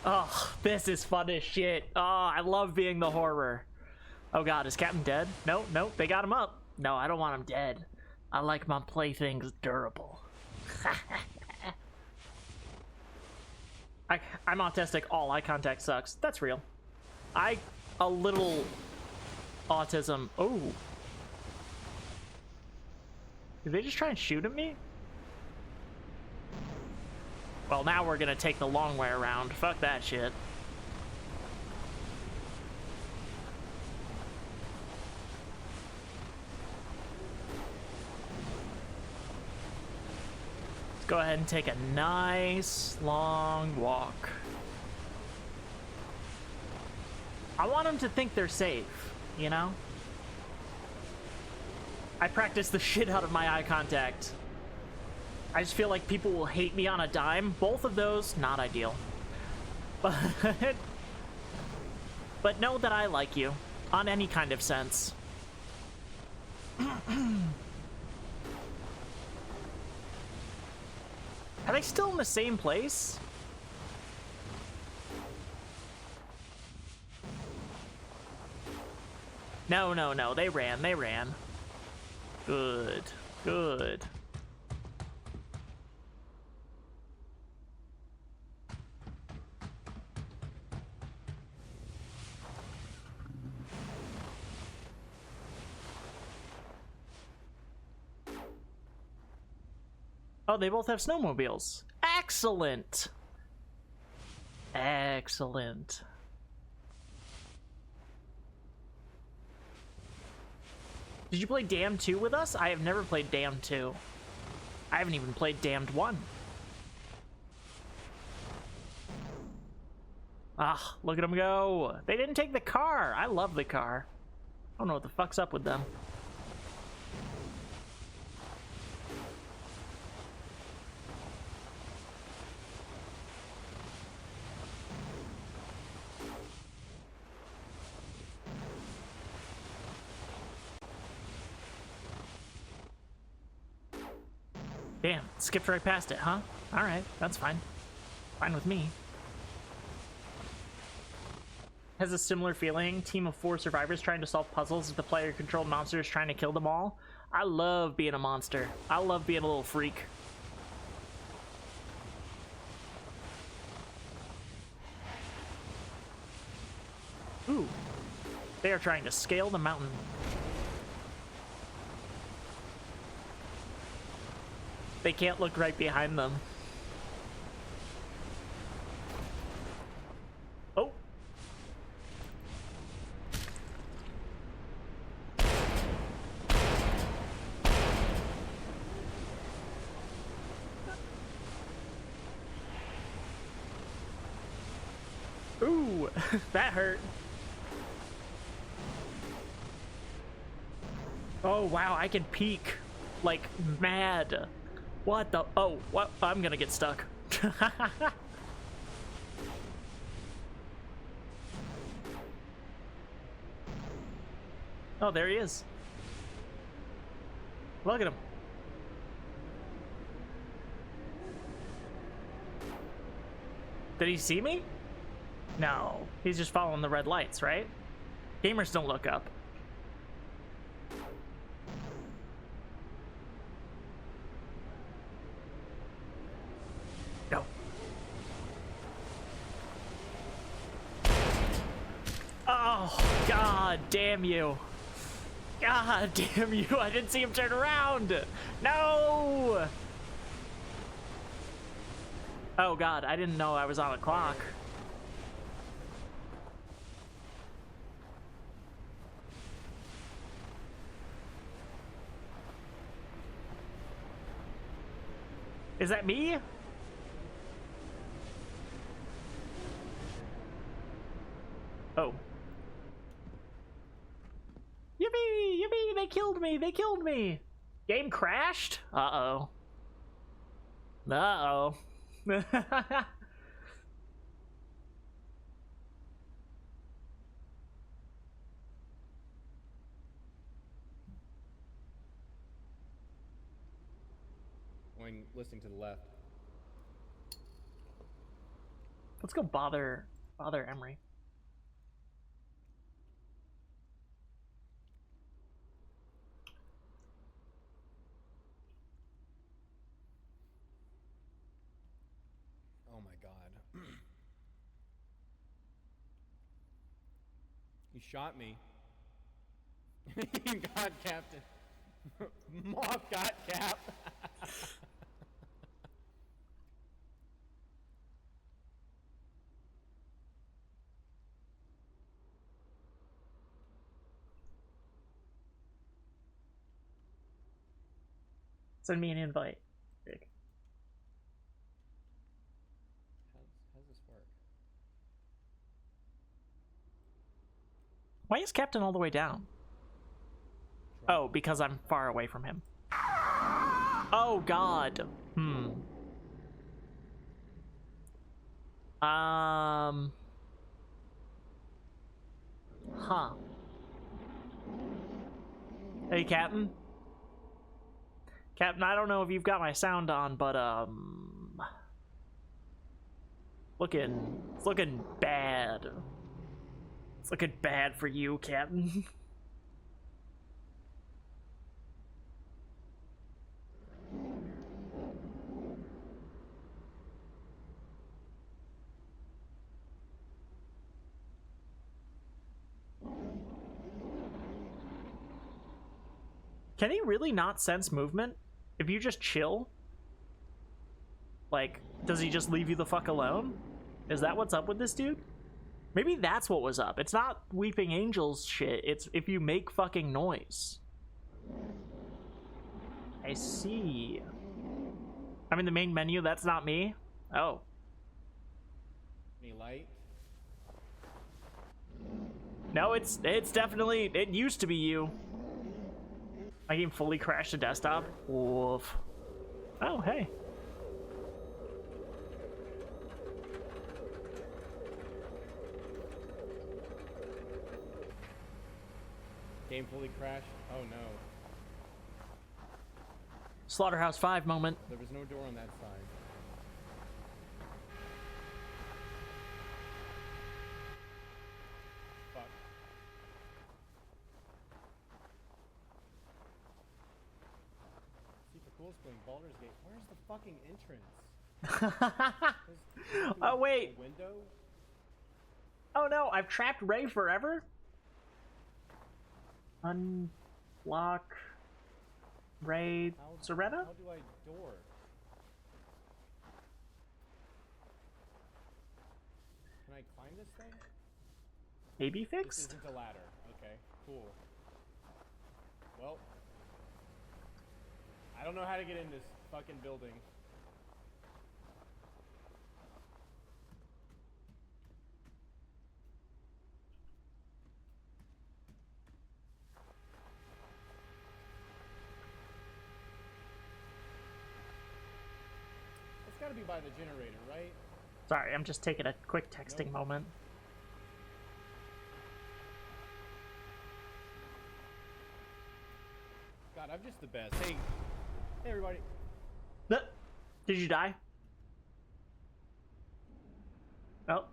Oh, this is fun as shit. Oh, I love being the horror. Oh god, is Captain dead? No, no, they got him up. No, I don't want him dead. I like my playthings durable. I'm autistic. All eye contact sucks. That's real. A little autism. Oh. Did they just try and shoot at me? Well, now we're gonna take the long way around. Fuck that shit. Let's go ahead and take a nice long walk. I want them to think they're safe, you know? I practice the shit out of my eye contact. I just feel like people will hate me on a dime. Both of those, not ideal. But know that I like you, on any kind of sense. Are they still in the same place? No, no, no, they ran, they ran. Good, good. Oh, they both have snowmobiles. Excellent. Excellent. Did you play Damned 2 with us? I have never played Damned 2. I haven't even played Damned 1. Ah, look at them go. They didn't take the car. I love the car. I don't know what the fuck's up with them. Damn, skipped right past it, huh? Alright, that's fine. Fine with me. Has a similar feeling. Team of 4 survivors trying to solve puzzles with the player-controlled monsters trying to kill them all. I love being a monster. I love being a little freak. Ooh. They are trying to scale the mountain. They can't look right behind them. Oh. Ooh. Ooh, that hurt. Oh wow, I can peek like mad. What the? Oh, what? I'm gonna get stuck. Oh, there he is. Look at him. Did he see me? No, he's just following the red lights, right? Gamers don't look up. No. Oh, god damn you. God damn you, I didn't see him turn around. No! Oh god, I didn't know I was on a clock. Is that me? Oh. Yippee! Yippee! They killed me! They killed me! Game crashed? Uh-oh. Uh-oh. Going listening to the left. Let's go bother Emery. Oh my god. He shot me. God, Captain. Moth got Cap. Send me an invite. Big. How's this work? Why is Captain all the way down? Oh, because I'm far away from him. Oh god. Huh. Hey, Captain. Captain, I don't know if you've got my sound on, but it's looking bad. It's looking bad for you, Captain. Can he really not sense movement? If you just chill? Like, does he just leave you the fuck alone? Is that what's up with this dude? Maybe that's what was up. It's not Weeping Angels shit. It's if you make fucking noise. I see. I'm in the main menu. That's not me. Oh. Any light? No, it's definitely, it used to be you. My game fully crashed the desktop. Woof. Oh, hey. Game fully crashed? Oh no. Slaughterhouse 5 moment. There was no door on that side. Fuck. See, for coolest playing Baldur's Gate. Where's the fucking entrance? Oh, wait. Window? Oh no, I've trapped Ray forever? Unlock Ray Serena? How do I door? Can I climb this thing? Maybe This fixed? isn't a ladder. Okay, cool. Well, I don't know how to get in this fucking building. by the generator, right? Sorry, I'm just taking a quick texting moment. God, I'm just the best. Hey, everybody. Did you die? Oh.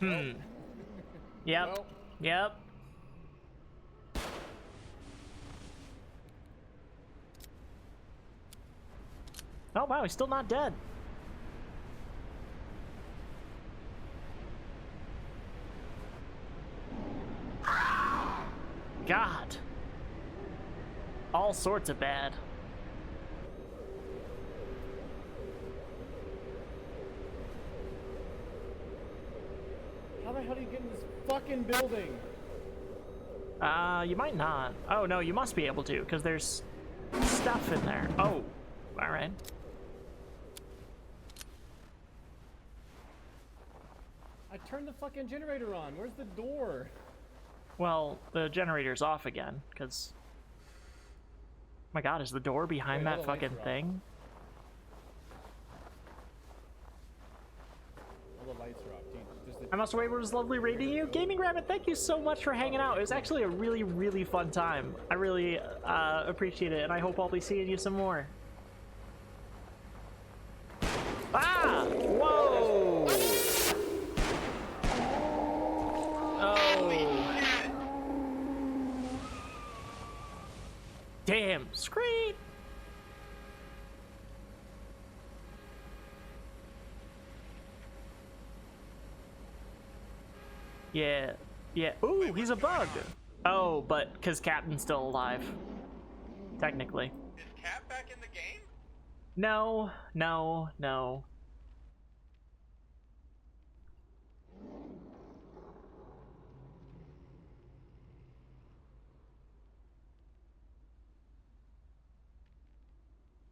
Nope. Yep. Nope. Yep. Oh wow, he's still not dead. God. All sorts of bad. How the hell do you get in this fucking building? You might not. Oh no, you must be able to, because there's stuff in there. Oh, alright. I turned the fucking generator on. Where's the door? Well, the generator's off again, because... My god, is the door behind Wait, all that the lights fucking are off. thing? All the lights are off, dude. I must wait, it was lovely rating you. Gaming Rabbit, thank you so much for hanging out. It was actually a really, really fun time. I really appreciate it, and I hope I'll be seeing you some more. Ah! Whoa! Oh! Damn! Scream! Yeah. Yeah. Ooh, Wait, he's a what's going bug. on? Oh, but because Captain's still alive. Technically. Is Cap back in the game? No, no, no.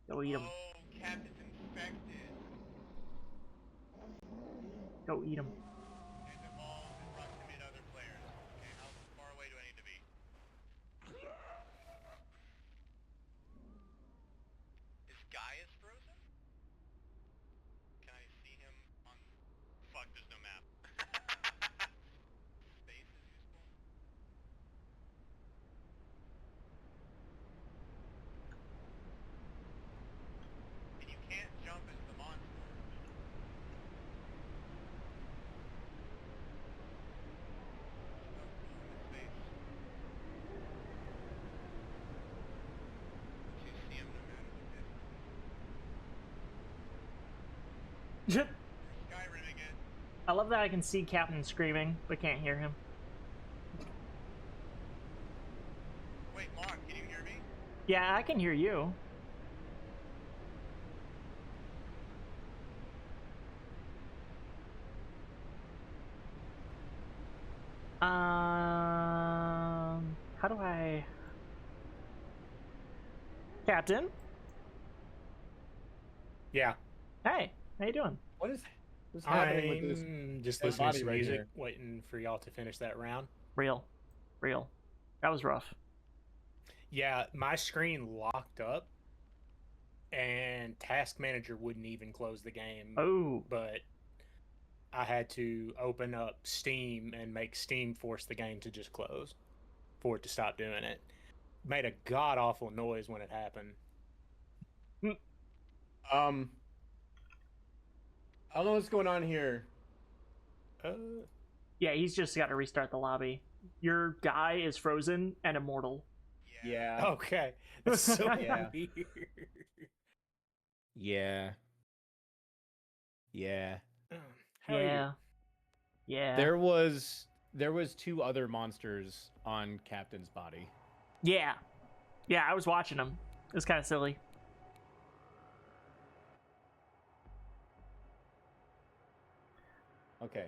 Go eat him. Oh, Cap is infected. Go eat him. Is involved in proximity to other players. Okay, how far away do I need to be? Is Gaius frozen? Can I see him on... Fuck, there's no map. Space is useful. And you can't jump as the monster. Space. Once you see him, no matter what it is. Skyrimming it. I love that I can see Captain screaming, but can't hear him. Wait, Mark, can you hear me? Yeah, I can hear you. How do I... Captain? Yeah. Hey, how you doing? What's happening with this? I'm just dead listening to body some right music, here? waiting for y'all to finish that round. Real. That was rough. Yeah, my screen locked up, and Task Manager wouldn't even close the game. Oh. But I had to open up Steam and make Steam force the game to just close for it to stop doing it. Made a god awful noise when it happened. I don't know what's going on here. Yeah, he's just got to restart the lobby. Your guy is frozen and immortal. Yeah. Okay. That's so Yeah. weird. Yeah. Yeah. How are you? Yeah. Yeah. There was two other monsters on Captain's body. Yeah. Yeah, I was watching him. It was kind of silly. Okay.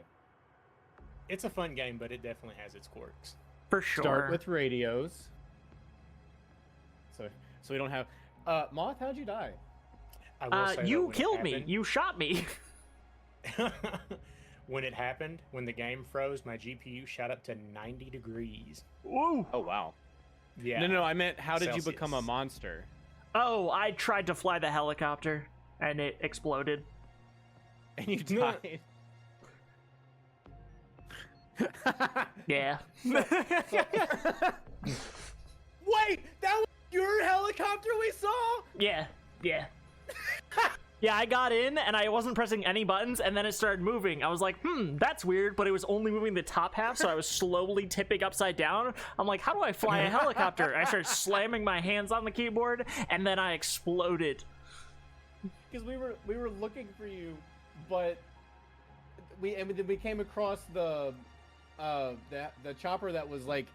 It's a fun game, but it definitely has its quirks. For sure. Start with radios. So we don't have Moth, how'd you die? I will say, though, you when it killed me. happened- You shot me. when it happened, when the game froze, my GPU shot up to 90 degrees. Woo! Oh wow. Yeah. No, I meant how did you Celsius. become a monster? Oh, I tried to fly the helicopter, and it exploded. And you died. Yeah. Wait, that was your helicopter we saw? Yeah. Yeah, I got in, and I wasn't pressing any buttons, and then it started moving. I was like, that's weird, but it was only moving the top half, so I was slowly tipping upside down. I'm like, how do I fly a helicopter? I started slamming my hands on the keyboard, and then I exploded. Because we were looking for you, but we came across the chopper that was like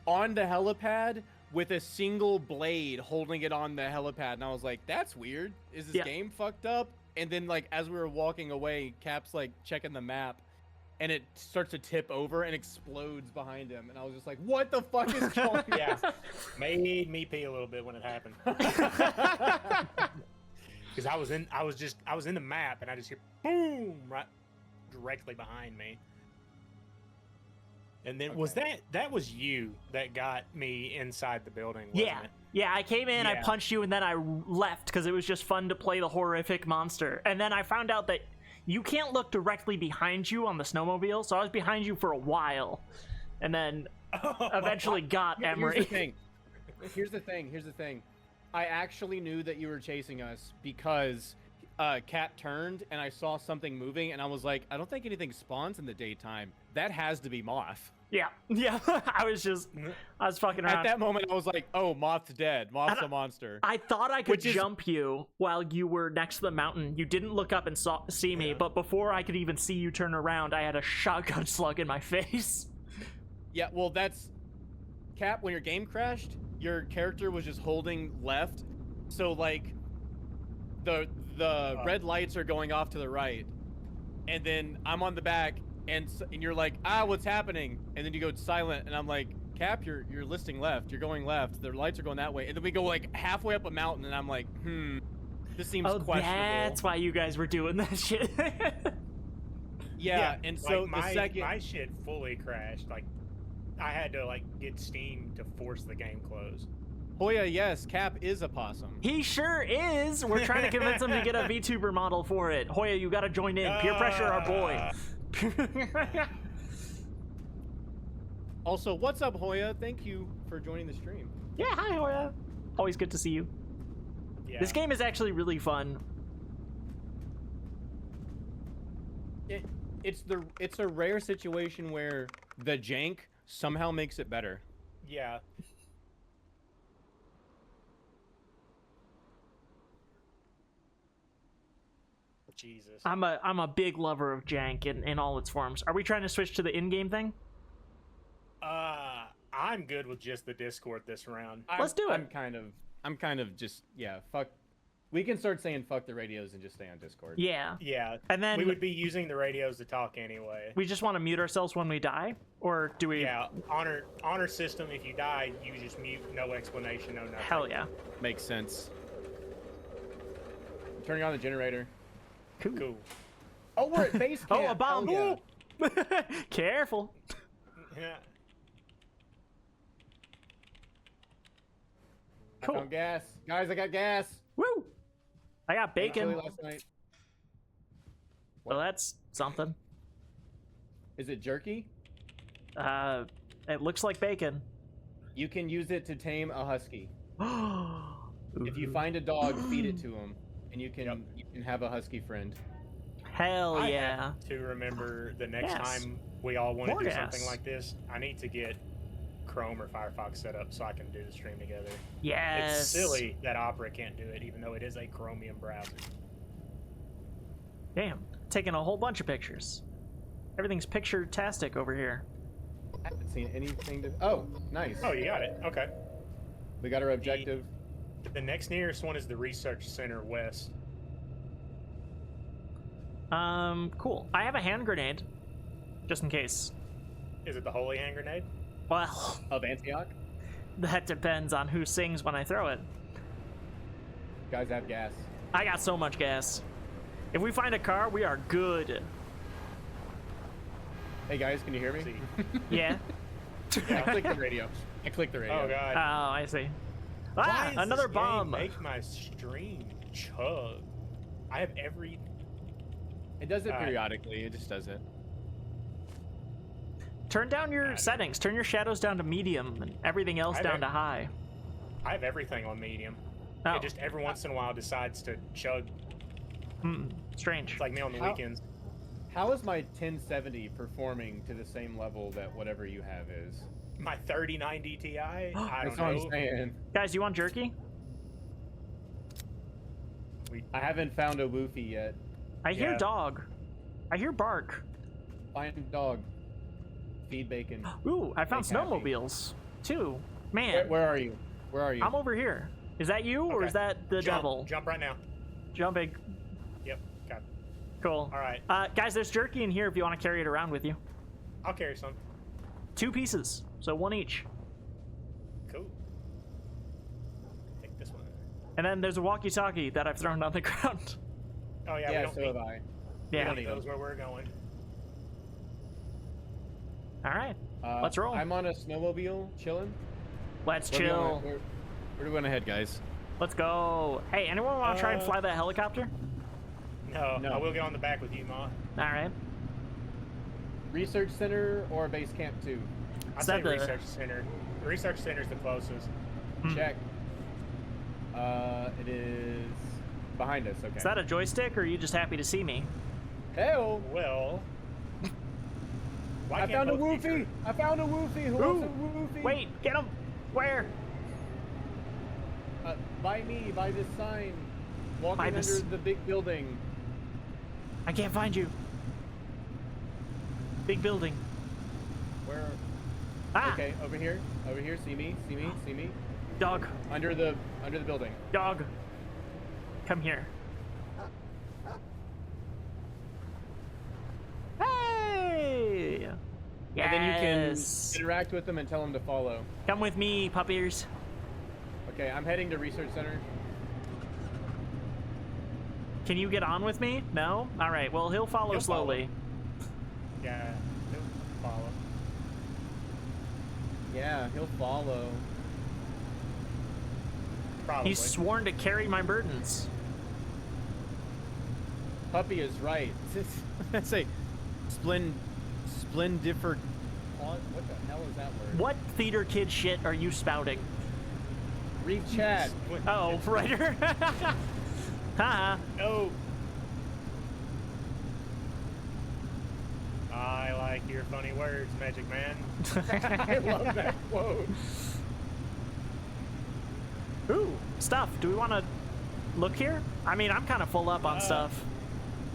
on the helipad with a single blade holding it on the helipad, and I was like, that's weird. Is this game fucked up? And then like as we were walking away, Cap's like checking the map, and it starts to tip over and explodes behind him, and I was just like, what the fuck is going on? Yeah, made me pee a little bit when it happened. Because I was in the map, and I just hear boom right directly behind me. And then was that was you that got me inside the building, wasn't it? Yeah, I came in, I punched you, and then I left because it was just fun to play the horrific monster. And then I found out that you can't look directly behind you on the snowmobile, so I was behind you for a while, and then eventually got Emery. Here's the thing. I actually knew that you were chasing us because Cat turned and I saw something moving, and I was like, I don't think anything spawns in the daytime. That has to be Moth. Yeah. I was fucking around. At that moment, I was like, oh, Moth's dead. Moth's a monster. I thought I could jump you while you were next to the mountain. You didn't look up and see me, but before I could even see you turn around, I had a shotgun slug in my face. Yeah, well, that's... Cap, when your game crashed, your character was just holding left, so, like, the red lights are going off to the right, and then I'm on the back, and you're like, what's happening? And then you go silent, and I'm like, Cap, you're listing left. You're going left. The lights are going that way. And then we go, like, halfway up a mountain, and I'm like, this seems questionable. That's why you guys were doing that shit. Yeah, and so like my shit fully crashed. Like, I had to, like, get Steam to force the game closed. Hoya, yes, Cap is a possum. He sure is. We're trying to convince him to get a VTuber model for it. Hoya, you gotta join in. Peer pressure our boy. Also, what's up, Hoya? Thank you for joining the stream. Yeah, hi, Hoya. Always good to see you. Yeah. This game is actually really fun. It's a rare situation where the jank somehow makes it better. Yeah. Jesus. I'm a big lover of jank in all its forms. Are we trying to switch to the in-game thing? I'm good with just the Discord this round. Let's do it. I'm kind of just fuck. We can start saying fuck the radios and just stay on Discord. Yeah. Yeah. And then we would be using the radios to talk anyway. We just want to mute ourselves when we die, or do we? Yeah. Honor system. If you die, you just mute. No explanation. No nothing. Hell yeah. Makes sense. I'm turning on the generator. Cool. Oh, we're at base camp. Oh, a bomb. Yeah. Careful. Yeah. Cool. I found gas. Guys, I got gas. Woo! I got bacon. Last night. Well, that's something. Is it jerky? It looks like bacon. You can use it to tame a husky. If you find a dog, feed it to him, and you can have a husky friend. Hell yeah! I have to remember the next time we all want to do something like this, I need to get Chrome or Firefox set up so I can do the stream together. Yes. It's silly that Opera can't do it, even though it is a Chromium browser. Damn, taking a whole bunch of pictures. Everything's picture-tastic over here. I haven't seen anything to... Oh, nice. Oh, you got it. Okay. We got our objective. The next nearest one is the Research Center West. Cool. I have a hand grenade, just in case. Is it the Holy Hand Grenade? Well... Of Antioch? That depends on who sings when I throw it. Guys have gas. I got so much gas. If we find a car, we are good. Hey guys, can you hear me? See. Yeah. I clicked the radio. I clicked the radio. Oh god. Oh, I see. Why Ah, is another this bomb. game make my stream chug? I have every. It does it Alright. periodically. It just does it. Turn down your settings. Turn your shadows down to medium and everything else down to high. I have everything on medium. Oh. It just every once in a while decides to chug. Strange. It's like me on the How- weekends. How is my 1070 performing to the same level that whatever you have is? My 3090 Ti. I That's don't what know. I'm saying. Guys, you want jerky? I haven't found a woofie yet. I hear Yeah. dog. I hear bark. Find dog. Feed bacon. Ooh, I found Make happy. snowmobiles too. Man, Where are you? Where are you? I'm over here. Is that you or Okay. is that the Jump, devil? Jump right now. Jumping. Yep. Got it. Cool. All right. Guys, there's jerky in here if you want to carry it around with you. I'll carry some. 2 pieces, so 1 each. Cool. Take this one. And then there's a walkie-talkie that I've thrown on the ground. Oh yeah. We yeah, don't so need, have I. Yeah. don't need those them. where we're going. All right. Let's roll. I'm on a snowmobile, chilling. Let's Where do we chill. wanna- Where do we want to head, guys? Let's go. Hey, anyone want to try and fly that helicopter? No, No. I will get on the back with you, Ma. All right. Research center or base camp 2? I Is say that the- research center. The research center's the closest. Check. It is behind us. Okay. Is that a joystick or are you just happy to see me? Hell! Well. Why I can't found a both be woofie! true? I found a woofie! Who wants a woofie? Wait, get him. Where? By me, by this sign. Walking By under this- the big building. I can't find you. Big building. Where? Ah, Okay, over here. Over here. See me. See me. See me. dog, Under the building. dog. Come here. Hey! Yes. And then you can interact with them and tell them to follow. Come with me, puppies. Okay, I'm heading to research center. Can you get on with me? No? All right, well, he'll follow He'll follow. slowly. Yeah. He'll follow. Yeah, he'll follow. Probably. He's sworn to carry my burdens. Puppy is right. That's a splendifer. What the hell is that word? What theater kid shit are you spouting? Read chat. Oh, writer. Haha. No. I like your funny words, Magic Man. I love that quote. Ooh, stuff. Do we want to look here? I mean, I'm kind of full up on stuff.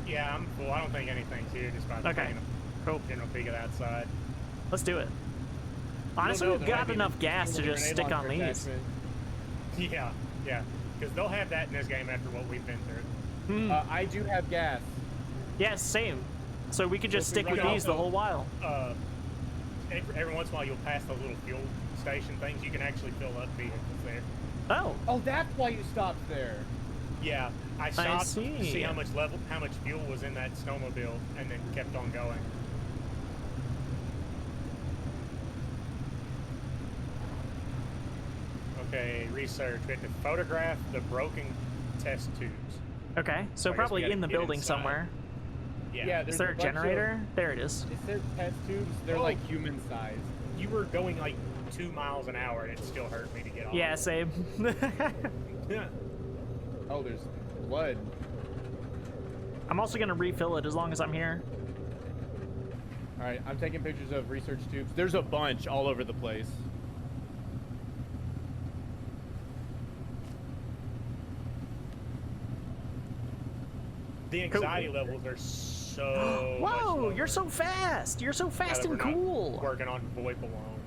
Yeah, I'm full. I don't think anything's here. Just about Okay. Cool. General peek of that side. Let's do it. Honestly, You'll know we've there might got be enough a gas to just grenade stick on launcher these. attachment. Yeah, yeah. Because they'll have that in this game after what we've been through. I do have gas. Yes, same. So we could just So if stick we with run these out the of- whole while. Every once in a while you'll pass those little fuel station things. You can actually fill up vehicles there. Oh, Oh, that's why you stopped there. Yeah, I stopped to see. see how much fuel was in that snowmobile, and then kept on going. Okay, research. We have to photograph the broken test tubes. okay. So I guess we probably gotta in the get building inside. somewhere. Yeah. Is there's there a bunch of- generator? There it is. It says test tubes. They're Oh. like human sized. You were going like 2 miles an hour, and it still hurt me to get off. Yeah, same. Yeah. Oh, there's blood. I'm also gonna refill it as long as I'm here. All right, I'm taking pictures of research tubes. There's a bunch all over the place. The anxiety levels are so. much Whoa, lower you're so fast. You're so now fast that and we're not cool. Working on VoIP alone.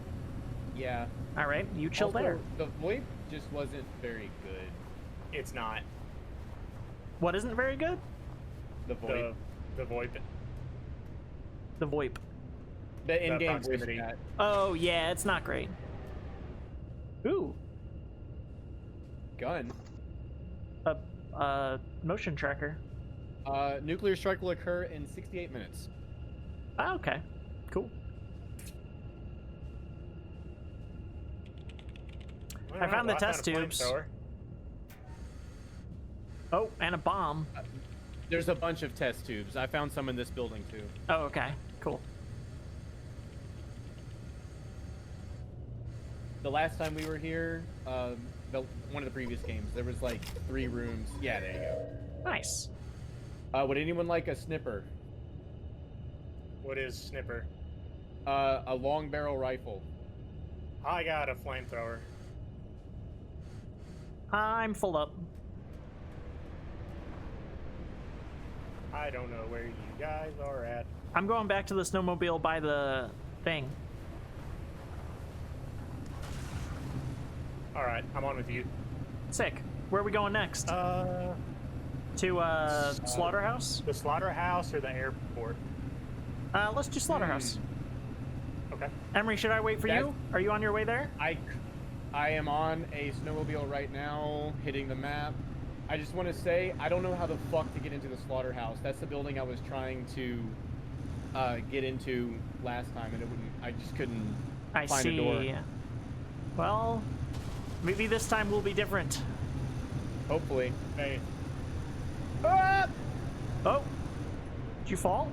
Yeah. All right, you chill Also, there. The VoIP just wasn't very good. It's not What isn't very good? The VoIP. the VoIP. The VoIP. The in-game voice proximity. chat. Oh yeah, it's not great. Ooh, Gun. motion tracker. Nuclear strike will occur in 68 minutes. Oh, okay, Cool. All I right, found the well, test a tubes. flamethrower. Oh, and a bomb. There's a bunch of test tubes. I found some in this building too. Oh, okay. Cool. The last time we were here, one of the previous games, there was like 3 rooms. Yeah, there you go. Nice. Would anyone like a snipper? What is snipper? A long barrel rifle. I got a flamethrower. I'm full up. I don't know where you guys are at. I'm going back to the snowmobile by the thing. All right, I'm on with you. Sick. Where are we going next? To Slaughterhouse? The slaughterhouse or the airport? Let's do Slaughterhouse. Okay. Emery, should I wait for you? Are you on your way there? I am on a snowmobile right now, hitting the map. I just want to say, I don't know how the fuck to get into the slaughterhouse. That's the building I was trying to get into last time, and it wouldn't. I just couldn't find a door. Well, maybe this time will be different. Hopefully. Hey, Ah! Oh, did you fall?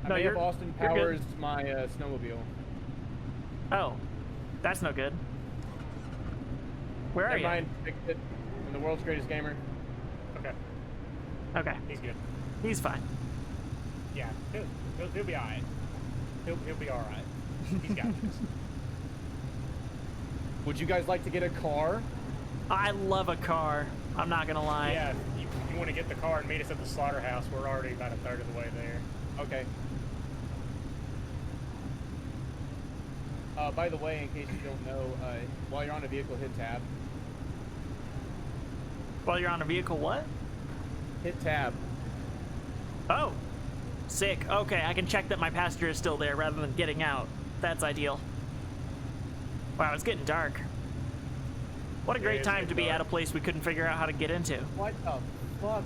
I No, may have you're- Austin you're good. Powers my snowmobile. Oh, that's no good. Where are Never you? mind. Fixed it. I'm the world's greatest gamer. okay, Okay, he's good. he's fine. Yeah, he'll be all right. He'll be all right. He's got this. Would you guys like to get a car? I love a car. I'm not gonna lie. Yeah, if you want to get the car and meet us at the slaughterhouse, we're already about a third of the way there. Okay. By the way, in case you don't know, while you're on a vehicle, hit tab. While you're on a vehicle, what? Hit tab. Oh, sick. Okay, I can check that my passenger is still there rather than getting out. That's ideal. Wow, it's getting dark. What a Yeah, great it's time getting to be dark. at a place we couldn't figure out how to get into. What the fuck,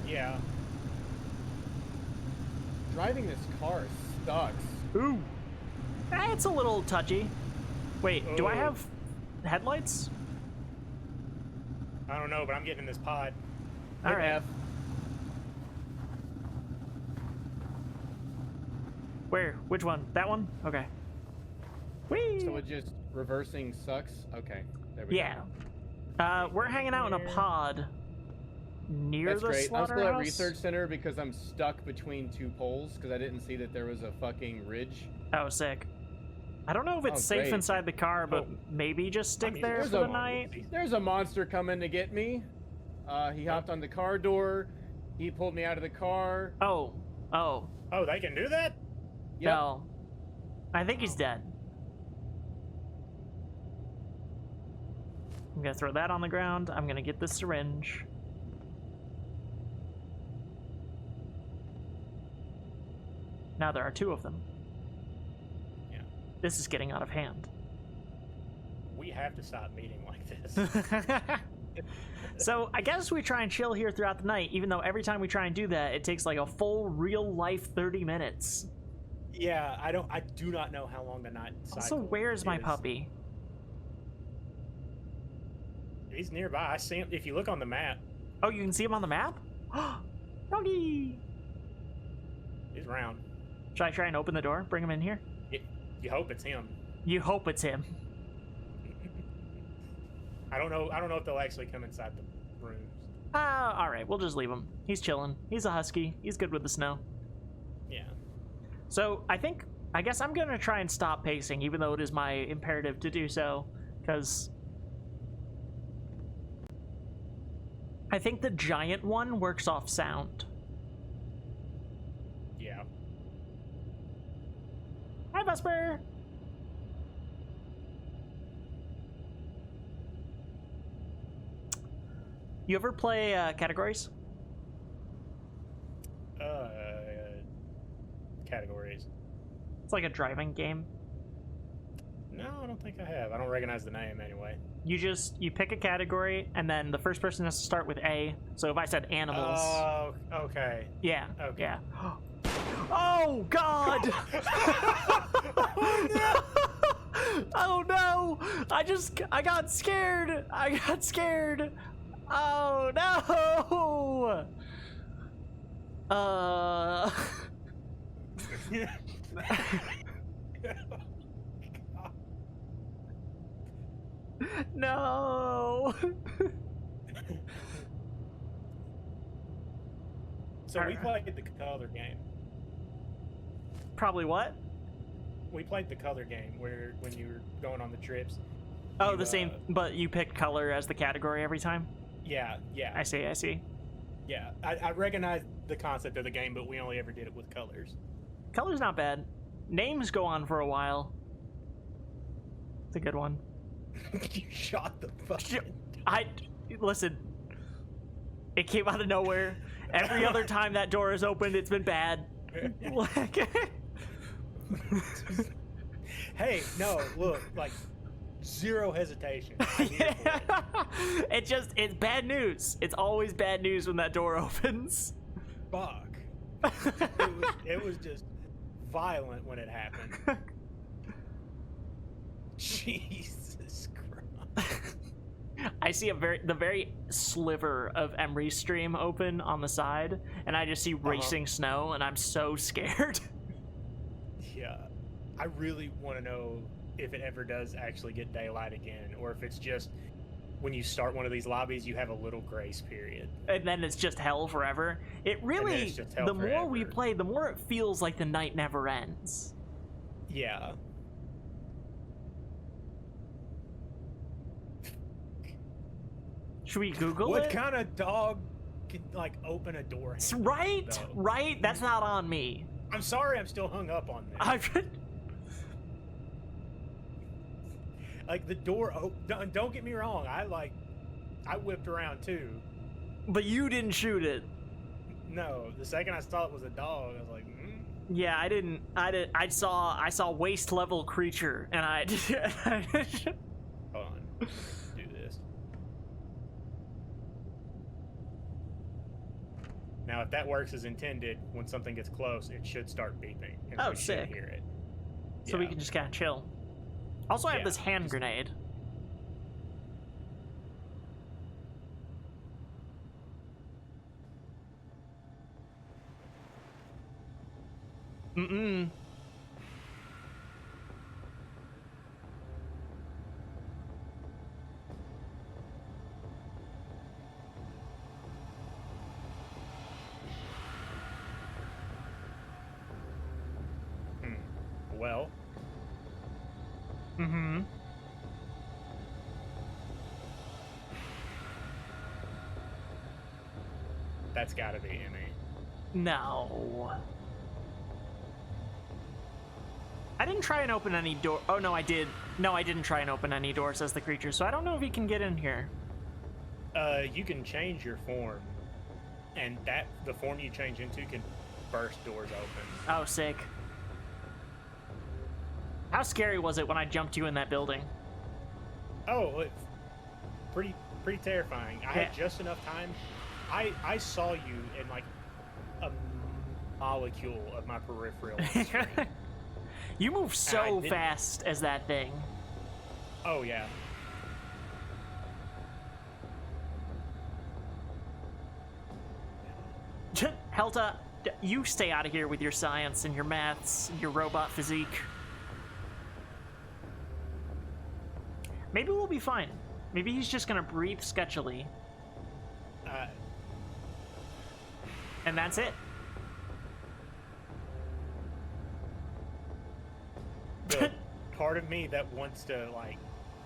dude? Yeah. Driving this car sucks. Ooh. It's a little touchy. Wait, do I Oh. have headlights? I don't know, but I'm getting in this pod. All Hit right. F. Where? Which one? That one? Okay. Whee! So it just reversing sucks? Okay. There we Yeah. go. We're hanging out in a pod near That's the great. I'm still at slaughterhouse. research center because I'm stuck between 2 poles because I didn't see that there was a fucking ridge. Oh, sick. I don't know if it's Oh, safe great. inside the car, but Oh. maybe just stick mean, there there's for the a- night. There's a monster coming to get me. He hopped on the car door. He pulled me out of the car. Oh. Oh, they can do that? Yep. No. I think he's dead. I'm gonna throw that on the ground. I'm gonna get this syringe. Now there are 2 of them. Yeah. This is getting out of hand. We have to stop meeting like this. So I guess we try and chill here throughout the night, even though every time we try and do that, it takes like a full real life 30 minutes. Yeah, I do not know how long the night cycle Also, where's my is. puppy? He's nearby. I see him. If you look on the map, Oh, you can see him on the map? Doggy! he's round. Should I try and open the door? Bring him in here? You hope it's him. You hope it's him. I don't know if they'll actually come inside the rooms. Alright, we'll just leave him. He's chilling. He's a husky. He's good with the snow. Yeah. So, I guess I'm gonna try and stop pacing, even though it is my imperative to do so, because I think the giant one works off sound. Yeah. Hi, Vesper! You ever play categories? Categories. It's like a driving game. No, I don't think I have. I don't recognize the name anyway. you pick a category, and then the first person has to start with A. So if I said animals, Oh, okay. yeah, Okay. yeah. Oh God! Oh no! I got scared. I got scared. Oh no! No. So we played the color game. Probably what? We played the color game where when you were going on the trips. Oh, you, the same, but you picked color as the category every time? Yeah, yeah. I see. Yeah, I recognize the concept of the game, but we only ever did it with colors. Color's not bad. Names go on for a while. It's a good one. You shot the fucking... Listen. It came out of nowhere. Every other time that door is opened, it's been bad. Hey, no, look, like, zero hesitation. It's bad news. It's always bad news when that door opens. Fuck. It was just violent when it happened. Jesus Christ. I see the very sliver of Emery's stream open on the side, and I just see racing snow, and I'm so scared. Yeah, I really want to know if it ever does actually get daylight again, or if it's just when you start one of these lobbies, you have a little grace period. And then it's just hell forever. It really, the more we play, the more it feels like the night never ends. Yeah. Should we Google what it? kind of dog can, like, open a door handle, Right? though? Right? That's not on me. I'm sorry I'm still hung up on this. Like, the door don't get me wrong, I whipped around too. But you didn't shoot it. No, the second I saw it was a dog, I was like, Yeah, I didn't. I saw waist level creature, and I. Hold on. Do this. Now, if that works as intended, when something gets close, it should start beeping. And Oh, we sick. should hear it. So we can just kind of chill. Also, I have Yeah, this hand grenade. Mm-mm. Well. Mm-hmm. That's gotta be Emmy. No. I didn't try and open any door. Oh, no, I did. No, I didn't try and open any doors as the creature, so I don't know if he can get in here. You can change your form, and the form you change into can burst doors open. Oh, sick. How scary was it when I jumped you in that building? Oh, it's pretty terrifying. I had just enough time. I saw you in like a molecule of my peripheral. You move so fast as that thing. Oh yeah. Helta, you stay out of here with your science and your maths and your robot physique. Maybe we'll be fine. Maybe he's just gonna breathe sketchily. And that's it. The part of me that wants to like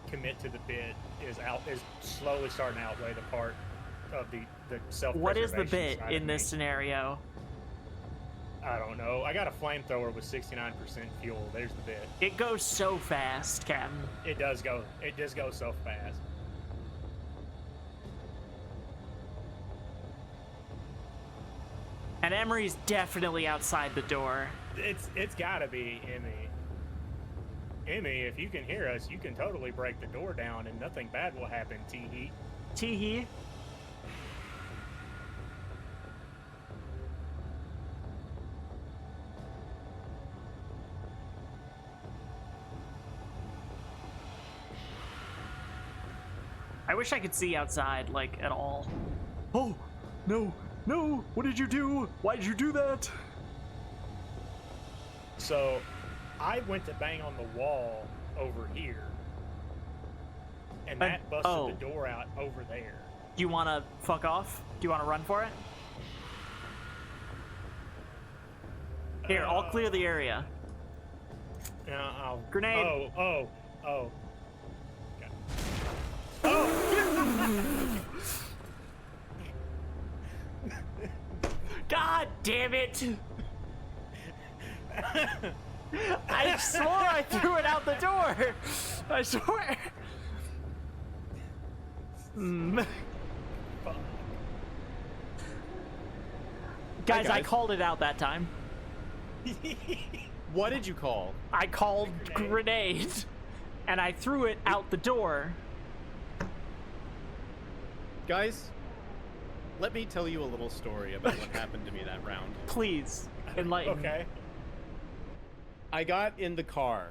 commit to the bit is slowly starting to outweigh the part of the self-preservation. What is the bit side in of this me. scenario? I don't know. I got a flamethrower with 69% fuel. There's the bit. It goes so fast, Captain. It does go. It does go so fast. And Emery's definitely outside the door. It's gotta be Emmy. Emmy, if you can hear us, you can totally break the door down and nothing bad will happen, Tee-hee. Tee-hee. I wish I could see outside, like, at all. Oh, no, no, what did you do? Why did you do that? So, I went to bang on the wall over here, and that busted the door out over there. Do you want to fuck off? Do you want to run for it? Here, I'll clear the area. Yeah, I'll... Grenade. Oh. Okay. God damn it! I swore I threw it out the door! I swear! Guys, I called it out that time. What did you call? I called grenade, and I threw it out the door. Guys, let me tell you a little story about what happened to me that round. Please, enlighten me. Okay. I got in the car.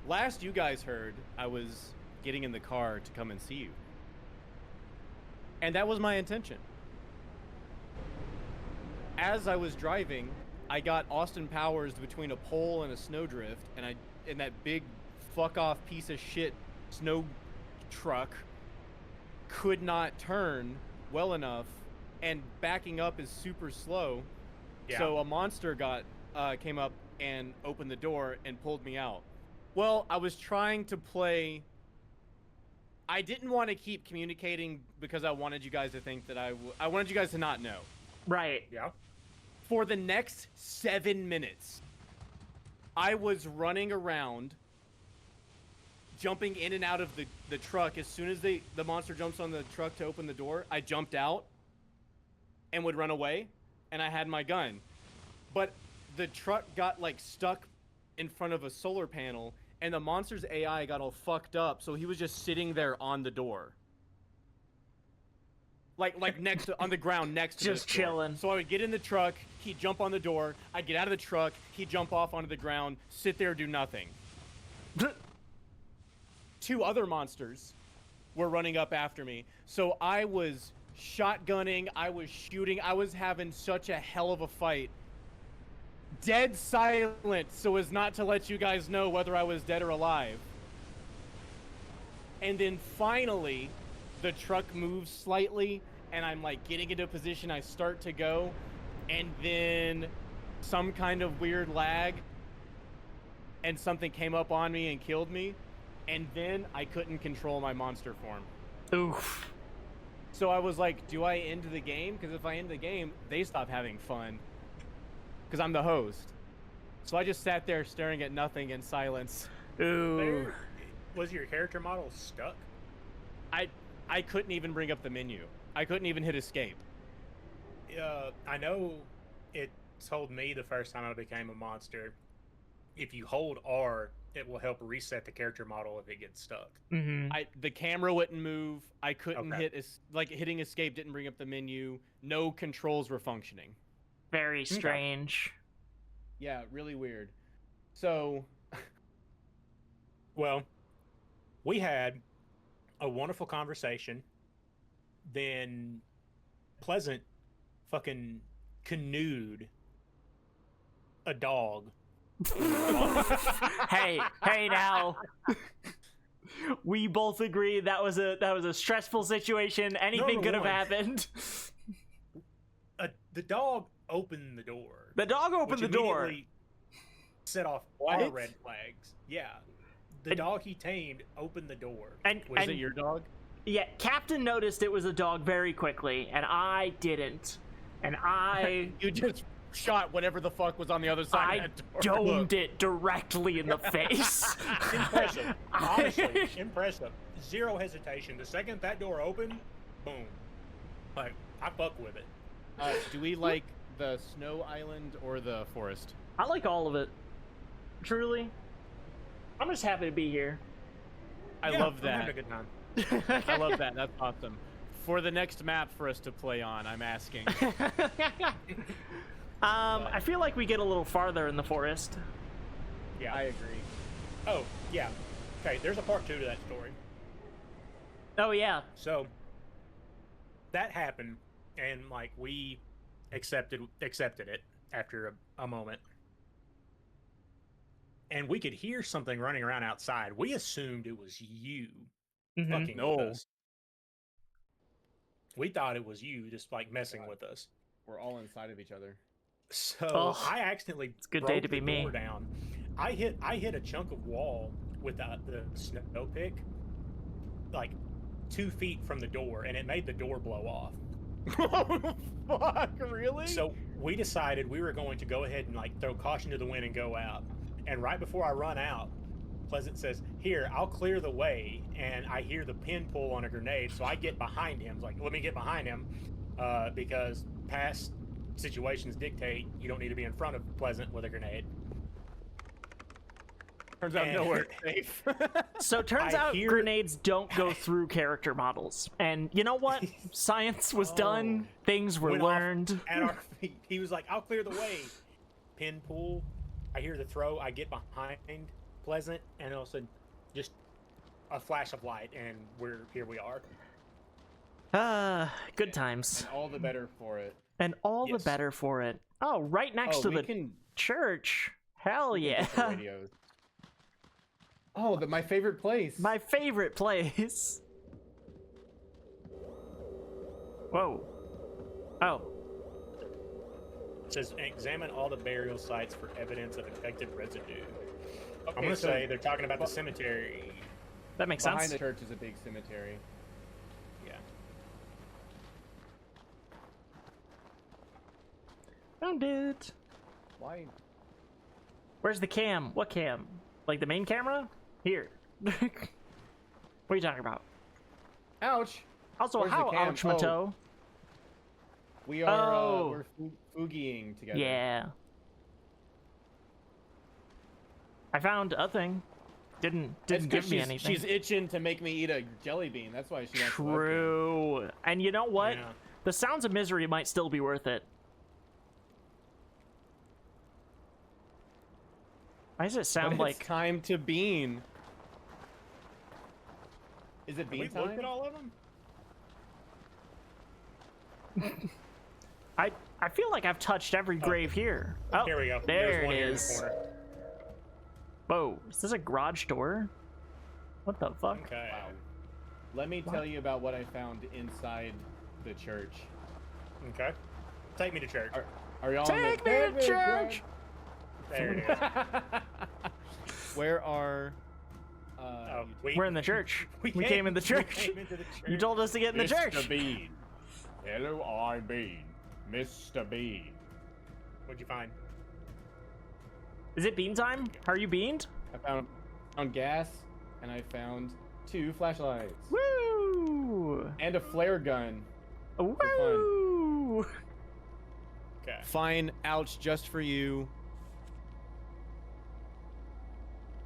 Last you guys heard, I was getting in the car to come and see you. And that was my intention. As I was driving, I got Austin Powers between a pole and a snowdrift, and that big fuck off piece of shit snow truck could not turn well enough, and backing up is super slow. Yeah. So a monster came up and opened the door and pulled me out. Well, I was trying to play. I didn't want to keep communicating because I wanted you guys to think that I wanted you guys to not know. Right. Yeah. For the next 7 minutes, I was running around, jumping in and out of the truck. As soon as the monster jumps on the truck to open the door, I jumped out and would run away, and I had my gun. But the truck got like stuck in front of a solar panel, and the monster's AI got all fucked up, so he was just sitting there on the door. Like next to, on the ground next to Just this door. chilling. So I would get in the truck, he'd jump on the door, I'd get out of the truck, he'd jump off onto the ground, sit there, do nothing. 2 other monsters were running up after me. So I was shotgunning, I was shooting, I was having such a hell of a fight. Dead silent so as not to let you guys know whether I was dead or alive. And then finally, the truck moves slightly, and I'm like getting into a position, I start to go, and then some kind of weird lag, and something came up on me and killed me, and then I couldn't control my monster form. Oof. So I was like, do I end the game? Because if I end the game, they stop having fun. Because I'm the host. So I just sat there staring at nothing in silence. Ooh. Was your character model stuck? I couldn't even bring up the menu. I couldn't even hit escape. I know it told me the first time I became a monster, if you hold R, it will help reset the character model if it gets stuck. Mm-hmm. The camera wouldn't move. I couldn't hitting escape didn't bring up the menu. No controls were functioning. Very strange. Yeah, really weird. So, well, we had a wonderful conversation. Then Pleasant fucking canoed a dog. hey now. We both agree that was a stressful situation. Anything could have happened. The dog opened the door. The dog opened the door. Set off our red flags. Yeah. The dog he tamed opened the door. Was it your dog? Yeah, Captain noticed it was a dog very quickly, and I didn't. And I... You just shot whatever the fuck was on the other side of that door. I domed it directly in the face. Impressive. Honestly, impressive. Zero hesitation. The second that door opened, boom. Like, I fuck with it. Do we like the snow island or the forest? I like all of it. Truly. I'm just happy to be here. I Yeah, love I'm having a that. good time. I love that. That's awesome. For the next map for us to play on, I'm asking. I feel like we get a little farther in the forest. Yeah. I agree. Oh, yeah. Okay, there's a part 2 to that story. Oh yeah. So that happened, and like we accepted it after a moment, and we could hear something running around outside. We assumed it was you Mhm. fucking No. with us. We thought it was you just like messing with us. We're all inside of each other. So Ugh. I accidentally It's a good broke day to be the me. door down. I hit a chunk of wall with the snow pick, like 2 feet from the door, and it made the door blow off. Oh, fuck, really? So we decided we were going to go ahead and like throw caution to the wind and go out. And right before I run out, Pleasant says, "Here, I'll clear the way." And I hear the pin pull on a grenade, so I get behind him. It's like, let me get behind him, because past situations dictate you don't need to be in front of Pleasant with a grenade. Turns out and- nowhere safe. So it turns I out hear- grenades don't go through character models. And you know what? Science was done. Things were Went off learned. at our feet. He was like, "I'll clear the way." Pin pull. I hear the throw. I get behind Pleasant, and all of a sudden, just a flash of light, and here we are. Good times. And all the better for it. And all Yes. the better for it. Oh, right next to we the can church. Hell we can yeah. get the radios. Oh, my favorite place. My favorite place. Whoa. Oh. It says, "Examine all the burial sites for evidence of infected residue." I'm Okay, gonna so say they're talking about the cemetery. That makes behind sense. the church is a big cemetery. Yeah. Found it. Why? Where's the cam? What cam? Like the main camera? Here. What are you talking about? Ouch! Also, Where's the how cam? ouch, Mato? We are Oh. we're foogieing together. Yeah. I found a thing. Didn't It's 'cause give me she's, anything. She's itching to make me eat a jelly bean. That's why she wants to webcam. True. And you know what? Yeah. The sounds of misery might still be worth it. Why does it But sound it's like time to bean. Is it Have we bean looked time? at all of them? I feel like I've touched every grave here. Oh, Here we go. There There's one it here in the is. corner. Whoa, is this a garage door? What the fuck? Okay. Wow. Let me tell you about what I found inside the church. Okay. Take me to church. Are y'all Take me to church! There it is. Where are We're in the church. We came in the church. We came into the church. You told us to get in the church. Mr. Bean. Hello, I'm Bean. Mr. Bean. What'd you find? Is it bean time? Are you beaned? I found gas, and I found 2 flashlights. Woo! And a flare gun. Woo! Okay. Fine, ouch, just for you.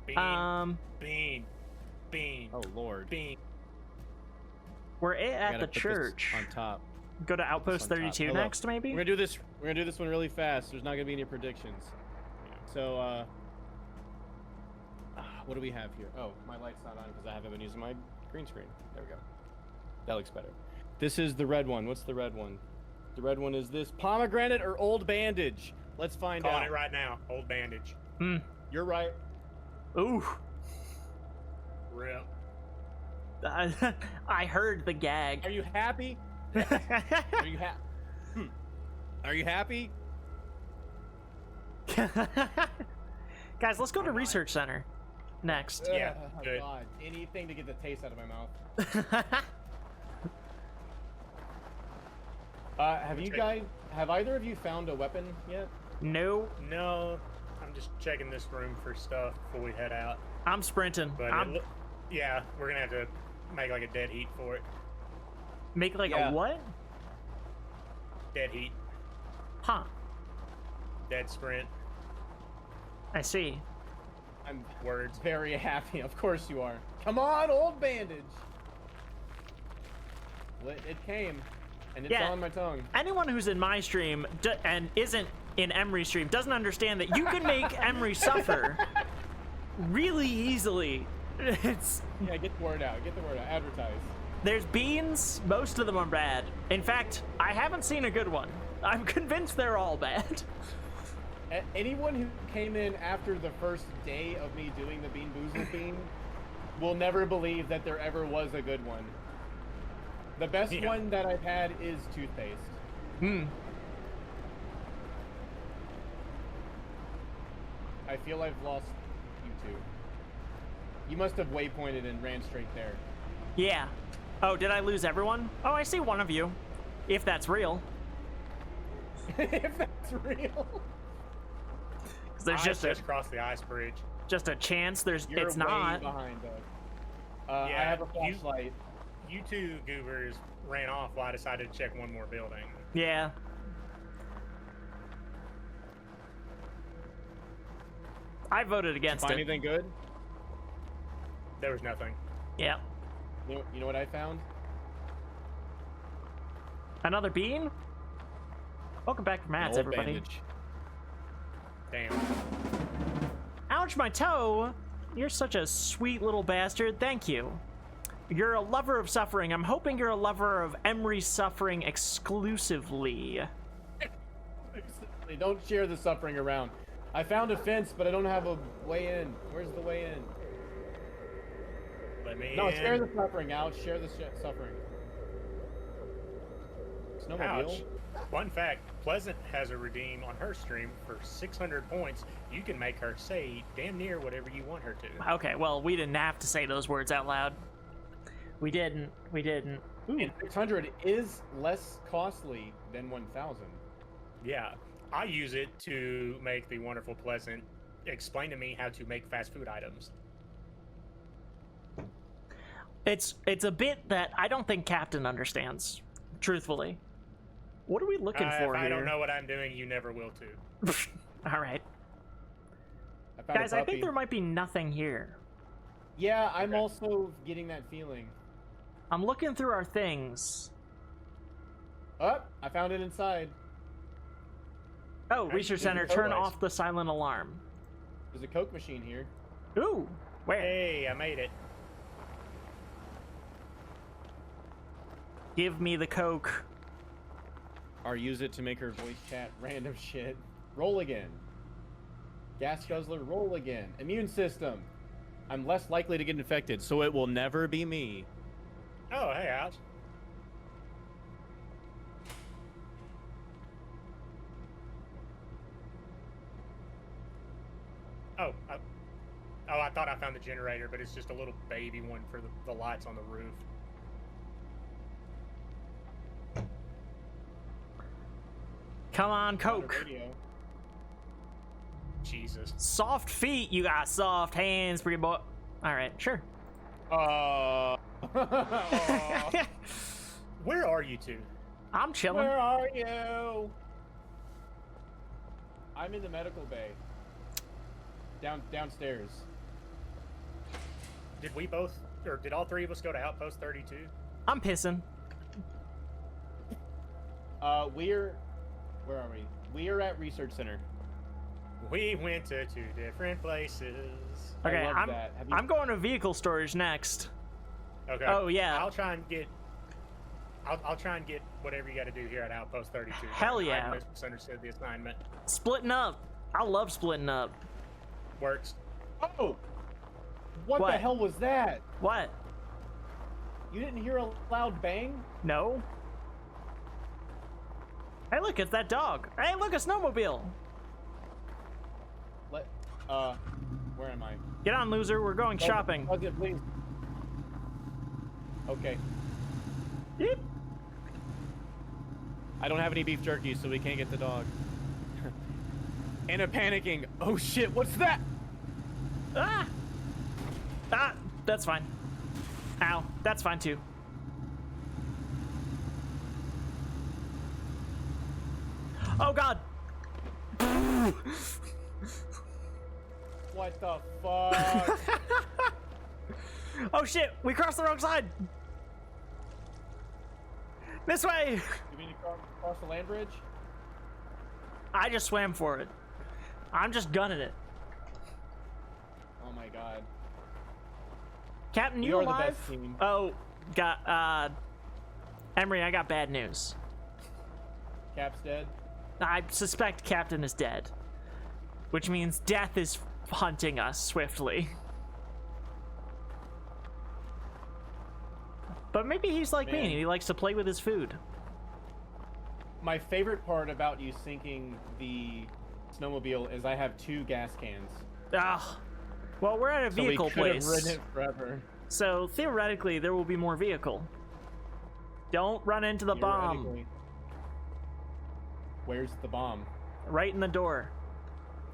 Bean. Bean. Bean. Oh, Lord. Bean. We're I at gotta the put this church. on top. Go to Outpost on top. 32 Hello. next, maybe? We're gonna do this one really fast. There's not gonna be any predictions. So, what do we have here? Oh, my light's not on because I haven't been using my green screen. There we go. That looks better. This is the red one. What's the red one? The red one is this pomegranate or old bandage. Let's find Calling out. it right now. Old bandage. You're right. Ooh. Rip. I heard the gag. Are you happy? Are you happy? Are you happy? Guys, let's go to Research Center next. Yeah, Oh, good. God. Anything to get the taste out of my mouth. Have either of you found a weapon yet? No, No, I'm just checking this room for stuff before we head out. I'm sprinting. But I'm yeah, we're gonna have to make like a dead heat for it. make like Yeah. a what? Dead heat. Huh. Dead sprint. I see. I'm words. very happy. Of course you are. Come on, old bandage. It came, and it's Yeah. on my tongue. Anyone who's in my stream and isn't in Emery's stream doesn't understand that you can make Emery suffer really easily. It's Yeah, get the word out. Get the word out. Advertise. There's beans. Most of them are bad. In fact, I haven't seen a good one. I'm convinced they're all bad. Anyone who came in after the first day of me doing the Bean Boozled bean will never believe that there ever was a good one. The best one that I've had is toothpaste. I feel I've lost you two. You must have waypointed and ran straight there. Yeah. Oh, did I lose everyone? Oh, I see one of you. If that's real. If that's real. 'Cause there's I just crossed the ice bridge. a chance. You're It's way not. behind us. I have a flashlight. You two goobers ran off while I decided to check one more building. Yeah. I voted against Find it. anything good? There was nothing. Yeah. You know what I found? Another bean? Welcome back to Matt's, An old everybody. bandage. Damn. Ouch, my toe! You're such a sweet little bastard. Thank you. You're a lover of suffering. I'm hoping you're a lover of Emery's suffering exclusively. Don't share the suffering around. I found a fence, but I don't have a way in. Where's the way in? Let me No, in. share the suffering out. Share the suffering. Snowmobile. Ouch. Fun fact, Pleasant has a redeem on her stream for 600 points. You can make her say damn near whatever you want her to. Okay, well, we didn't have to say those words out loud. We didn't. Ooh. And 600 is less costly than 1,000. Yeah, I use it to make the wonderful Pleasant explain to me how to make fast food items. It's a bit that I don't think Captain understands, truthfully. What are we looking for if here? I don't know what I'm doing, you never will too. All right. I found Guys, a I puppy. think there might be nothing here. Yeah, I'm Okay. also getting that feeling. I'm looking through our things. Oh, I found it inside. Oh, Hey, Research there's Center, a turn Coke off the silent alarm. There's a Coke machine here. Ooh, where? Hey, I made it. Give me the Coke. Or use it to make her voice chat random shit. Roll again. Gas guzzler, roll again. Immune system. I'm less likely to get infected, so it will never be me. Oh, hey, Ouch. Oh, I thought I found the generator, but it's just a little baby one for the lights on the roof. Come on, Found a Coke. radio. Jesus. Soft feet, you got soft hands, pretty boy. All right, sure. Aw. Where are you two? I'm chilling. Where are you? I'm in the medical bay. Downstairs. Did we both, or did all three of us go to Outpost 32? I'm pissing. Where are we? We are at Research Center. We went to two different places. I Okay, love that. Have you- I'm going to vehicle storage next. Okay. Oh, yeah. I'll try and get whatever you got to do here at Outpost 32. Hell yeah. I misunderstood the assignment. Splitting up. I love splitting up. Works. Oh! What the What? hell was that? What? You didn't hear a loud bang? No? Hey, look, it's that dog. Hey, look, a snowmobile. Where am I? Get on, loser. We're going shopping. Plug it, please. Okay. Yeep. I don't have any beef jerky, so we can't get the dog. Anna panicking. Oh shit, what's that? Ah! Ah, that's fine. Ow, that's fine too. Oh god! What the fuck? Oh shit, we crossed the wrong side. This way. You mean to cross the land bridge? I just swam for it. I'm just gunning it. Oh my god. Captain, We you are the alive? best team. Oh, Emery, I got bad news. Cap's dead. I suspect Captain is dead, which means death is hunting us swiftly. But maybe he's like me Man. and he likes to play with his food. My favorite part about you sinking the snowmobile is I have 2 gas cans. Ah, well, we're at a So we vehicle could have place, ridden it forever. so theoretically there will be more vehicle. Don't run into the bomb. Theoretically. Where's the bomb? Right in the door.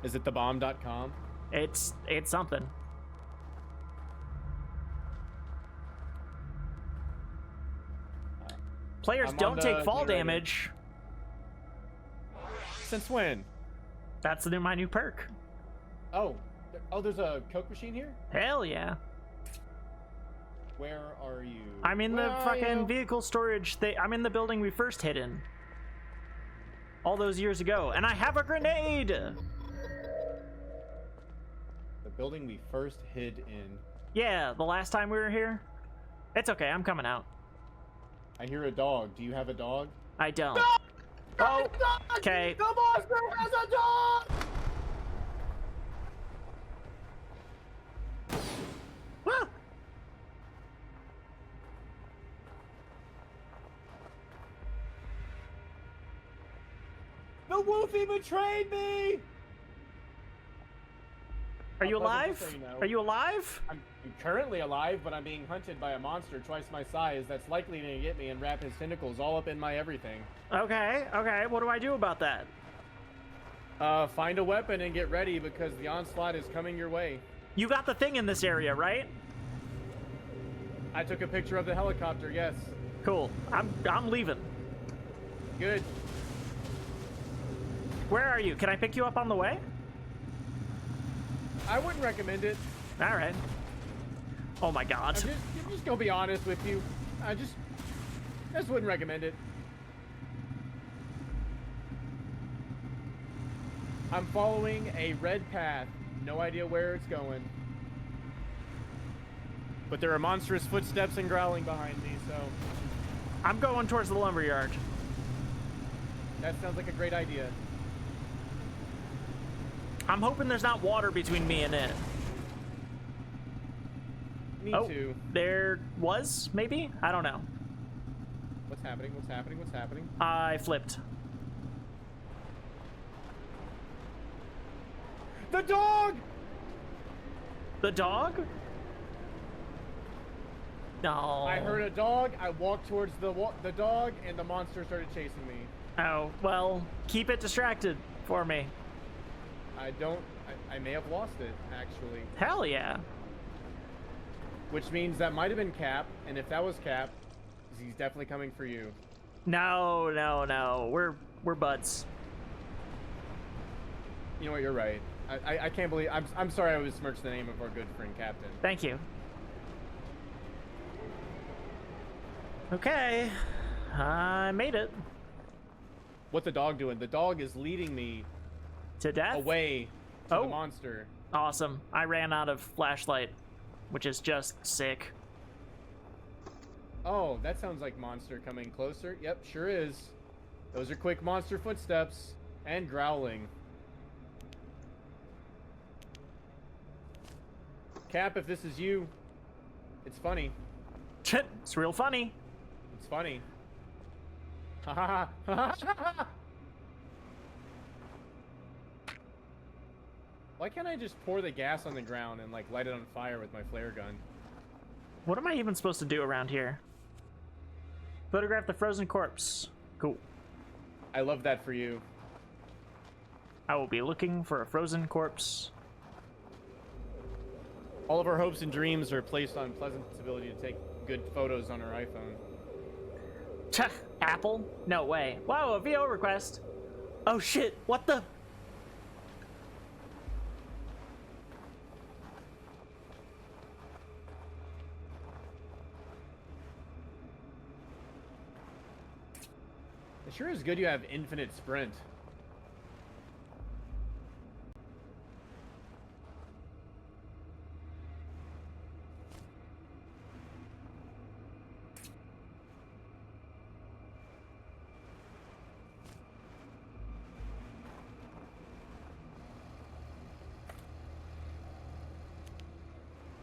Is it thebomb.com? It's something. Players I'm on don't take the fall generator. damage. Since when? That's my new perk. Oh, there's a Coke machine here? Hell yeah. Where are you? I'm in Where the are fucking you? vehicle storage thing. I'm in the building we first hid in. All those years ago. And I have a grenade! The building we first hid in. Yeah, the last time we were here. It's okay, I'm coming out. I hear a dog. Do you have a dog? I don't. Oh, Okay. the monster has a dog! Ah! The Woofy betrayed me! Are you I'll buzz it alive? just so you know. Are you alive? I'm currently alive, but I'm being hunted by a monster twice my size that's likely to get me and wrap his tentacles all up in my everything. Okay, okay. What do I do about that? Find a weapon and get ready because the onslaught is coming your way. You got the thing in this area, right? I took a picture of the helicopter, yes. Cool. I'm leaving. Good. Where are you? Can I pick you up on the way? I wouldn't recommend it. All right. Oh my god. I'm just gonna be honest with you. I just wouldn't recommend it. I'm following a red path. No idea where it's going. But there are monstrous footsteps and growling behind me, so I'm going towards the lumberyard. that sounds like a great idea. I'm hoping there's not water between me and it. Me Oh, too. there was, maybe? I don't know. What's happening? What's happening? What's happening? I flipped. The dog! The dog? No. I heard a dog. I walked towards the dog, and the monster started chasing me. Oh, well, keep it distracted for me. I may have lost it, actually. Hell yeah. Which means that might have been Cap, and if that was Cap, he's definitely coming for you. No, no, no. We're buds. You know what? You're right. I can't believe. I'm sorry I besmirched the name of our good friend Captain. Thank you. Okay. I made it. What's the dog doing? The dog is leading me To death? away to Oh. the monster. Awesome. I ran out of flashlight, which is just sick. Oh, that sounds like monster coming closer. Yep, sure is. Those are quick monster footsteps and growling. Cap, if this is you, it's funny. It's real funny. It's funny. Ha ha ha ha. Why can't I just pour the gas on the ground and like light it on fire with my flare gun? What am I even supposed to do around here? Photograph the frozen corpse. Cool. I love that for you. I will be looking for a frozen corpse. All of our hopes and dreams are placed on Pleasant's ability to take good photos on her iPhone. Tch, Apple? No way. Wow, a VO request. Oh shit, what the? It sure is good you have infinite sprint.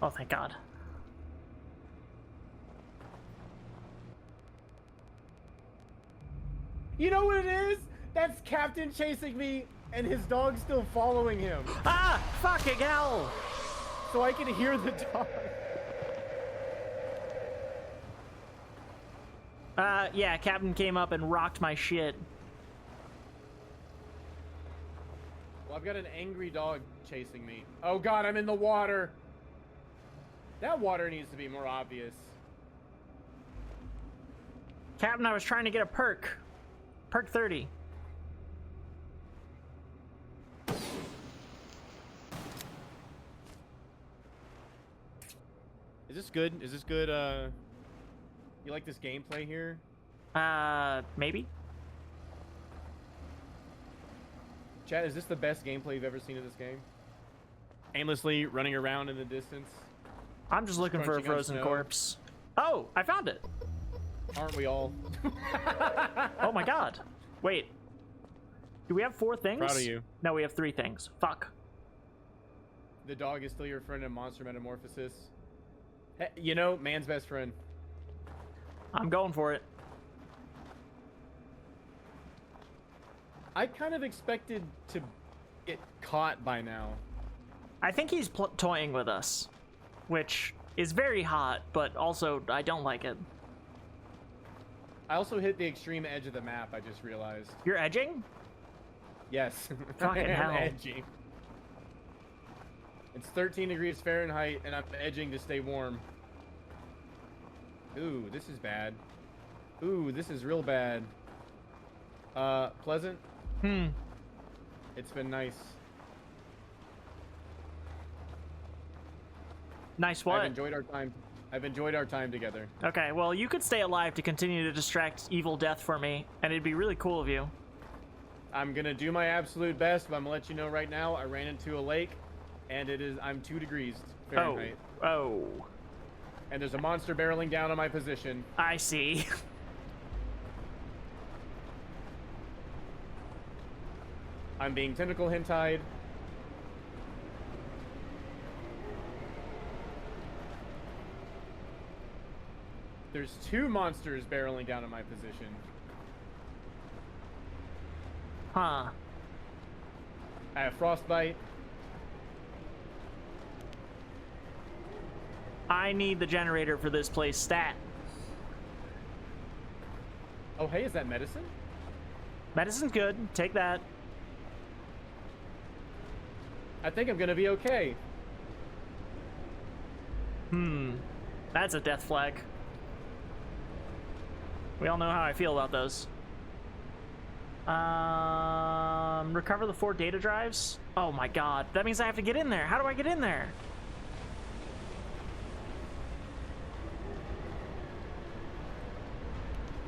Oh, thank God. You know what it is? That's Captain chasing me, and his dog's still following him. Ah! Fucking hell! So I can hear the dog. Yeah, Captain came up and rocked my shit. Well, I've got an angry dog chasing me. Oh God, I'm in the water. That water needs to be more obvious. Captain, I was trying to get a perk. Perk 30. Is this good? Is this good? You like this gameplay here? Maybe? Chad, is this the best gameplay you've ever seen of this game? Aimlessly running around in the distance. I'm just looking for a Crunching on frozen snow. corpse. Oh, I found it. Aren't we all? Oh my God. Wait. Do we have 4 things? Proud of you. No, we have 3 things. Fuck. The dog is still your friend in Monster Metamorphosis. Hey, you know, man's best friend. I'm going for it. I kind of expected to get caught by now. I think he's toying with us, which is very hot, but also I don't like it. I also hit the extreme edge of the map, I just realized. You're edging? Yes. Fucking I am hell. edging. It's 13 degrees Fahrenheit, and I'm edging to stay warm. Ooh, this is bad. Ooh, this is real bad. Pleasant? It's been nice. Nice what? I've enjoyed our time. I've enjoyed our time together. Okay, well, you could stay alive to continue to distract evil death for me, and it'd be really cool of you. I'm gonna do my absolute best, but I'm gonna let you know right now, I ran into a lake, and I'm 2 degrees Fahrenheit. Oh. And there's a monster barreling down on my position. I see. I'm being tentacle hentai'd. There's 2 monsters barreling down on my position. Huh. I have frostbite. I need the generator for this place stat. Oh, hey, is that medicine? Medicine's good. Take that. I think I'm gonna be okay. That's a death flag. We all know how I feel about those. Recover the 4 data drives? Oh my God. That means I have to get in there. How do I get in there?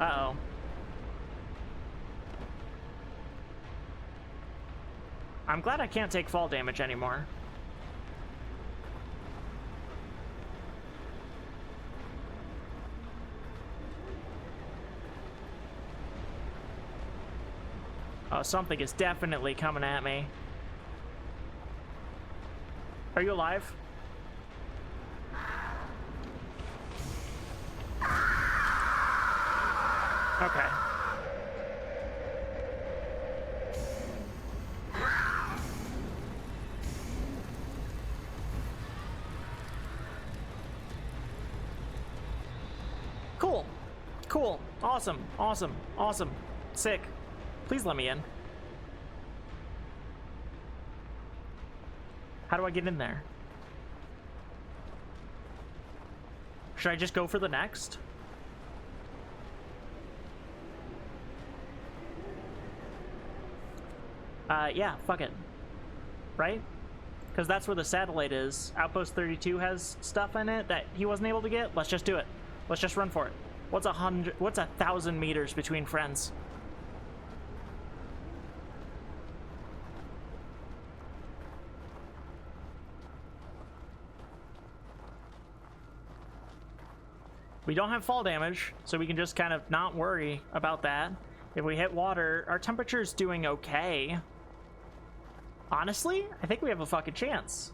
Uh-oh. I'm glad I can't take fall damage anymore. Oh, something is definitely coming at me. Are you alive? Okay. Cool. Cool. Awesome. Awesome. Awesome. Sick. Please let me in. How do I get in there? Should I just go for the next? Yeah, fuck it. Right? Because that's where the satellite is. Outpost 32 has stuff in it that he wasn't able to get. Let's just do it. Let's just run for it. What's 1,000 meters between friends? We don't have fall damage, so we can just kind of not worry about that. If we hit water, our temperature's doing okay. Honestly, I think we have a fucking chance.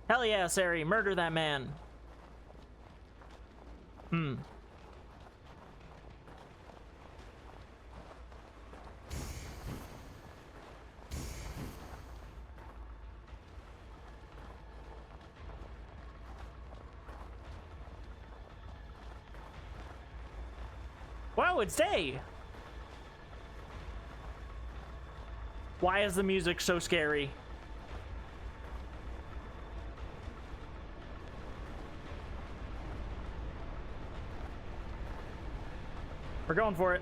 Hell yeah, Sari, murder that man. Wow, it's day! Why is the music so scary? We're going for it.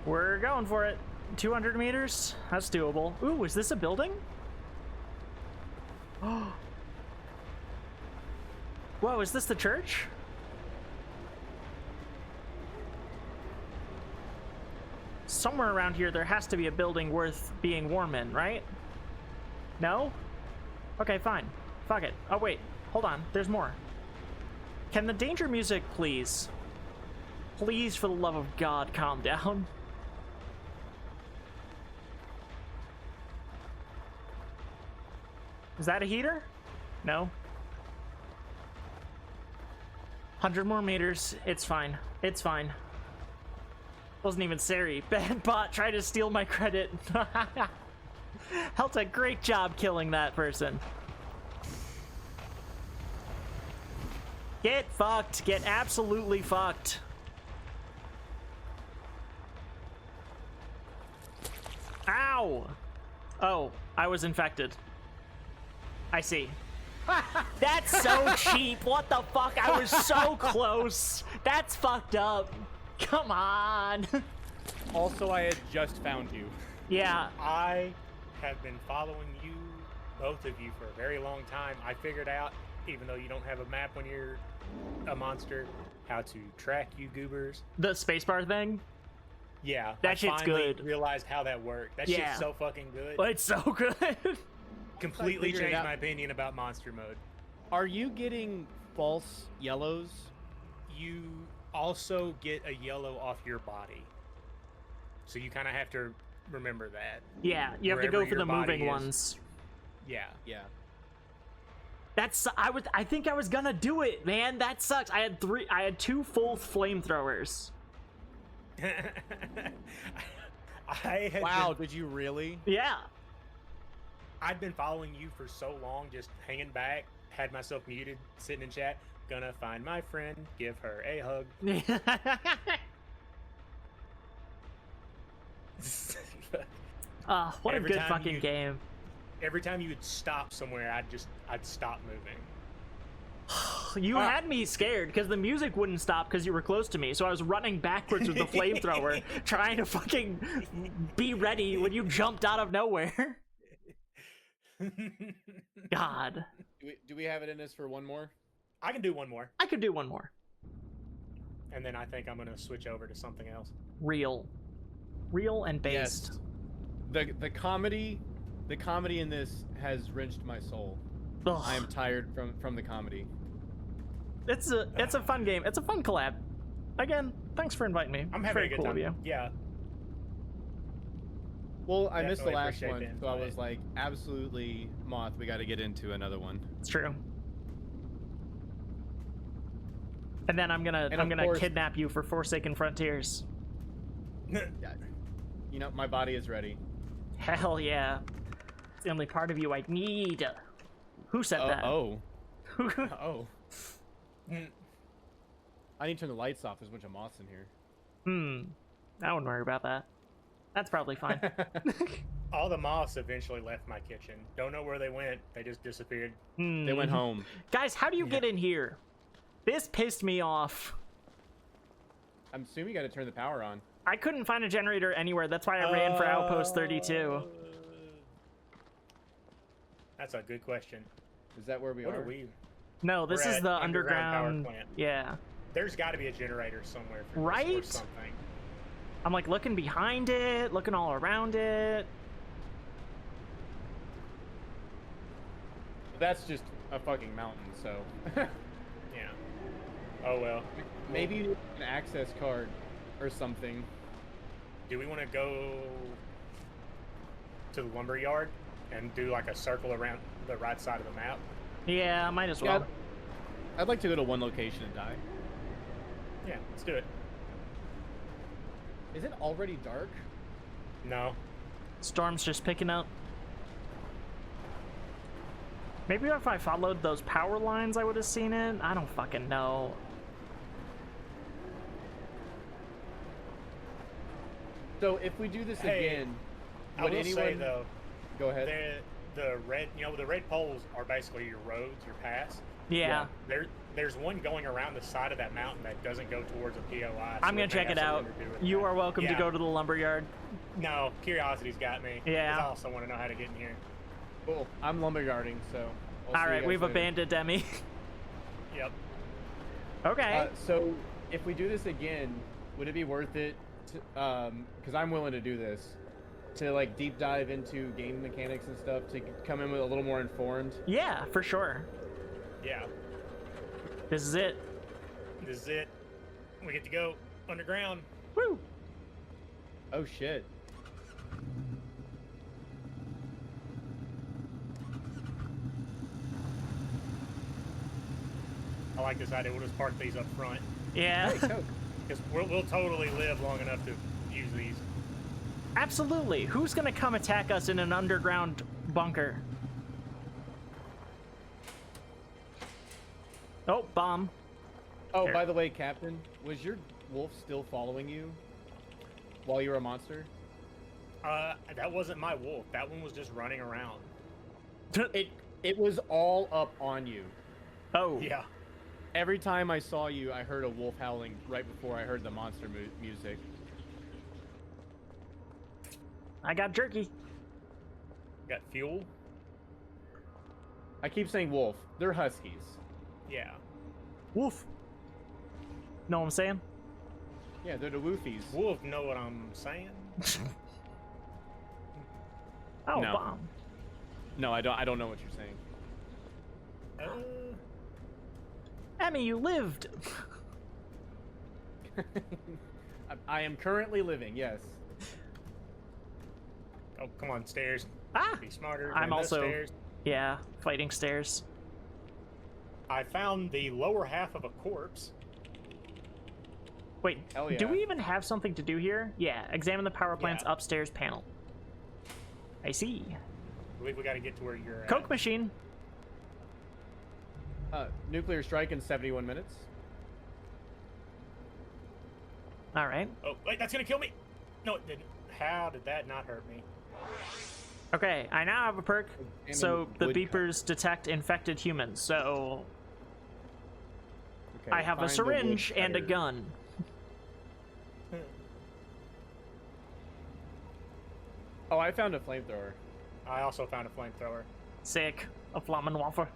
We're going for it. 200 meters? That's doable. Ooh, is this a building? Oh. Whoa, is this the church? Somewhere around here there has to be a building worth being warm in, right? No? Okay, fine. Fuck it. Oh, wait. Hold on. There's more. Can the danger music please? Please, for the love of God, calm down. Is that a heater? No. 100 more meters. It's fine. It's fine. Wasn't even Sari. Bad bot tried to steal my credit. Helped a great job killing that person. Get fucked. Get absolutely fucked. Ow! Oh, I was infected. I see. That's so cheap. What the fuck? I was so close. That's fucked up. Come on. Also, I had just found you. Yeah. I have been following you, both of you, for a very long time. I figured out, even though you don't have a map when you're a monster, how to track you goobers. The spacebar thing? Yeah. That shit's good. I realized how that worked. That shit's so fucking good. But it's so good. Completely figured it changed out. my opinion about monster mode. Are you getting false yellows? You also get a yellow off your body. So you kind of have to remember that. Yeah, you have to Wherever go for your the moving body is. ones. Yeah. Yeah. That's I think I was gonna do it, man. That sucks. I had 2 full flamethrowers. Wow, did you really? Yeah. I'd been following you for so long, just hanging back, had myself muted, sitting in chat. Gonna find my friend, give her a hug. What a Every good time fucking game. Every time you would stop somewhere, I'd stop moving. You had me scared because the music wouldn't stop because you were close to me. So I was running backwards with the flamethrower, trying to fucking be ready when you jumped out of nowhere. God. Do we have it in us for one more? I can do one more, I could do one more. and then I think I'm gonna switch over to something else. Real and based. Yes. The comedy in this has wrenched my soul. Ugh. I am tired from the comedy. It's a fun game. It's a fun collab. Again, thanks for inviting me. I'm It's having very a good cool time. of you. Yeah. Well, I missed the Definitely last appreciate one, the so I invite. was like, absolutely, Moth, we got to get into another one. It's true. And then I'm of gonna course- kidnap you for Forsaken Frontiers. Yeah. You know, my body is ready. Hell yeah. It's the only part of you I need. Who said that? Oh. Oh. I need to turn the lights off. There's a bunch of moths in here. I wouldn't worry about that. That's probably fine. All the moths eventually left my kitchen. Don't know where they went. They just disappeared. They went home. Guys, how do you get in here? This pissed me off. I'm assuming you got to turn the power on. I couldn't find a generator anywhere. That's why I ran for Outpost 32. That's a good question. Is that where we What are? are we? No, this We're is at the underground power underground. plant. Yeah. There's got to be a generator somewhere for this Right? or something. I'm like looking behind it, looking all around it. That's just a fucking mountain, so. Yeah. Oh well. Maybe you need an access card or something. Do we want to go to the lumber yard and do like a circle around the right side of the map? Yeah, might as well. Yeah, I'd like to go to one location and die. Yeah, let's do it. Is it already dark? No. Storm's just picking up. Maybe if I followed those power lines, I would have seen it. I don't fucking know. So if we do this again, I would will anyone say though, go ahead? the red, the red poles are basically your roads, your paths. Yeah. There's one going around the side of that mountain that doesn't go towards a POI. I'm gonna check it out. You are welcome to go to the lumberyard. No, curiosity's got me. Yeah. I also want to know how to get in here. Cool. I'm lumberyarding, so. All right, we've abandoned Demi. Yep. Okay. So if we do this again, would it be worth it? Because I'm willing to do this, to like deep dive into game mechanics and stuff to come in with a little more informed. Yeah, for sure. Yeah. This is it. This is it. We get to go underground. Woo! Oh shit. I like this idea. We'll just park these up front Yeah. Hey, Coke. because we'll totally live long enough to use these. Absolutely. Who's gonna come attack us in an underground bunker? Oh, bomb. Oh, There. by the way, Captain, was your wolf still following you while you were a monster? That wasn't my wolf. That one was just running around. It was all up on you. Oh. Yeah. Every time I saw you, I heard a wolf howling right before I heard the monster music. I got jerky. Got fuel. I keep saying wolf. They're huskies. Yeah. Woof. Know what I'm saying? Yeah, they're the woofies. Wolf, know what I'm saying? Oh, No. bomb. No, I don't know what you're saying. Emmy, you lived. I am currently living, yes. Oh, come on, stairs. Ah! Be smarter. I'm than the also- stairs. Yeah, fighting stairs. I found the lower half of a corpse. Wait, Hell do yeah. we even have something to do here? Yeah, examine the power plant's Yeah. upstairs panel. I see. I believe we got to get to where you're at. Coke machine. Nuclear strike in 71 minutes. All right. Oh, wait, that's going to kill me. No, it didn't. How did that not hurt me? Okay, I now have a perk. Examine So the woodcut. beepers detect infected humans. So Okay, I have a find the syringe and a woodcutter. gun. Oh, I found a flamethrower. I also found a flamethrower. Sick. A Flammenwaffe.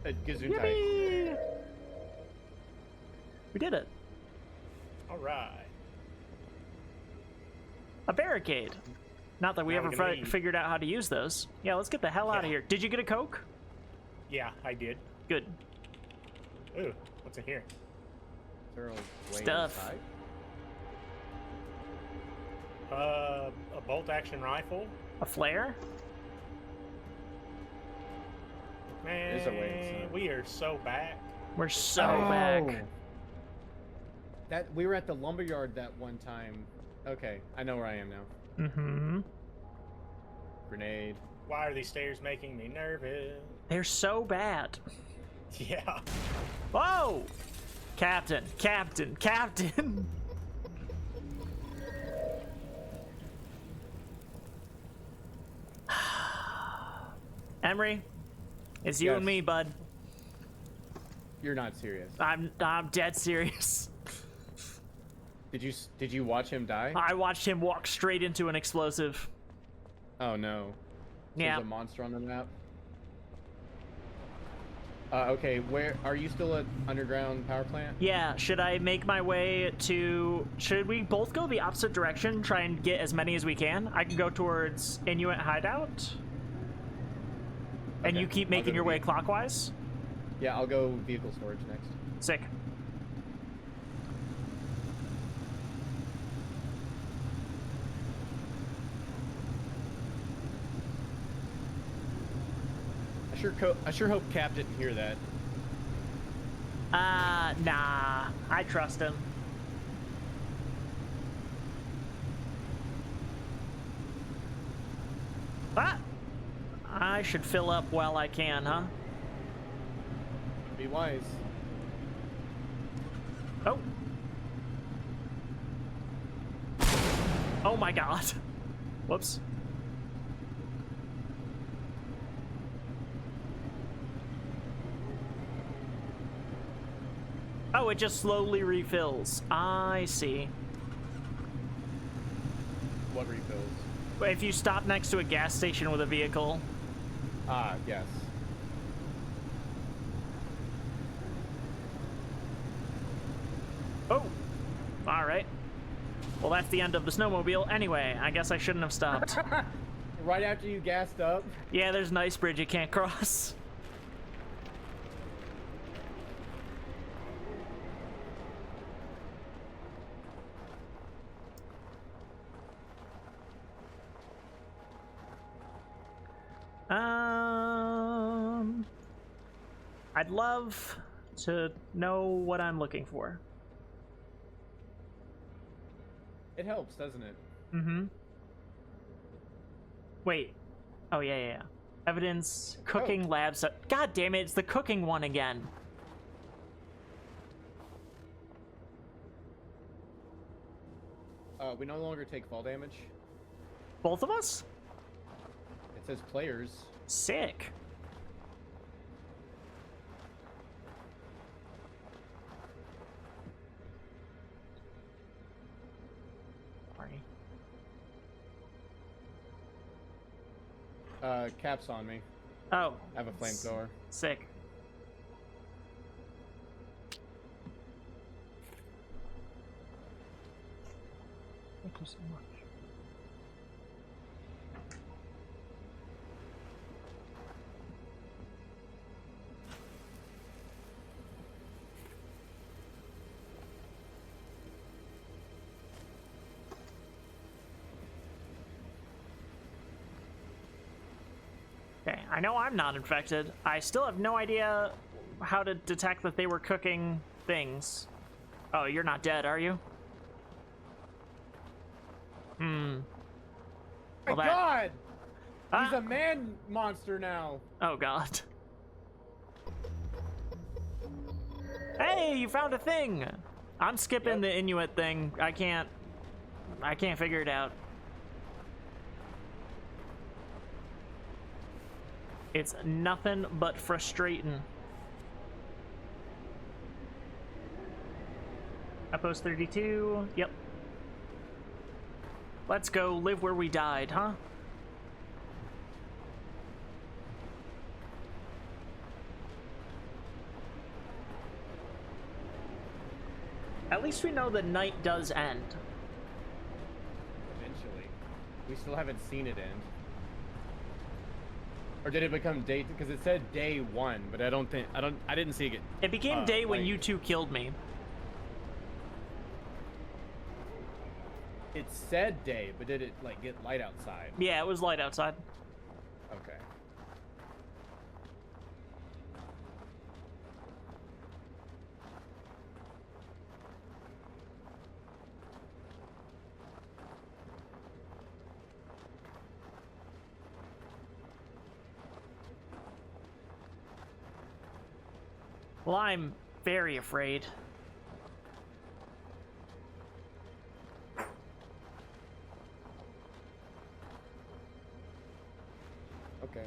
A Gesundheit. Yippee! We did it. All right. A barricade. Not that we Now ever we can leave. figured out how to use those. Yeah, let's get the hell out of Yeah. here. Did you get a Coke? Yeah, I did. Good. Ooh, what's in here? Is there a way Stuff. inside? A bolt-action rifle. A flare? Man, There's a way inside. we are so back. We're so Oh. back. That we were at the lumberyard that one time. Okay, I know where I am now. Mm-hmm. Grenade. Why are these stairs making me nervous? They're so bad. Yeah. Whoa! Captain, Captain, Captain! Emery, it's you and Yes. me, bud. You're not serious. I'm dead serious. Did you watch him die? I watched him walk straight into an explosive. Oh no. Yeah. There's a monster on the map. Okay, where are you still at underground power plant? Yeah, should I make my way to... Should we both go the opposite direction, try and get as many as we can? I can go towards Inuit Hideout. And Okay, you keep I'll go making to your way clockwise? Yeah, I'll go vehicle storage next. Sick. I sure hope Cap didn't hear that. Nah. I trust him. Ah! I should fill up while I can, huh? Be wise. Oh. Oh my god. Whoops. Oh, it just slowly refills. I see. What refills? If you stop next to a gas station with a vehicle. Ah, yes. Oh. Alright. Well, that's the end of the snowmobile. Anyway, I guess I shouldn't have stopped. Right after you gassed up? Yeah, there's an ice bridge you can't cross. I'd love to know what I'm looking for. It helps, doesn't it? Mm-hmm. Wait. Oh, yeah. Evidence, cooking labs. God damn it, it's the cooking one again. We no longer take fall damage. Both of us? It says players. Sick. Cap's on me. Oh. I have a flamethrower. Sick. Thank you so much. Okay, I know I'm not infected. I still have no idea how to detect that they were cooking things. Oh, you're not dead, are you? My Well, that- God! He's Ah! a man monster now. Oh, God. Hey, you found a thing! I'm skipping the Inuit thing. I can't figure it out. It's nothing but frustrating. Outpost 32, yep. Let's go live where we died, huh? At least we know the night does end. Eventually. We still haven't seen it end. Or did it become day? Because it said day 1, but I didn't see it. It became day when like- you two killed me. It said day, but did it like get light outside? Yeah, it was light outside. Okay. Well, I'm very afraid. Okay.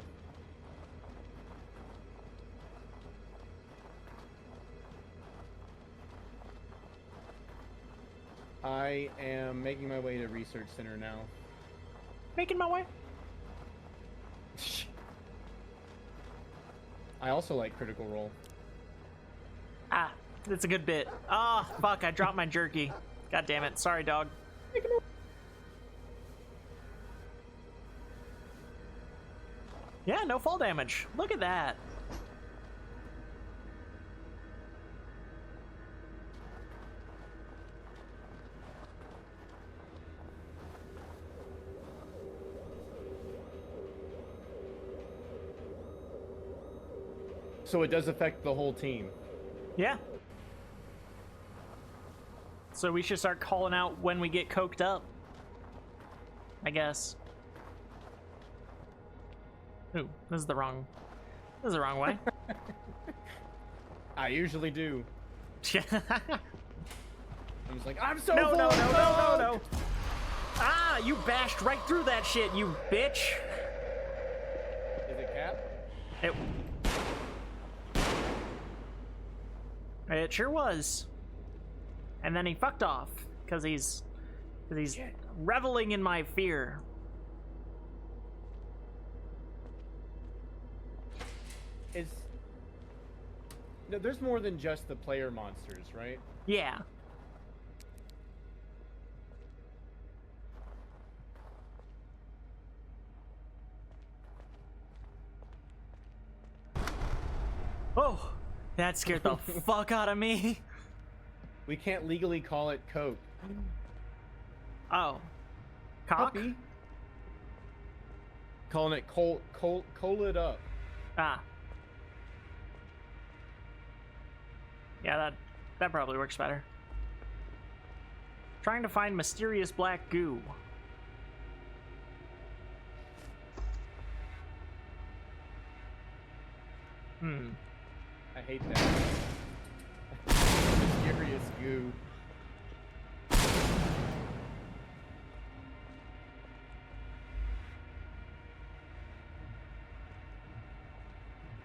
I am making my way to research center now. Making my way. I also like Critical Role. Ah, that's a good bit. Ah, fuck, I dropped my jerky. God damn it. Sorry, dog. Yeah, no fall damage. Look at that. So it does affect the whole team. Yeah. So we should start calling out when we get coked up. I guess. Ooh, this is the wrong way. I usually do. No, I'm just like, I'm so no, full no, of no, coke! no. Ah, you bashed right through that shit, you bitch. Is it Cap? It sure was. And then he fucked off because he's reveling in my fear. No, there's more than just the player monsters, right? Yeah. Oh, that scared the fuck out of me. We can't legally call it coke. Oh. Cock? Puppy. Calling it coal it up. Ah. Yeah, that probably works better. Trying to find mysterious black goo. I hate that. Mysterious goo.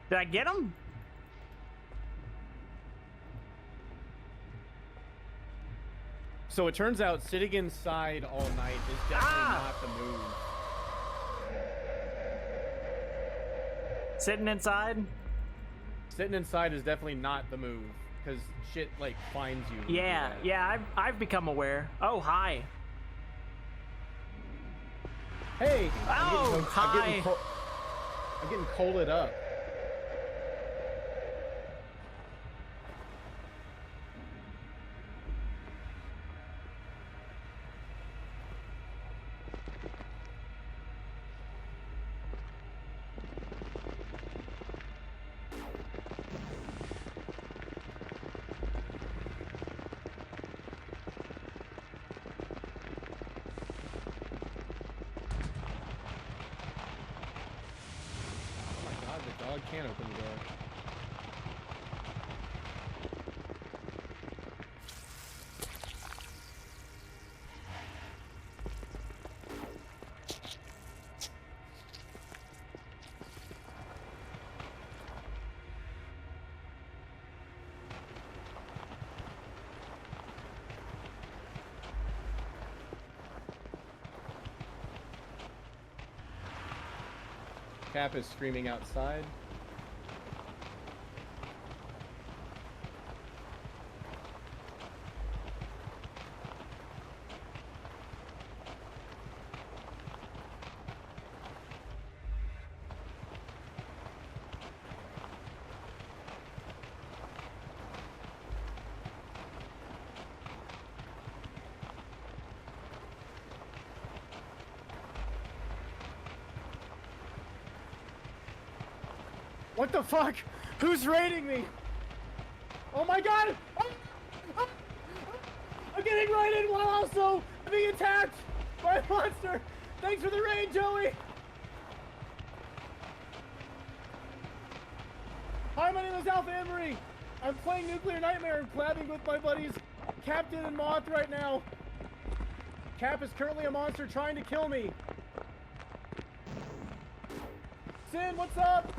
Did I get him? So it turns out sitting inside all night is definitely not the move. Sitting inside? Sitting inside is definitely not the move, because shit, like, finds you. when you do Yeah, that. yeah, I've become aware. Oh, hi. Hey! Oh, hi. I'm getting coaled up. The dog can't open the door. Cap is screaming outside. What the fuck? Who's raiding me? Oh my god! I'm getting raided while also being attacked by a monster! Thanks for the raid, Joey! Hi, my name is Alpha Emery. I'm playing Nuclear Nightmare and collabing with my buddies Captain and Moth right now. Cap is currently a monster trying to kill me. Sin, what's up?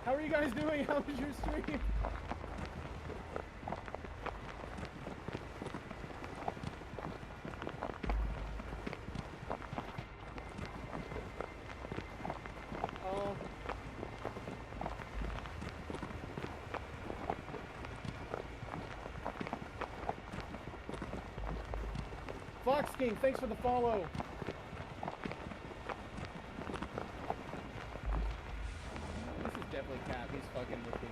How are you guys doing? How was your stream? Fox King, thanks for the follow. This is definitely Cap. He's fucking with me.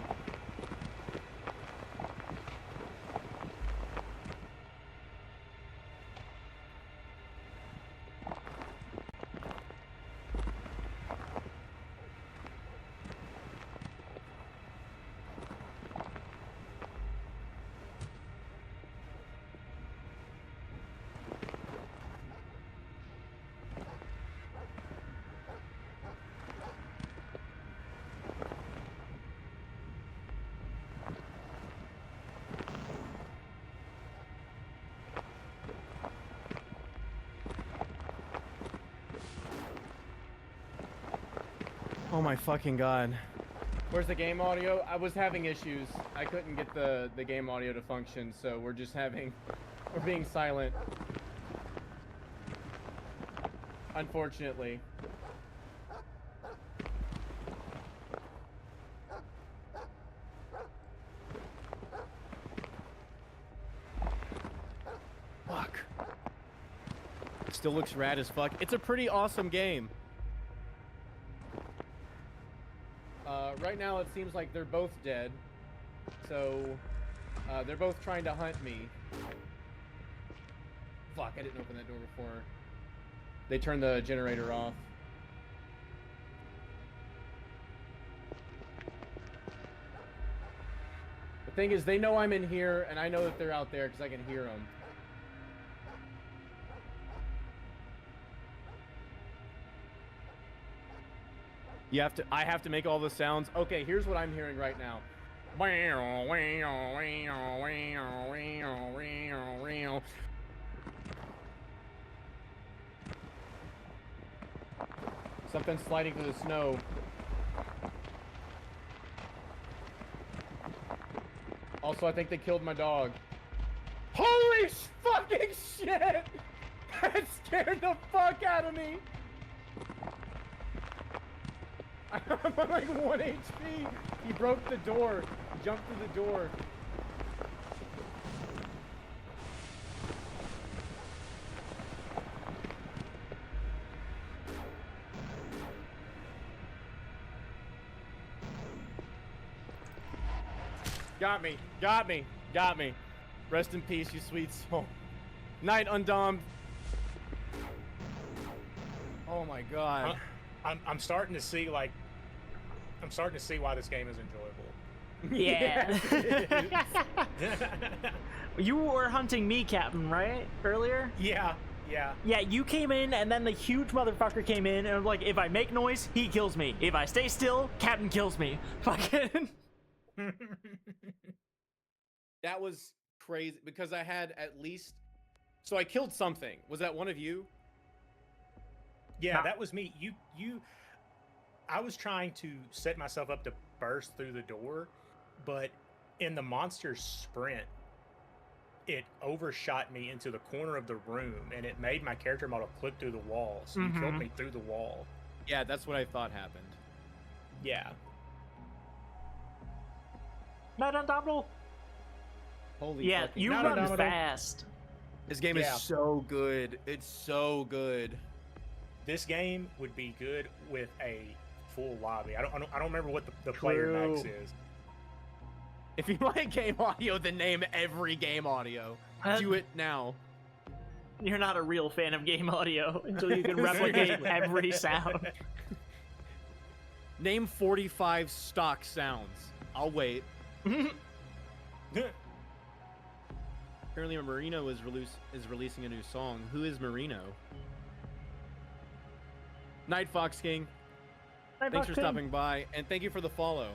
Oh my fucking god. Where's the game audio? I was having issues. I couldn't get the game audio to function, so we're being silent. Unfortunately. Fuck. Still looks rad as fuck. It's a pretty awesome game. Right now it seems like they're both dead, so they're both trying to hunt me. Fuck, I didn't open that door before they turned the generator off. The thing is, they know I'm in here, and I know that they're out there because I can hear them. I have to make all the sounds. Okay, here's what I'm hearing right now. Something sliding through the snow. Also, I think they killed my dog. Holy fucking shit! That scared the fuck out of me! I'm on like 1 HP. He broke the door. Jumped through the door. Got me. Got me. Got me. Rest in peace, you sweet soul. Night, Undomed. Oh my god. I'm starting to see why this game is enjoyable. Yeah. You were hunting me, Captain, right? Earlier? Yeah. Yeah, you came in, and then the huge motherfucker came in, and I'm like, if I make noise, he kills me. If I stay still, Captain kills me. Fucking. That was crazy because I had at least. So I killed something. Was that one of you? Yeah, that was me. I was trying to set myself up to burst through the door, but in the monster's sprint, it overshot me into the corner of the room, and it made my character model clip through the wall. So you killed me through the wall. Yeah, that's what I thought happened. Yeah. Not undoubtable. Holy Yeah, fucking you run fast. This game is so good. It's so good. This game would be good with a full lobby. I don't remember what the player max is. If you like game audio, then name every game audio. Do it now. You're not a real fan of game audio until you can replicate every sound. Name 45 stock sounds. I'll wait. Apparently Marino is releasing a new song. Who is Marino? Night Fox King. Thanks for stopping by, and thank you for the follow.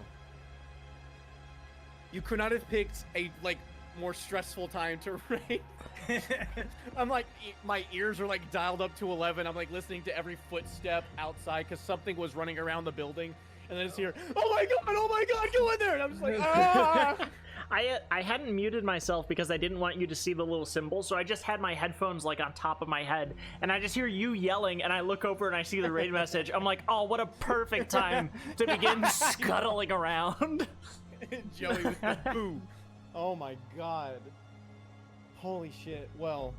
You could not have picked a more stressful time to raid. I'm like, my ears are like dialed up to 11. I'm like listening to every footstep outside because something was running around the building, and then it's here. Oh my god, go in there! And I'm just like, ah. I hadn't muted myself because I didn't want you to see the little symbol, so I just had my headphones like on top of my head, and I just hear you yelling, and I look over and I see the raid message. I'm like, oh, what a perfect time to begin scuttling around. Joey with the boo. Oh my god. Holy shit. Well,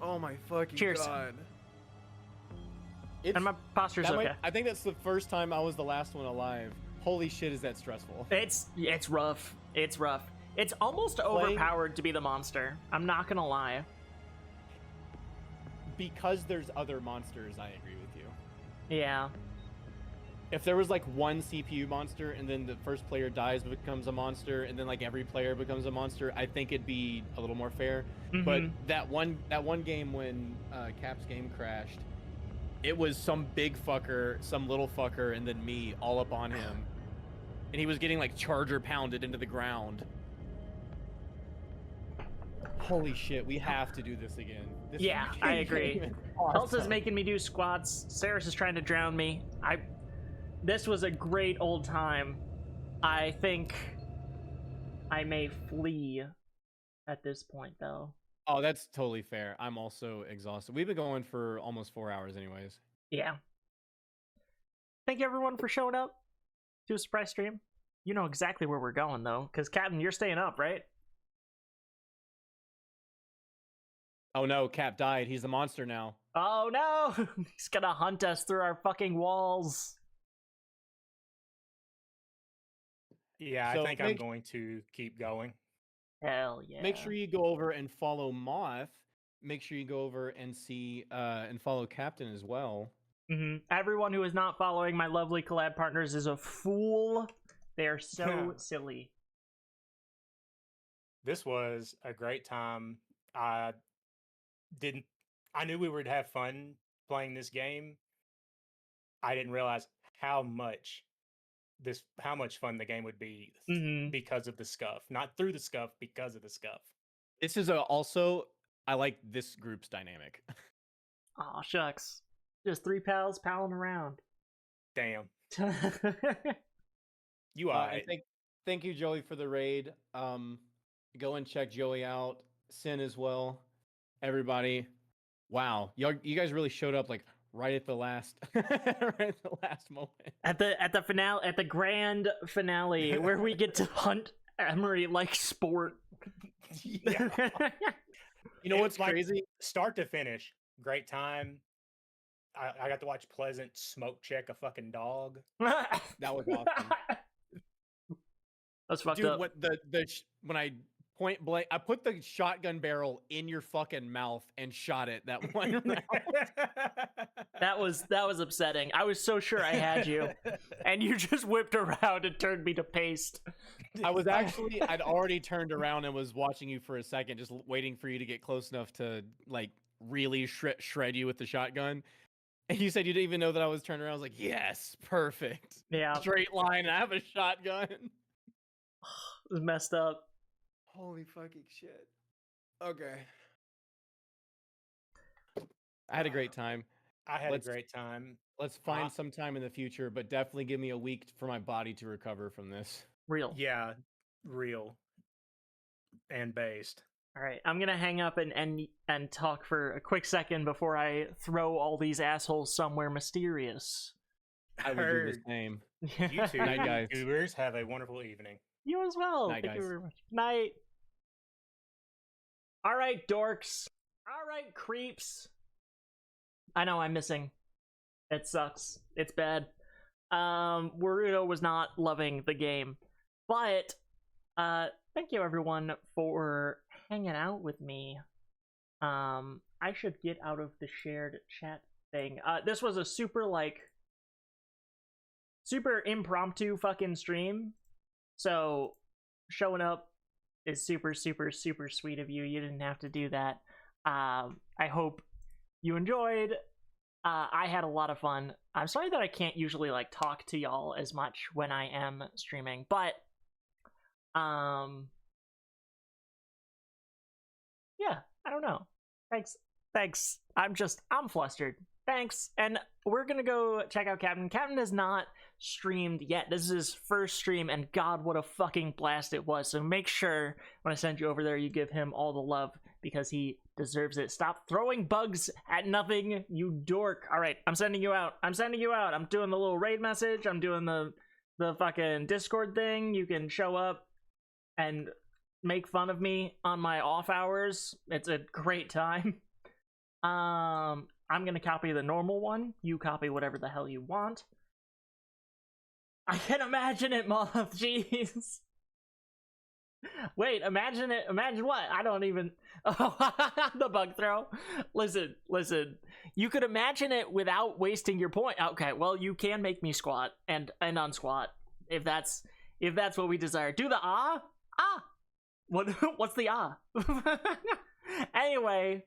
Oh my fucking Cheers. god. It's, And my posture's okay. I think that's the first time I was the last one alive. Holy shit, is that stressful? It's rough. It's rough. It's almost overpowered to be the monster. I'm not gonna lie. Because there's other monsters, I agree with you. Yeah. If there was like one CPU monster and then the first player dies becomes a monster and then like every player becomes a monster, I think it'd be a little more fair. But that one game when Cap's game crashed, it was some big fucker, some little fucker, and then me all up on him. And he was getting like charger pounded into the ground. Holy shit, we have to do this again. This Yeah, fucking I agree. game is awesome. Elsa's making me do squats. Saris is trying to drown me. This was a great old time. I think I may flee at this point, though. Oh, that's totally fair. I'm also exhausted. We've been going for almost 4 hours anyways. Yeah. Thank you, everyone, for showing up to a surprise stream. You know exactly where we're going, though, because, Captain, you're staying up, right? Oh no, Cap died. He's a monster now. Oh, no! He's gonna hunt us through our fucking walls. Yeah, So I think I'm going to keep going. Hell yeah. Make sure you go over and follow Moth. Make sure you go over and see and follow Captain as well. Everyone who is not following my lovely collab partners is a fool. They are so silly. This was a great time. I knew we would have fun playing this game. I didn't realize how much fun the game would be because of the scuff. Not through the scuff, because of the scuff. This is also, I like this group's dynamic. Aw, shucks. Just three pals palling around. Damn. You are. Thank you, Joey, for the raid. Go and check Joey out. Sin as well. Everybody. Wow. You guys really showed up like right at the last moment. At the finale, at the grand finale, where we get to hunt Emery like sport. Yeah. You know what's crazy? Start to finish, great time. I got to watch Pleasant smoke check a fucking dog. That was awesome. That's fucked Dude, up. When I point blank, I put the shotgun barrel in your fucking mouth and shot it that one round. That was upsetting. I was so sure I had you, and you just whipped around and turned me to paste. I'd already turned around and was watching you for a second, just waiting for you to get close enough to like really shred you with the shotgun. And you said you didn't even know that I was turning around. I was like, yes, perfect. Yeah. Straight line. I have a shotgun. It was messed up. Holy fucking shit. Okay. I had a great time. I had a great time. Let's find some time in the future, but definitely give me a week for my body to recover from this. Real. Yeah, real. And based. All right, I'm gonna hang up and talk for a quick second before I throw all these assholes somewhere mysterious. I would do the same. You two, Night, guys. viewers, have a wonderful evening. You as well. Night, Thank you guys. very much. Night. All right, dorks. All right, creeps. I know I'm missing. It sucks. It's bad. Warudo was not loving the game, but thank you everyone for hanging out with me. I should get out of the shared chat thing. This was a super impromptu fucking stream. So showing up is super, super, super sweet of you. You didn't have to do that. I hope you enjoyed. I had a lot of fun. I'm sorry that I can't usually like talk to y'all as much when I am streaming, but yeah, I don't know. Thanks. I'm flustered. Thanks. And we're gonna go check out Captain. Captain has not streamed yet. This is his first stream, and God, what a fucking blast it was. So make sure when I send you over there, you give him all the love because he deserves it. Stop throwing bugs at nothing, you dork. All right, I'm sending you out. I'm doing the little raid message. I'm doing the fucking Discord thing. You can show up and make fun of me on my off hours. It's a great time. I'm gonna copy the normal one. You copy whatever the hell you want. I can imagine it, Moth. Jeez. Wait, imagine it. Imagine what? I don't even. Oh, the bug throw. Listen. You could imagine it without wasting your point. Okay, well, you can make me squat and unsquat if that's what we desire. Do the ah. What's the ah? Anyway,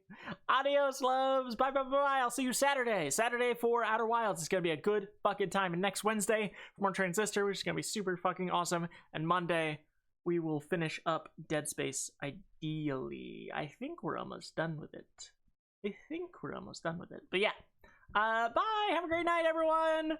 adios, loves. Bye. I'll see you Saturday for Outer Wilds. It's gonna be a good fucking time. And next Wednesday for more Transistor, which is gonna be super fucking awesome. And Monday we will finish up Dead Space. Ideally, I think we're almost done with it. But yeah, bye. Have a great night, everyone.